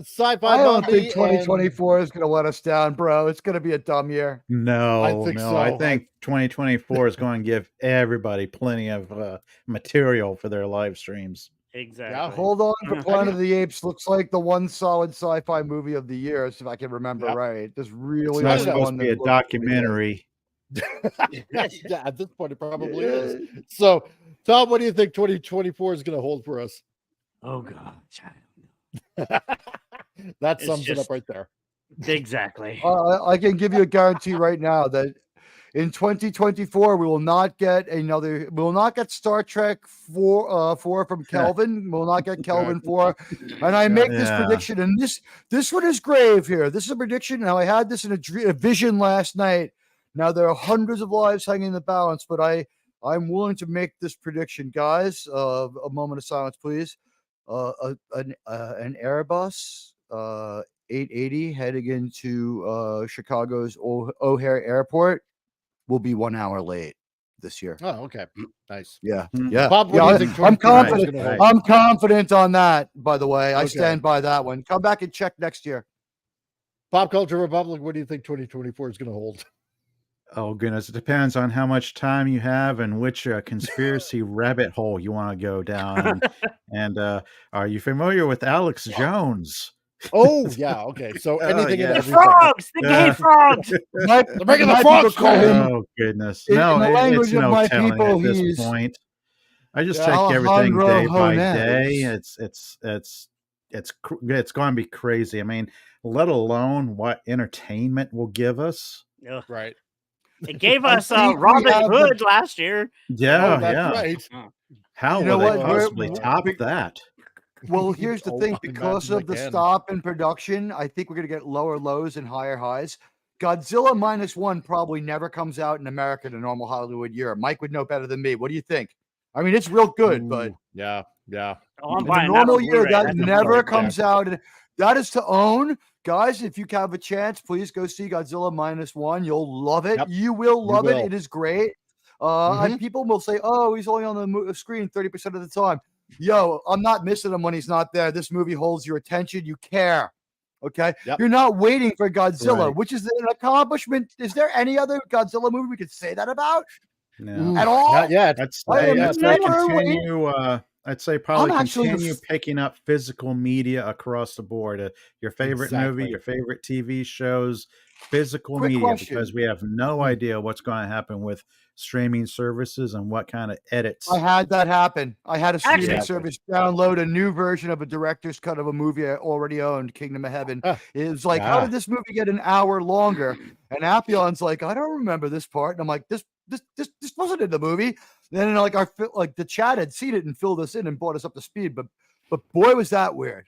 Sci-Fi. I don't think 2024 is going to let us down, bro. It's going to be a dumb year. No, I think 2024 is going to give everybody plenty of material for their live streams. Exactly. Yeah, hold on for Planet of the Apes. Looks like the one solid sci-fi movie of the year, if I can remember right. This really it's not supposed to be a documentary. Yeah, at this point it probably is. So, Tom, what do you think 2024 is going to hold for us? Oh God, that sums it up right there. Exactly. I can give you a guarantee right now that in 2024 we will not get Star Trek 4 from Kelvin. We'll not get Kelvin 4. And I make this prediction, and this one is grave here. This is a prediction. Now, I had this in a vision last night. Now, there are hundreds of lives hanging in the balance, but I'm willing to make this prediction, guys. A moment of silence, please. An Airbus 880 heading into Chicago's O'Hare Airport will be 1 hour late this year. Oh, okay. Nice. Yeah. Bob, what do you think? I'm confident. I'm confident on that, by the way. I stand by that one. Come back and check next year. Pop Culture Republic, what do you think 2024 is going to hold? Oh, goodness. It depends on how much time you have and which conspiracy rabbit hole you want to go down. And are you familiar with Alex Jones? Oh, yeah. Okay. So anything and everything. Frogs! The gay frogs! They're making the frogs call him. Oh, goodness. No, it's no telling at this point. I just check everything day by day. It's going to be crazy. I mean, let alone what entertainment will give us. Yeah. Right. It gave us Robin Hood last year. Yeah, that's right. How will they possibly top that? Well, here's the thing. Because of the stop in production, I think we're going to get lower lows and higher highs. Godzilla -1 probably never comes out in America in a normal Hollywood year. Mike would know better than me. What do you think? I mean, it's real good, but yeah. Oh, in a normal year, that never comes out. That is to own. Guys, if you have a chance, please go see Godzilla -1. You'll love it. Yep. You will love it. It is great. And people will say, oh, he's only on the screen 30% of the time. Yo, I'm not missing him when he's not there. This movie holds your attention. You care. Okay? Yep. You're not waiting for Godzilla, which is an accomplishment. Is there any other Godzilla movie we could say that about? No. At all? Not yet. I'd say probably continue picking up physical media across the board. Your favorite movie, your favorite TV shows, physical media, because we have no idea what's going to happen with streaming services and what kind of edits. I had that happen. I had a streaming service download a new version of a director's cut of a movie I already owned, Kingdom of Heaven. It was like, how did this movie get an hour longer? And Appion's like, I don't remember this part. And I'm like, this wasn't in the movie. Then like the chat had seen it and filled us in and brought us up to speed. But boy, was that weird.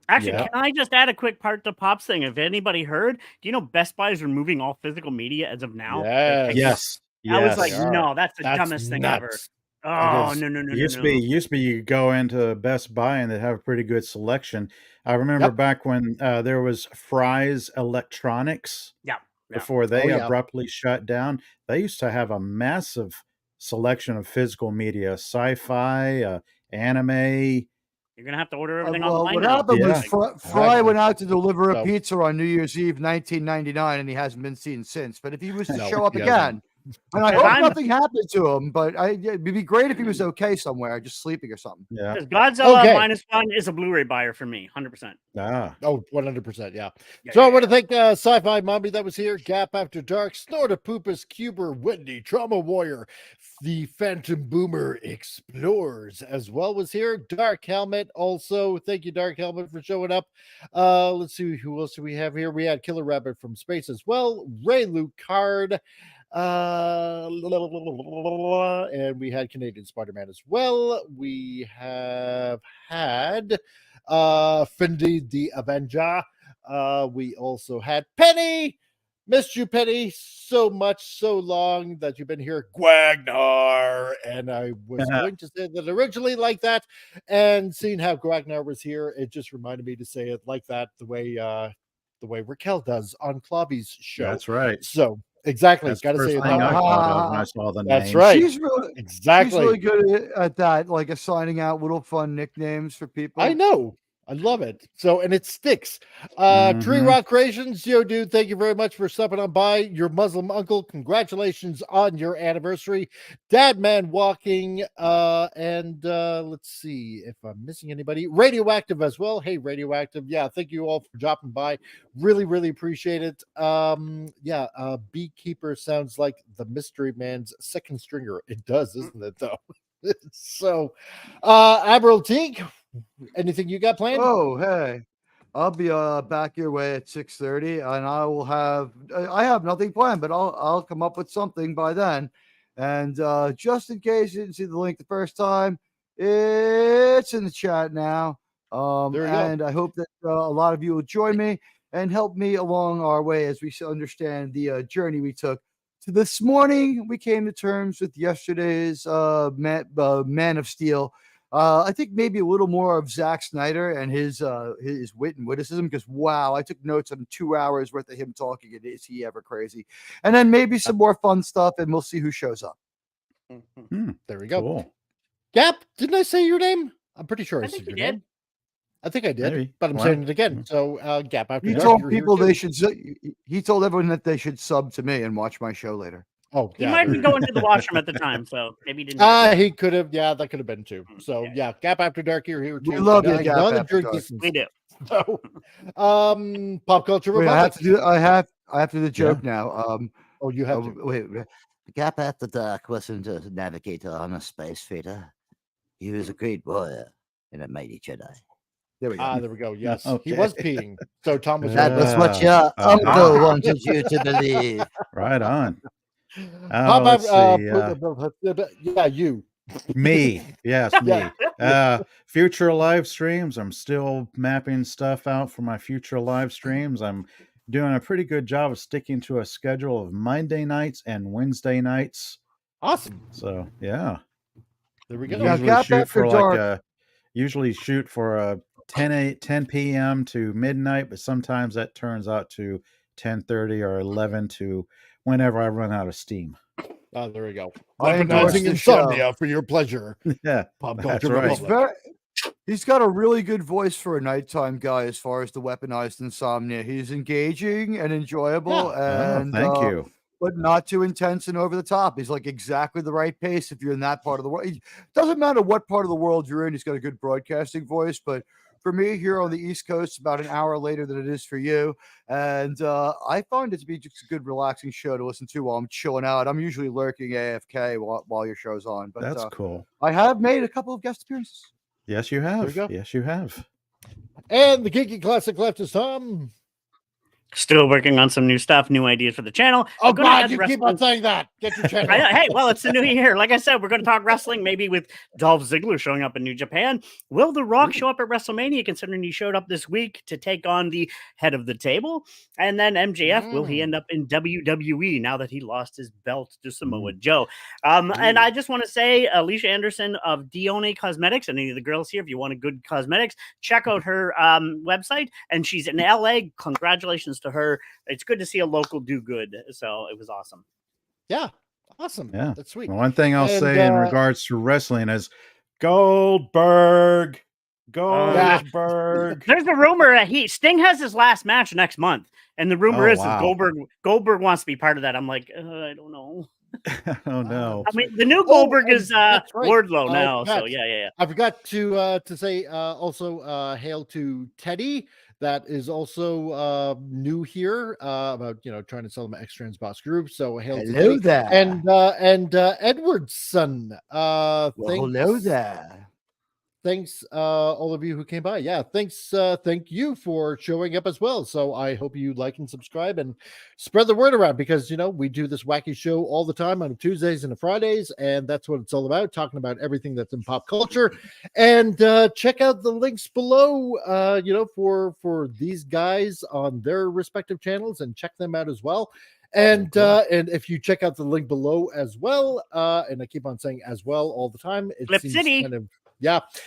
Actually, can I just add a quick part to Pop's thing? If anybody heard, do you know Best Buy is removing all physical media as of now? Yes. I was like, no, that's the dumbest thing ever. Oh is. no no no It no used to be, no! you could go into Best Buy and they'd have a pretty good selection. I remember Yep. back when there was Fry's Electronics Yeah, yeah. before Oh, they yeah. abruptly shut down. They used to have a massive selection of physical media, sci-fi, anime. You're gonna have to order everything Well, online what now. happened was Yeah. Fry went out to deliver a So- pizza on New Year's Eve, 1999, and he hasn't been seen since. But if he was to No, show up he hasn't. again, and I Because hope I'm- nothing happened to him, but it'd be great if he was okay somewhere, just sleeping or something. Yeah. Because Godzilla Okay. -1 is a Blu-ray buyer for me, 100%. Ah. Oh, 100%, yeah. Yeah, So I yeah, want to thank Sci-Fi Mommy that was here, Gap After Dark, Snorta Poopus, Cuber, Whitney, Trauma Warrior, the Phantom Boomer Explorers as well was here. Dark Helmet also. Thank you, Dark Helmet, for showing up. Let's see, who else do we have here? We had Killer Rabbit from space as well. Ray Lucard. And we had Canadian Spider-Man as well. We have had Fendi the Avenger. We also had Penny. Missed you, Penny, so much, so long that you've been here, Gwagnar. And I was going to say that originally like that, and seeing how Gwagnar was here, it just reminded me to say it like that, the way Raquel does on Clavy's show. That's right. So exactly, That's got to the say first it thing that I way. thought of when I saw the name. That's right. She's really Exactly. good at that, like assigning out little fun nicknames for people. I know. I love it. So, and it sticks. Tree Rock Creations, yo, dude, thank you very much for stopping on by. Your Muslim uncle, congratulations on your anniversary. Dad Man Walking, and let's see if I'm missing anybody. Radioactive as well. Hey, Radioactive. Yeah, thank you all for dropping by. Really, really appreciate it. Beekeeper sounds like the Mystery Man's second stringer. It does, isn't it, though? So, Admiral Teague, anything you got planned? Oh, hey. I'll be back your way at 6:30, and I have nothing planned, but I'll come up with something by then. And just in case you didn't see the link the first time, it's in the chat now. There we go. And I hope that a lot of you will join me and help me along our way as we understand the journey we took. So this morning, we came to terms with yesterday's Man of Steel. I think maybe a little more of Zack Snyder and his wit and witticism, because wow, I took notes on 2 hours worth of him talking, and is he ever crazy? And then maybe some more fun stuff, and we'll see who shows up. There we go. Cool. Gap, didn't I say your name? I'm pretty sure I, I said think your you did. name. I think I did, Maybe. but I'm Well, saying it again. So, Gap After He Dark, told you're here people too. they should. He told everyone that they should sub to me and watch my show later. Oh, He yeah. might have there been you go. going to the washroom at the time, so maybe he didn't. He could have. Yeah, that could have been too. So, yeah, Gap After Dark, you're here too. We love you, None Gap of After your Dark. existence. We do. So, pop culture Wait, I have Republic. to do. I have to do the joke now. Oh, you have to. Wait. Gap After Dark wasn't a navigator on a space freighter. He was a great warrior and a mighty Jedi. There we go. There we go. Yes, he Okay. was peeing. So Tom was. That was what your uncle wanted you to believe. Right on. Pop let's see. Yeah, you. Me. Yes, me. Future live streams. I'm still mapping stuff out for my future live streams. I'm doing a pretty good job of sticking to a schedule of Monday nights and Wednesday nights. Awesome. So, yeah. There we go. Usually shoot for 10 p.m. to midnight, but sometimes that turns out to 10:30 or 11 to whenever I run out of steam. Oh, there we go. I endorse Weaponizing the insomnia for your pleasure. Yeah, Pop that's culture right. Republic. He's got a really good voice for a nighttime guy as far as the weaponized insomnia. He's engaging and enjoyable, and thank you. but not too intense and over the top. He's like exactly the right pace if you're in that part of the world. It doesn't matter what part of the world you're in. He's got a good broadcasting voice, but for me here on the East Coast, about an hour later than it is for you. And I find it to be just a good, relaxing show to listen to while I'm chilling out. I'm usually lurking AFK while your show's on. But That's cool. I have made a couple of guest appearances. Yes, you There have. we go. Yes, you have. And the Geeky Classic left is Tom. Still working on some new stuff, new ideas for the channel. Oh We're gonna God, add you keep wrestling- on saying that. Get your channel. Hey, well, it's the new year. Like I said, we're going to talk wrestling, maybe with Dolph Ziggler showing up in New Japan. Will The Rock show up at WrestleMania, considering he showed up this week to take on the head of the table? And then MJF, will he end up in WWE now that he lost his belt to Samoa Joe? And I just want to say, Alicia Anderson of Dione Cosmetics, and any of the girls here, if you want a good cosmetics, check out her website. And she's in LA. Congratulations to her. It's good to see a local do good. So it was awesome. Yeah. Awesome. Yeah. That's sweet. One thing I'll And, say in regards to wrestling is Goldberg. Goldberg. There's a rumor that Sting has his last match next month. And the rumor is that Goldberg wants to be part of that. I'm like, I don't know. Oh no! I mean, the new Goldberg is right. Wardlow now. So Matt, yeah. I forgot to say also hail to Teddy. That is also new here about trying to sell them X-Trans Boss Group. So hail to Hello Teddy. there. And Edward's son. Hello there. Thanks, all of you who came by. Yeah, thanks. Thank you for showing up as well. So I hope you like and subscribe and spread the word around because, we do this wacky show all the time on Tuesdays and Fridays. And that's what it's all about, talking about everything that's in pop culture. And check out the links below, for these guys on their respective channels and check them out as well. And if you check out the link below as well, and I keep on saying as well all the time, it Flip seems City. kind of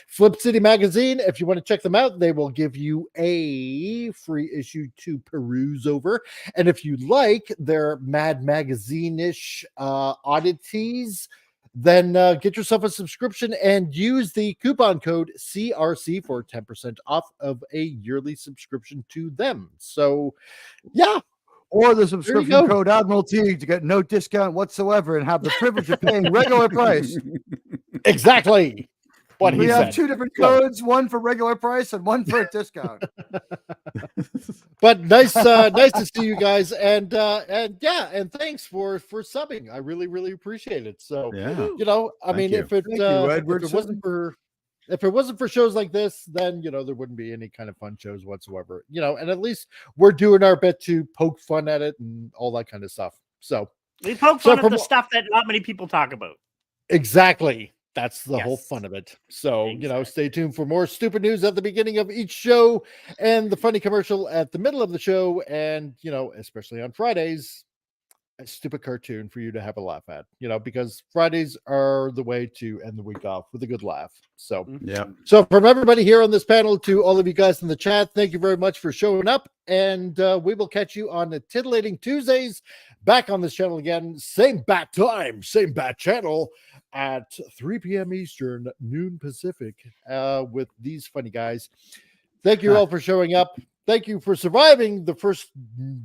Flip City Magazine. If you want to check them out, they will give you a free issue to peruse over. And if you like their Mad Magazine-ish oddities, then get yourself a subscription and use the coupon code CRC for 10% off of a yearly subscription to them. So, yeah. Or the subscription code Admiralty to get no discount whatsoever and have the privilege of paying regular price. Exactly. We have two different codes, one for regular price and one for a discount. But nice to see you guys, and thanks for subbing. I really appreciate it. So I mean, if it wasn't for shows like this, then there wouldn't be any kind of fun shows whatsoever. And at least we're doing our bit to poke fun at it and all that kind of stuff. So we poke fun at the stuff that not many people talk about. Exactly. That's the whole fun of it. So, stay tuned for more stupid news at the beginning of each show and the funny commercial at the middle of the show. And, especially on Fridays, a stupid cartoon for you to have a laugh at, because Fridays are the way to end the week off with a good laugh. So, So from everybody here on this panel to all of you guys in the chat, thank you very much for showing up. And we will catch you on the Titillating Tuesdays back on this channel again. Same bat time, same bat channel at 3 p.m. Eastern, noon Pacific, with these funny guys. Thank you all for showing up. Thank you for surviving the first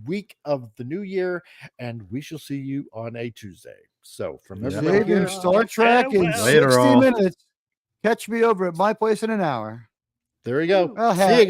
week of the new year, and we shall see you on a Tuesday. So from everybody here, Star Trek in 60 minutes. Catch me over at my place in an hour. There you go. Well, see you guys.